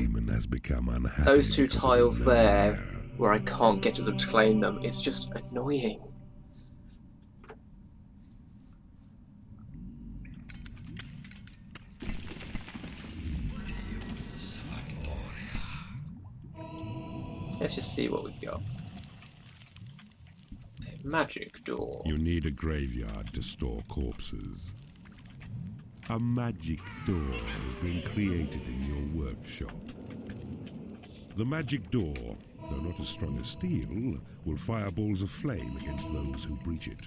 those two tiles there where I can't get to them to claim them? It's just annoying. Let's just see what we've got. A magic door. You need a graveyard to store corpses. A magic door has been created in your workshop. The magic door, though not as strong as steel, will fire balls of flame against those who breach it.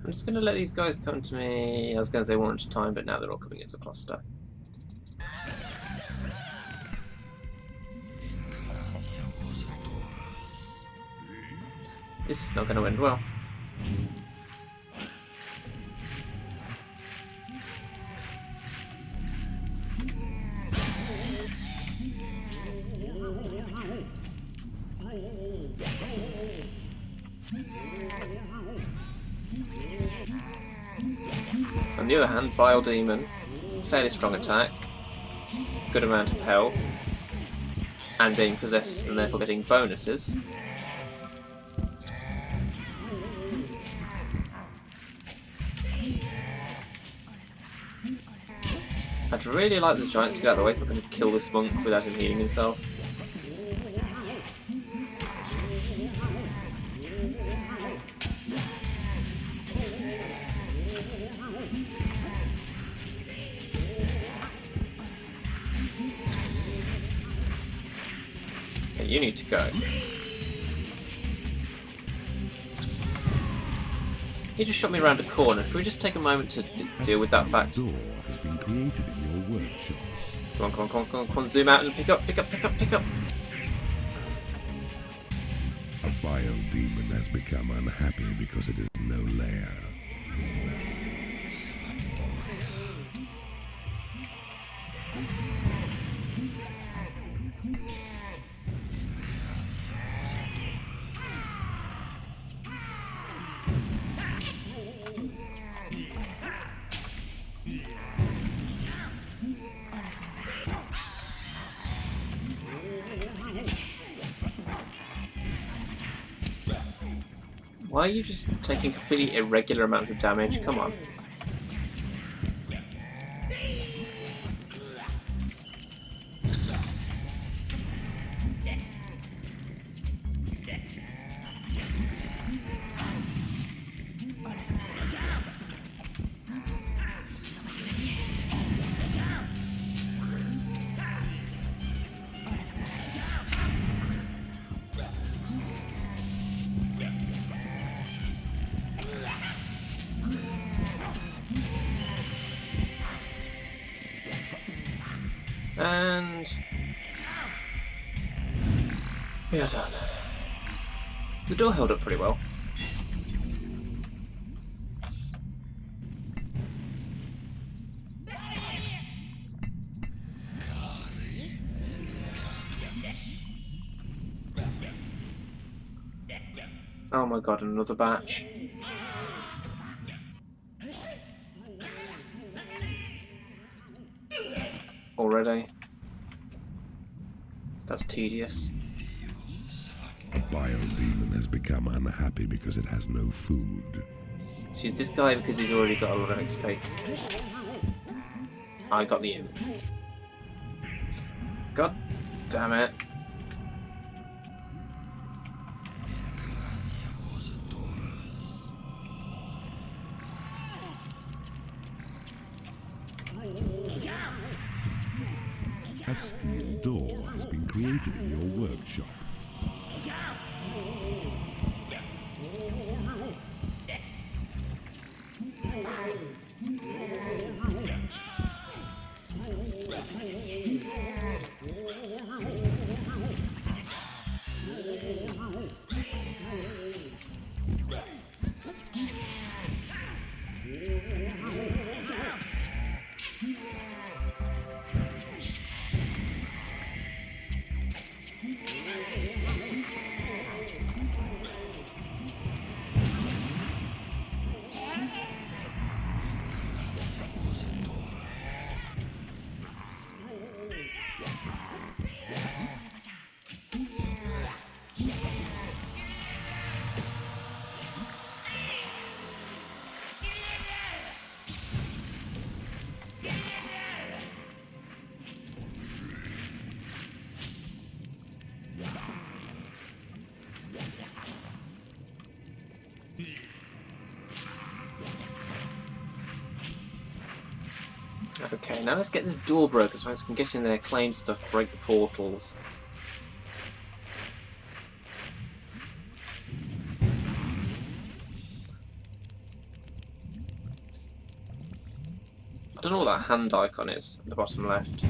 I'm just going to let these guys come to me. I was going to say one at a time, but now they're all coming as a cluster. This is not going to end well. On the other hand, Bile Demon, fairly strong attack, good amount of health, and being possessed and therefore getting bonuses. I'd really like the giants to get out of the way so I can kill this monk without him healing himself. Okay, you need to go. He just shot me around a corner. Can we just take a moment to deal with that fact? Created in your workshop. Come on, come on, come on, come on, come on, zoom out and pick up, pick up, pick up, pick up. A vile demon has become unhappy because it is no lair. Why are you just taking completely irregular amounts of damage? Come on. And we are done. The door held up pretty well. Oh my god, another batch. Already? That's tedious. A biodemon has become unhappy because it has no food. Let's use this guy because he's already got a lot of XP. I got the imp. God damn it. A steel door has been created in your workshop. Okay, now let's get this door broken so I can get in there, claim stuff, break the portals. I don't know what that hand icon is at the bottom left.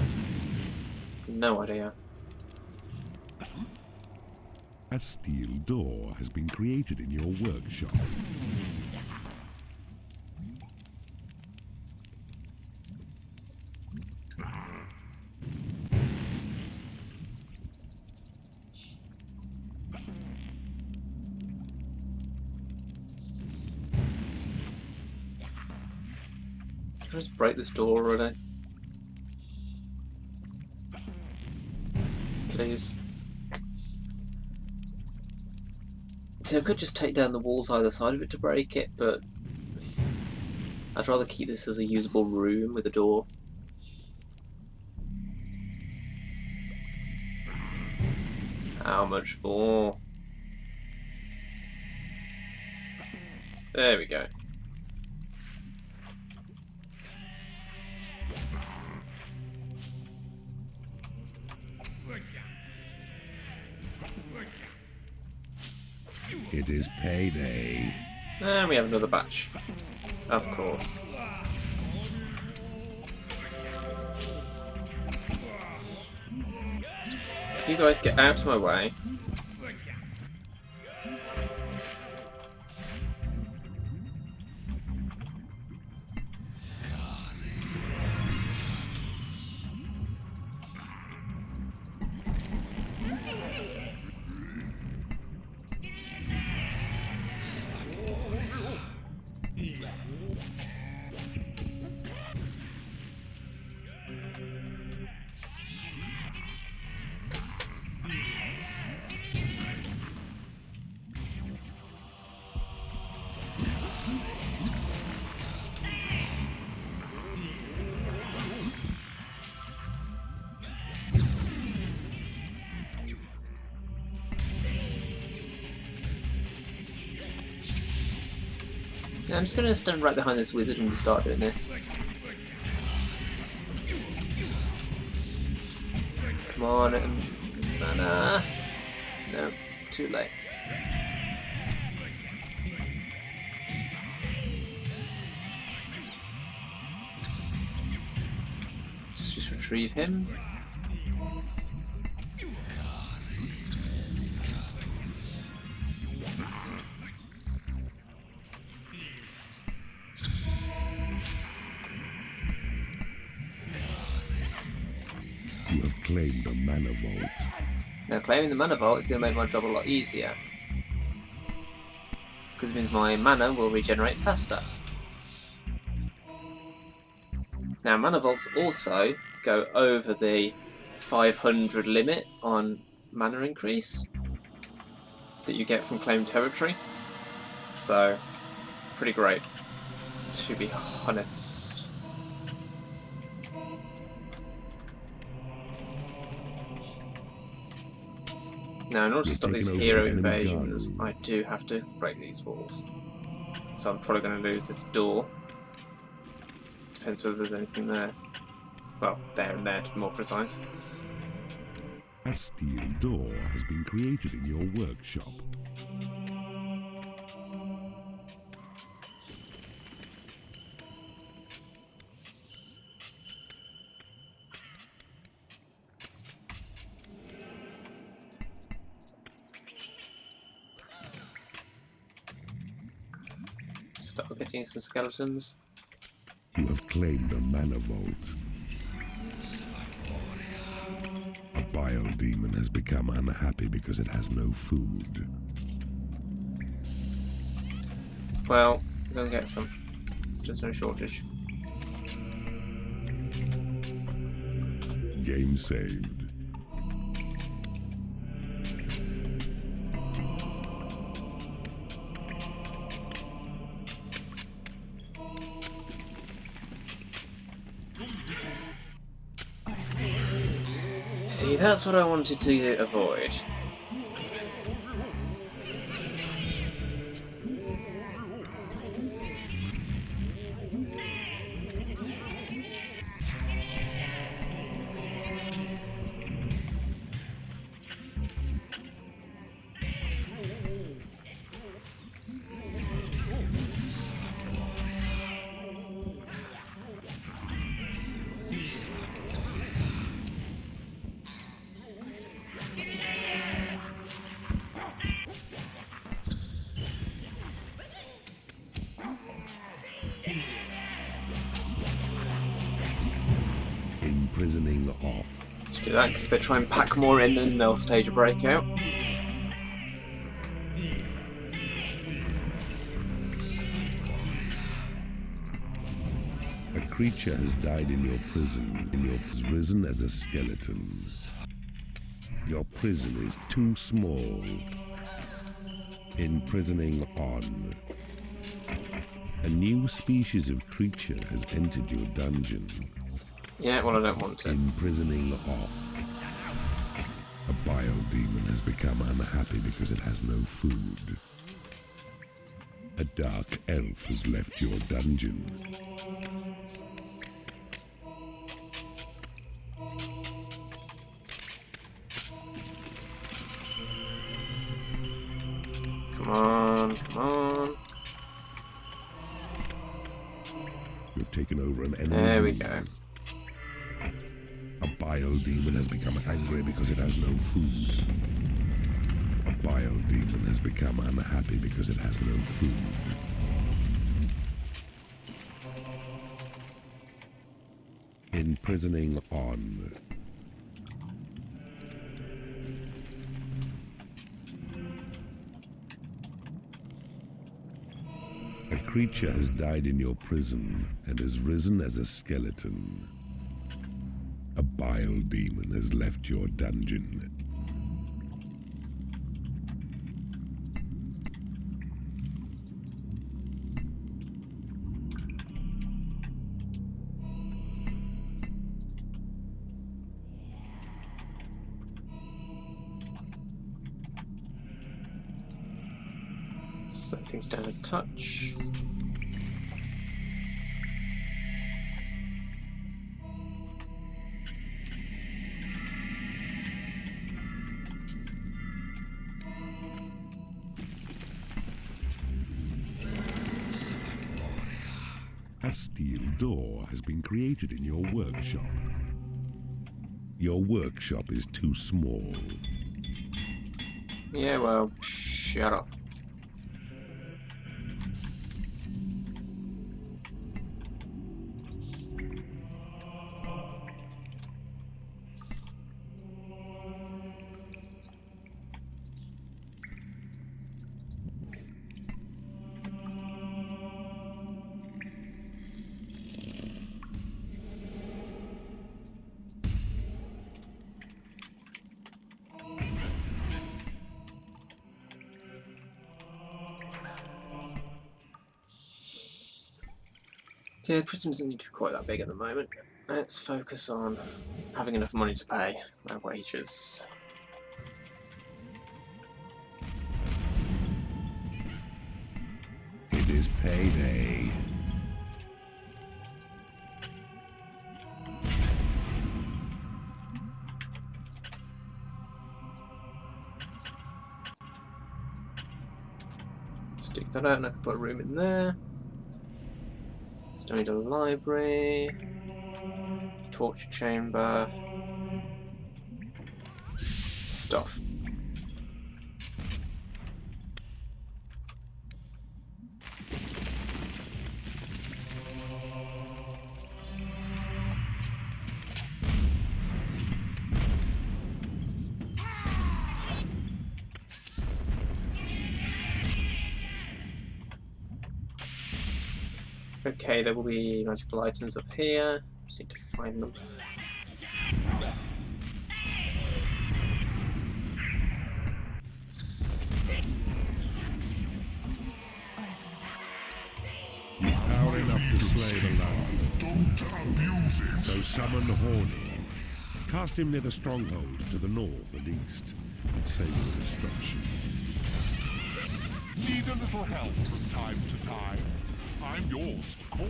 No idea. A steel door has been created in your workshop. Can I just break this door already? Please. See, I could just take down the walls either side of it to break it, but I'd rather keep this as a usable room with a door. How much more? There we go. It is payday. And we have another batch. Of course. Can you guys get out of my way? Yeah, I'm just going to stand right behind this wizard and start doing this. Come on, mana. No, too late. Just retrieve him. claimed a mana vault. Now claiming the mana vault is going to make my job a lot easier, because it means my mana will regenerate faster. Now mana vaults also go over the 500 limit on mana increase that you get from claimed territory, so pretty great, to be honest. Now, in order to stop these hero invasions, I do have to break these walls. So I'm probably going to lose this door. Depends whether there's anything there. Well, there and there to be more precise. A steel door has been created in your workshop. Start getting some skeletons. You have claimed a mana vault. A bile demon has become unhappy because it has no food. Well, I'm going to get some. There's no shortage. Game saved. See, that's what I wanted to avoid. Imprisoning off. Let's do that, because if they try and pack more in, then they'll stage a breakout. A creature has died in your prison, and you have risen as a skeleton. Your prison is too small. Imprisoning on. A new species of creature has entered your dungeon. Yeah, well, I don't want to. Imprisoning off. A bile demon has become unhappy because it has no food. A dark elf has left your dungeon. Come on, come on. You've taken over an enemy. There we go. A bile demon has become angry because it has no food. A bile demon has become unhappy because it has no food. Imprisoning on. A creature has died in your prison and has risen as a skeleton. A bile demon has left your dungeon. Slow things down a touch. A steel door has been created in your workshop. Your workshop is too small. Yeah, well, shut up. Okay, the prison doesn't need to be quite that big at the moment. Let's focus on having enough money to pay my wages. It is payday. Stick that out and I can put a room in there. Still need a library, torture chamber, stuff. Okay, there will be magical items up here. Just need to find them. You've power enough to slay the land. Don't abuse it. So summon Horny. Cast him near the stronghold to the north and east. And save your destruction. Need a little help from time to time. I'm yours to call.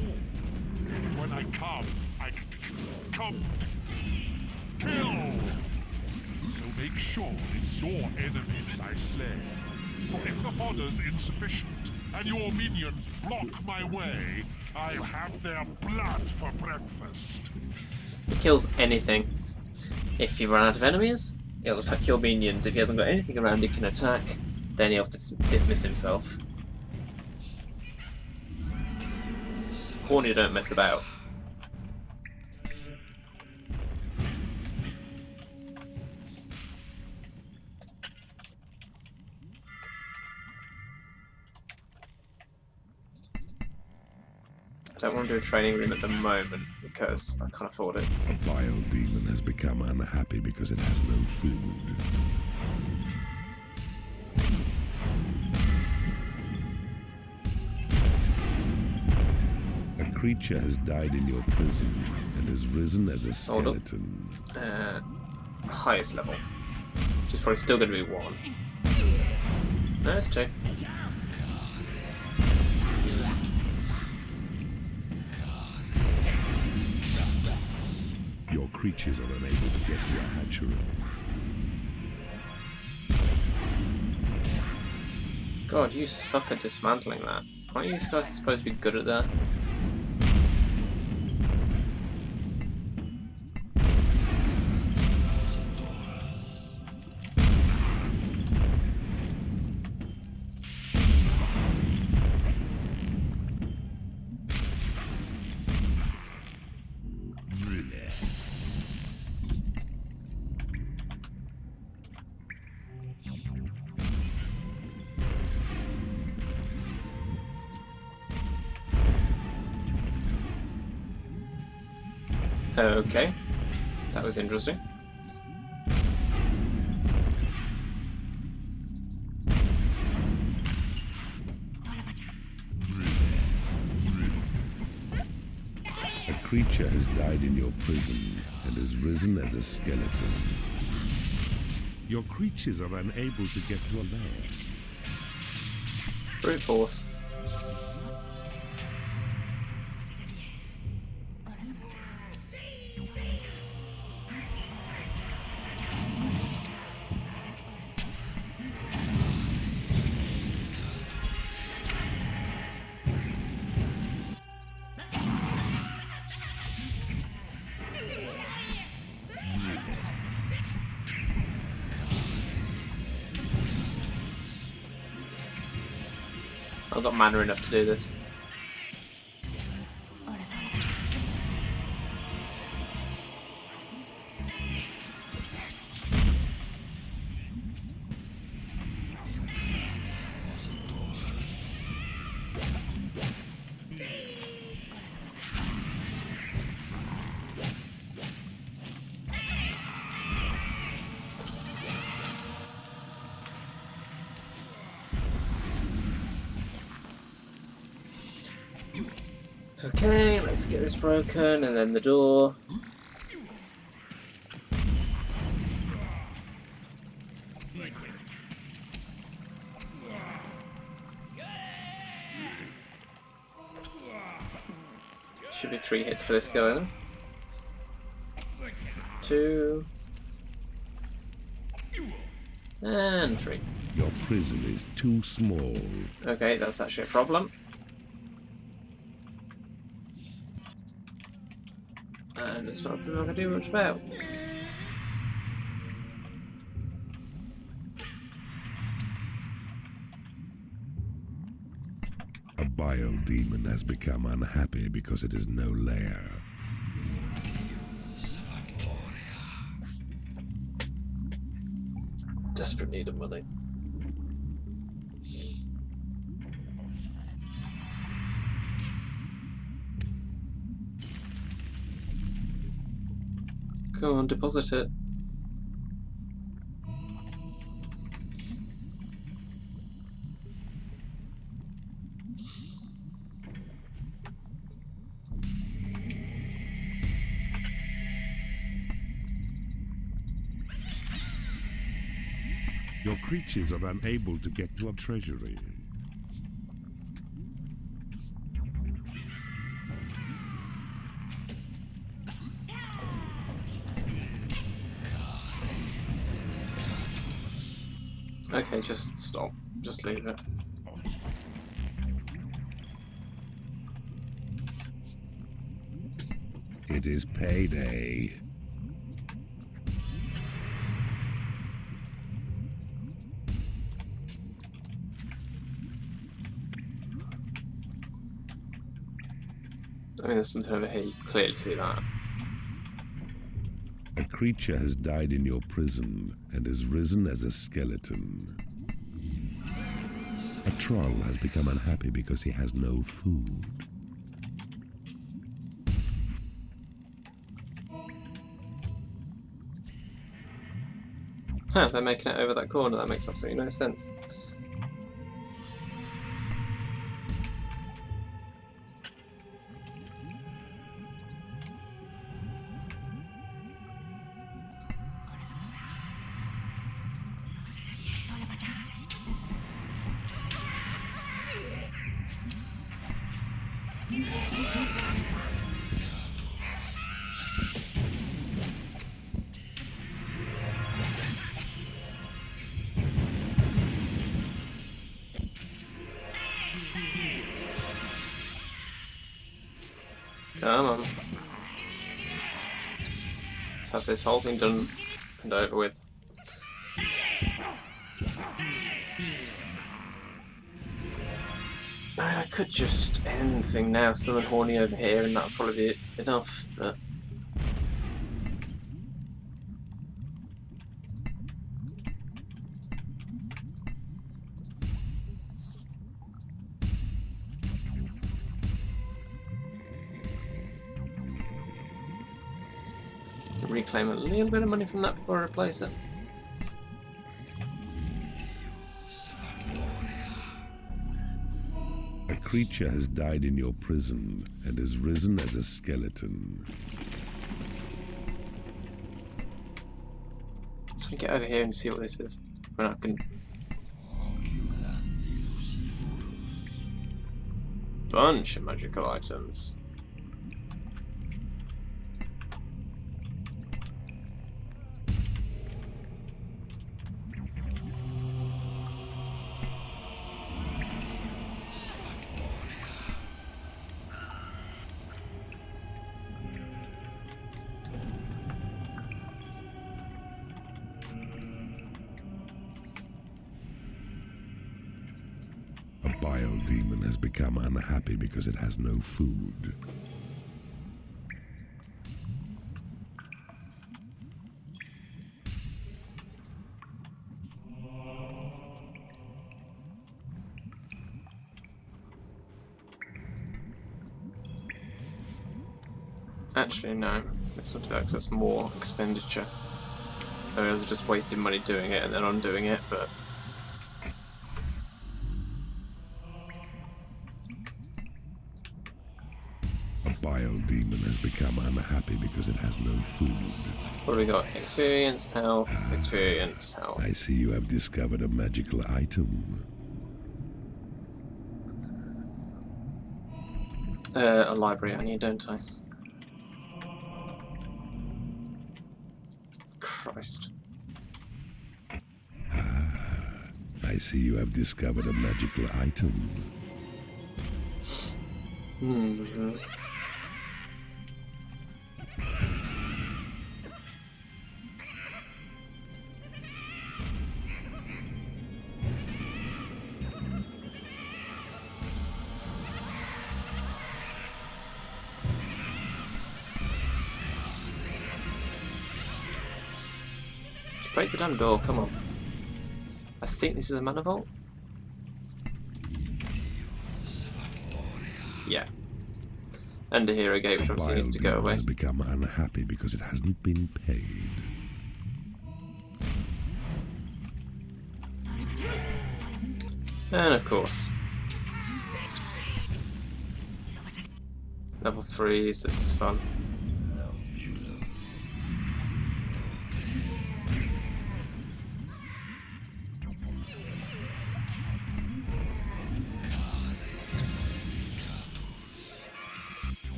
But when I come, I come to kill. So make sure it's your enemies I slay. For if the fodder's insufficient and your minions block my way, I'll have their blood for breakfast. It kills anything. If you run out of enemies, it'll attack your minions. If he hasn't got anything around he can attack, then he'll dismiss himself. Horny don't mess about. I don't want to do a training room at the moment because I can't afford it. A vile demon has become unhappy because it has no food. A creature has died in your prison and has risen as a skeleton. Highest level. Which is probably still going to be 1. No, it's 2. Your creatures are unable to get to your hatchery. God, you suck at dismantling that. Aren't you guys supposed to be good at that? Okay, that was interesting. A creature has died in your prison and has risen as a skeleton. Your creatures are unable to get to a lair. Brute force. I've got mana enough to do this. Okay, let's get this broken, and then the door. Should be 3 hits for this guy then. 2 and 3. Your prison is too small. Okay, that's actually a problem. And it's not something I can do much about. A biodemon has become unhappy because it is no lair. Desperate need of money. Come on, deposit it. Your creatures are unable to get to a treasury. Okay, just stop. Just leave it. It is payday. I mean, there's something over here. You can clearly see that. A creature has died in your prison and is risen as a skeleton. A troll has become unhappy because he has no food. Huh, they're making it over that corner. That makes absolutely no sense. Come on. Let's have this whole thing done and over with. I could just end the thing now, summon Horny over here, and that'll probably be enough, but... reclaim a little bit of money from that before I replace it. A creature has died in your prison and is risen as a skeleton. So we get over here and see what this is. When I can... Bunch of magical items. A biodemon has become unhappy because it has no food. Actually, no. Let's not do that because that's more expenditure. I was just wasting money doing it and then undoing it, but... A bile demon has become unhappy because it has no food. What do we got? Experience, health, experience, health. I see you have discovered a magical item. A library I need, don't I? Christ. I see you have discovered a magical item. Hmm. Break the damn door, come on. I think this is a mana vault? Yeah. And a hero gate, which obviously needs to go away. Has become unhappy because it hasn't been paid. And of course. Level 3s, this is fun.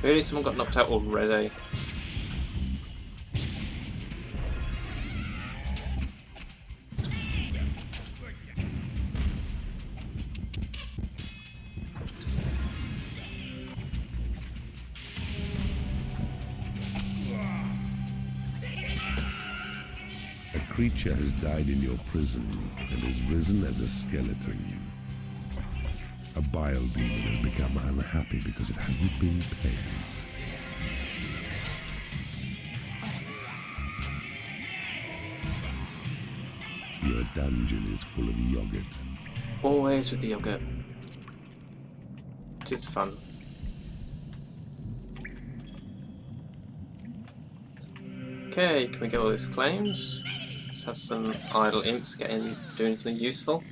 Really, someone got knocked out already. A creature has died in your prison and has risen as a skeleton. A bile demon has become unhappy because it hasn't been paid. Your dungeon is full of yogurt. Always with the yogurt. It is fun. Okay, can we get all this claimed? Just have some idle imps doing something useful.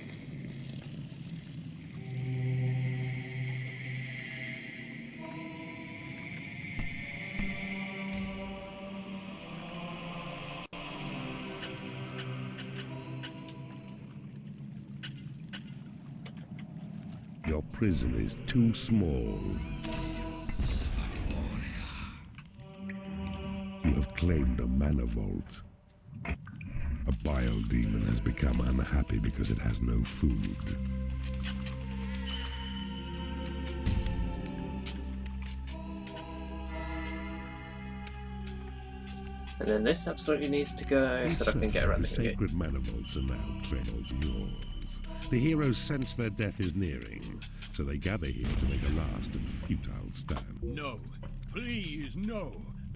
Your prison is too small. You have claimed a mana vault. A bile demon has become unhappy because it has no food. And then this absolutely needs to go so that I can get around the the gate. sacred mana vaults are now claimed yours. The heroes sense their death is nearing, so they gather here to make a last and futile stand. No, please, no.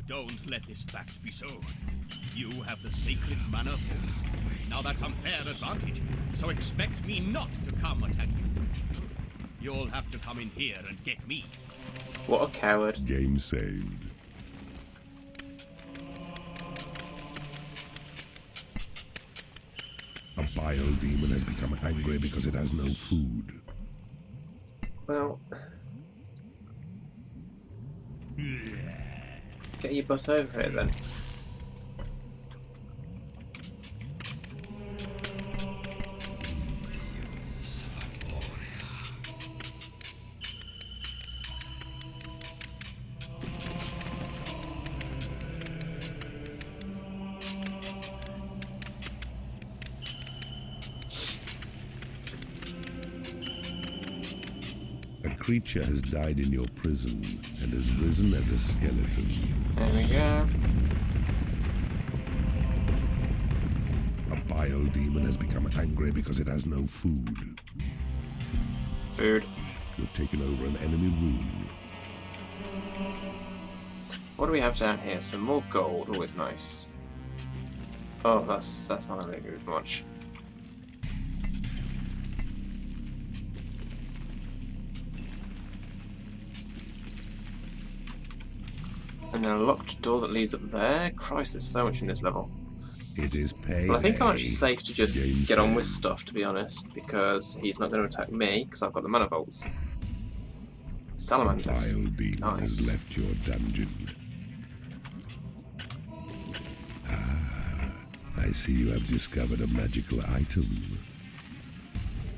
Don't let this fact be so. You have the sacred mana vaults. Now that's unfair advantage, so expect me not to come attack you. You'll have to come in here and get me. What a coward. Game saved. A bile demon has become angry because it has no food. Well... Get your butt over here then. A creature has died in your prison and has risen as a skeleton. There we go. A bile demon has become angry because it has no food. Food. You've taken over an enemy room. What do we have down here? Some more gold, always nice. Oh, that's not really good much. And then a locked door that leads up there. Christ, there's so much in this level. It is pay. But I think I'm actually safe to just Game get on with saved. stuff, to be honest, because he's not going to attack me, because I've got the mana vaults. Salamanders. Vile demon Nice. has left your dungeon. I see you have discovered a magical item.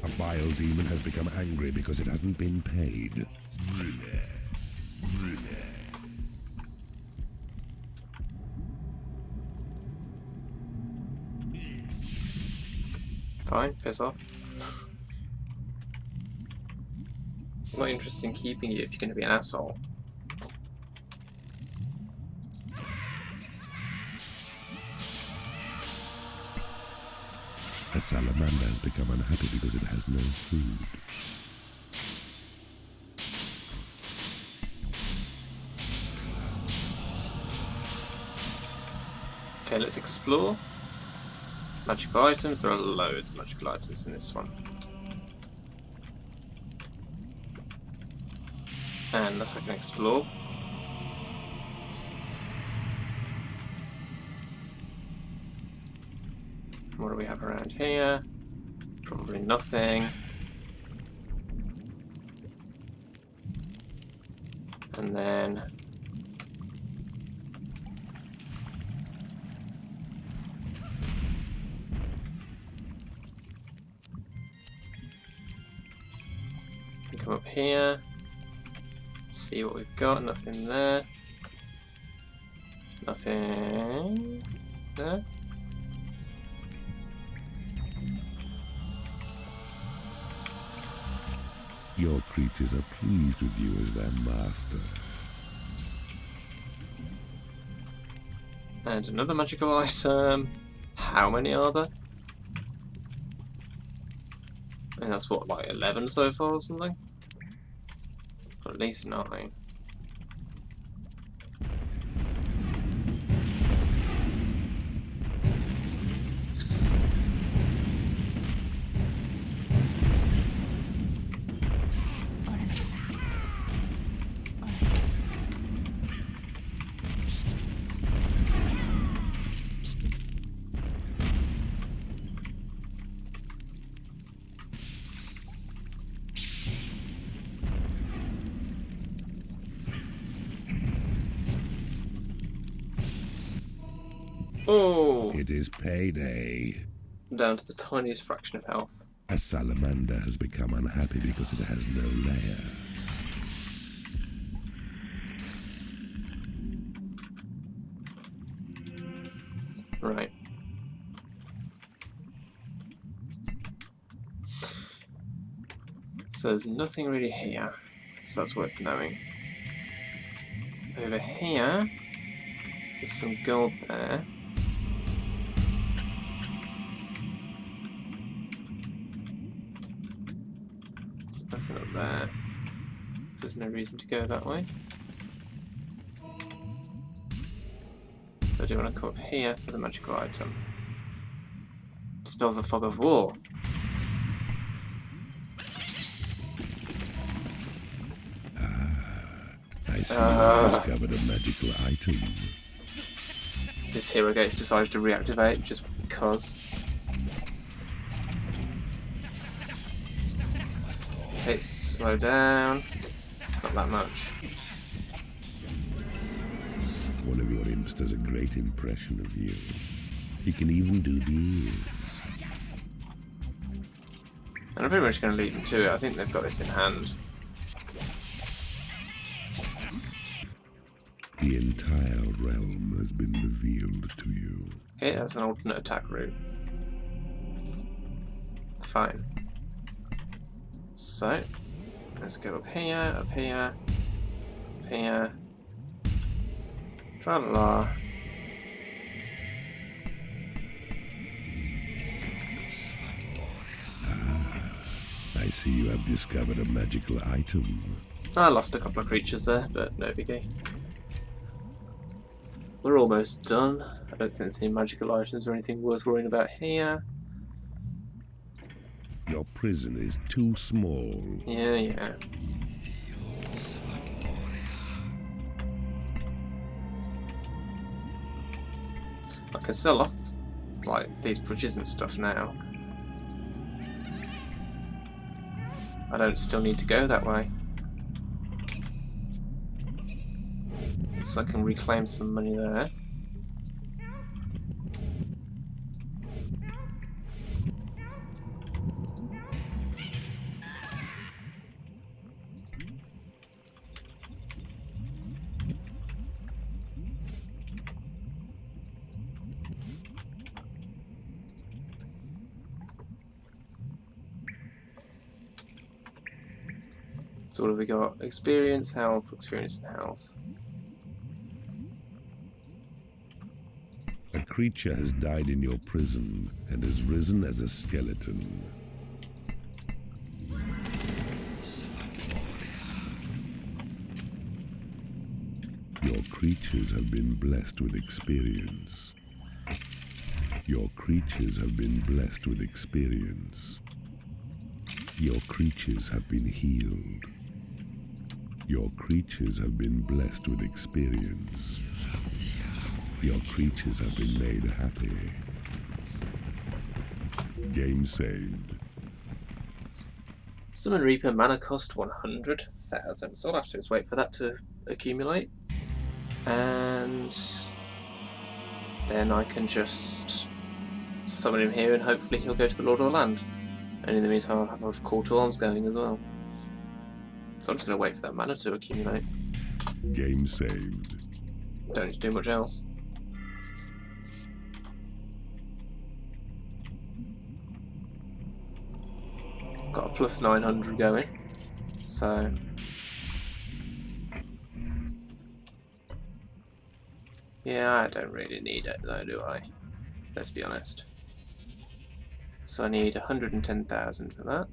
A vile demon has become angry because it hasn't been paid. Fine, piss off. I'm not interested in keeping you if you're going to be an asshole. A salamander has become unhappy because it has no food. Okay, let's explore. Magical items. There are loads of magical items in this one. And that I can explore. What do we have around here? Probably nothing. And then we come up here, see what we've got. Nothing there. Nothing there. Your creatures are pleased with you as their master. And another magical item. How many are there? I mean, that's what, like 11 so far or something? Or at least 9. Oh! It is payday. Down to the tiniest fraction of health. A salamander has become unhappy because it has no lair. Right. So there's nothing really here, so that's worth knowing. Over here, there's some gold there. There's nothing up there, so there's no reason to go that way. I do want to come up here for the magical item. Dispels the fog of war. I see you have discovered a magical item. This hero gate's decided to reactivate just because. Okay, slow down. Not that much. One of your imps does a great impression of you. He can even do the ears. And I'm pretty much going to leave them to it. I think they've got this in hand. The entire realm has been revealed to you. Okay, that's an alternate attack route. Fine. So, let's go up here, up here, up here. Tra-la-la. I see you have discovered a magical item. I lost a couple of creatures there, but no biggie. We're almost done. I don't think there's any magical items or anything worth worrying about here. Your prison is too small. Yeah. I can sell off like these bridges and stuff now. I don't still need to go that way. So I can reclaim some money there. So what have we got? Experience, health, experience and health. A creature has died in your prison and has risen as a skeleton. Your creatures have been blessed with experience. Your creatures have been blessed with experience. Your creatures have been healed. Your creatures have been blessed with experience. Your creatures have been made happy. Game saved. Summon Reaper mana cost 100,000. So all I have to do is wait for that to accumulate. And then I can just summon him here and hopefully he'll go to the Lord of the Land. And in the meantime I'll have a call to arms going as well. So I'm just going to wait for that mana to accumulate. Game saved. Don't need to do much else. Got a plus 900 going. So yeah, I don't really need it though, do I? Let's be honest. So I need 110,000 for that.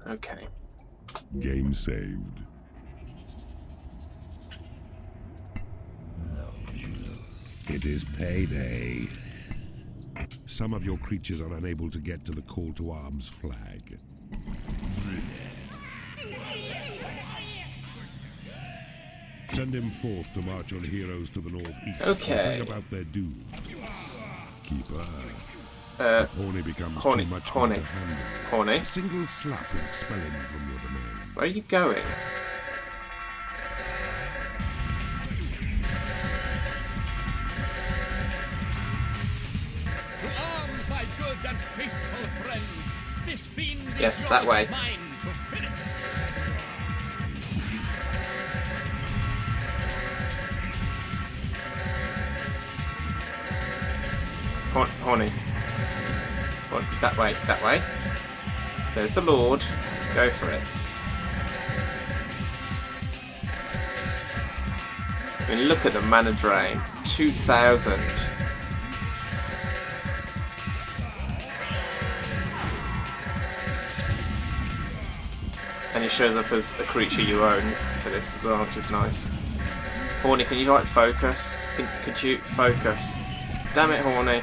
Okay. Game saved. It is payday. Some of your creatures are unable to get to the call to arms flag. Send him forth to march on heroes to the northeast. Okay. Bring about their doom. Keeper. Horny. Horny becomes Horny. too much Horny. for you to handle. Horny. A single slap will expel him from your domain. Where are you going? To arms, my good and faithful friends. This fiend Yes, is that yours, way. mine to finish. Horny. What? That way, that way. There's the Lord. Go for it. I mean, look at the mana drain. 2,000. And he shows up as a creature you own for this as well, which is nice. Horny, can you like focus? Could you focus? Damn it, Horny.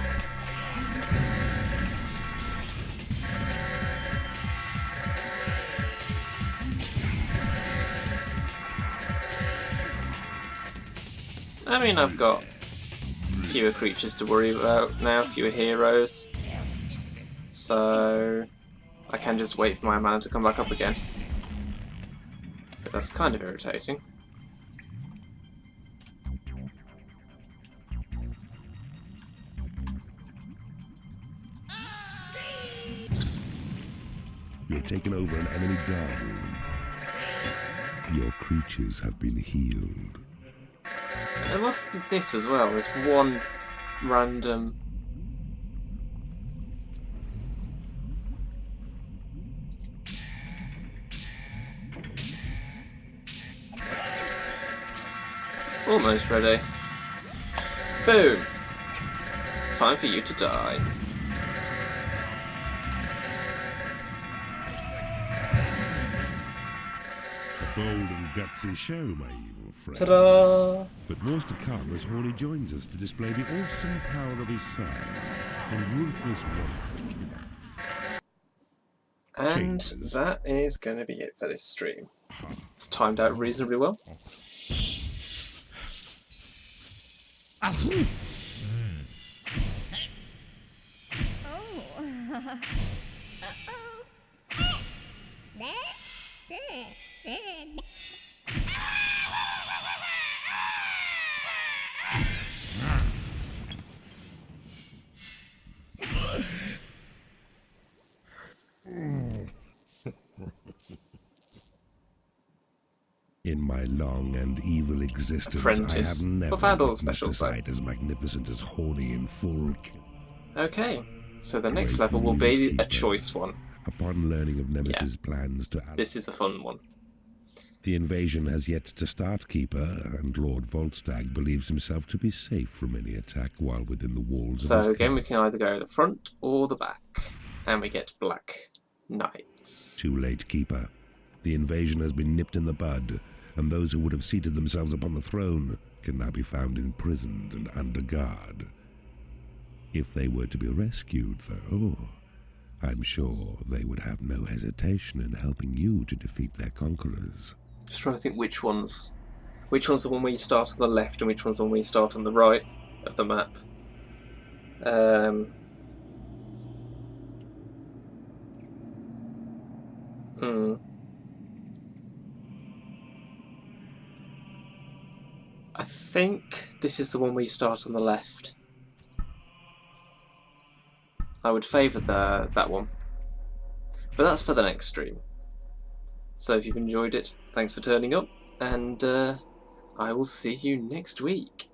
I mean, I've got fewer creatures to worry about now, fewer heroes. So I can just wait for my mana to come back up again. But that's kind of irritating. You have taken over an enemy guard room. Your creatures have been healed. And what's this as well? There's one random... Almost ready. Boom! Time for you to die. A bold and gutsy show, my evil friend. Ta-da! But more's to come as Horny joins us to display the awesome power of his son and ruthless warfare. And that is going to be it for this stream. It's timed out reasonably well. In my long and evil existence, Apprentice. I have never We've had all the witnessed specials, a though. sight as magnificent as horny in full. Okay, so the next Grateful level will be a newskeeper. choice one. Upon learning of Nemesis' plans to add This is a fun one. the invasion has yet to start, Keeper, and Lord Volstagg believes himself to be safe from any attack while within the walls of So his again, we castle. can either go the front or the back, and we get Black Knights. Too late, Keeper. The invasion has been nipped in the bud, and those who would have seated themselves upon the throne can now be found imprisoned and under guard. If they were to be rescued, though, I'm sure they would have no hesitation in helping you to defeat their conquerors. Just trying to think which one's the one where you start on the left and which one's the one where you start on the right of the map. I think this is the one where you start on the left. I would favour that one. But that's for the next stream. So if you've enjoyed it, thanks for turning up, and I will see you next week.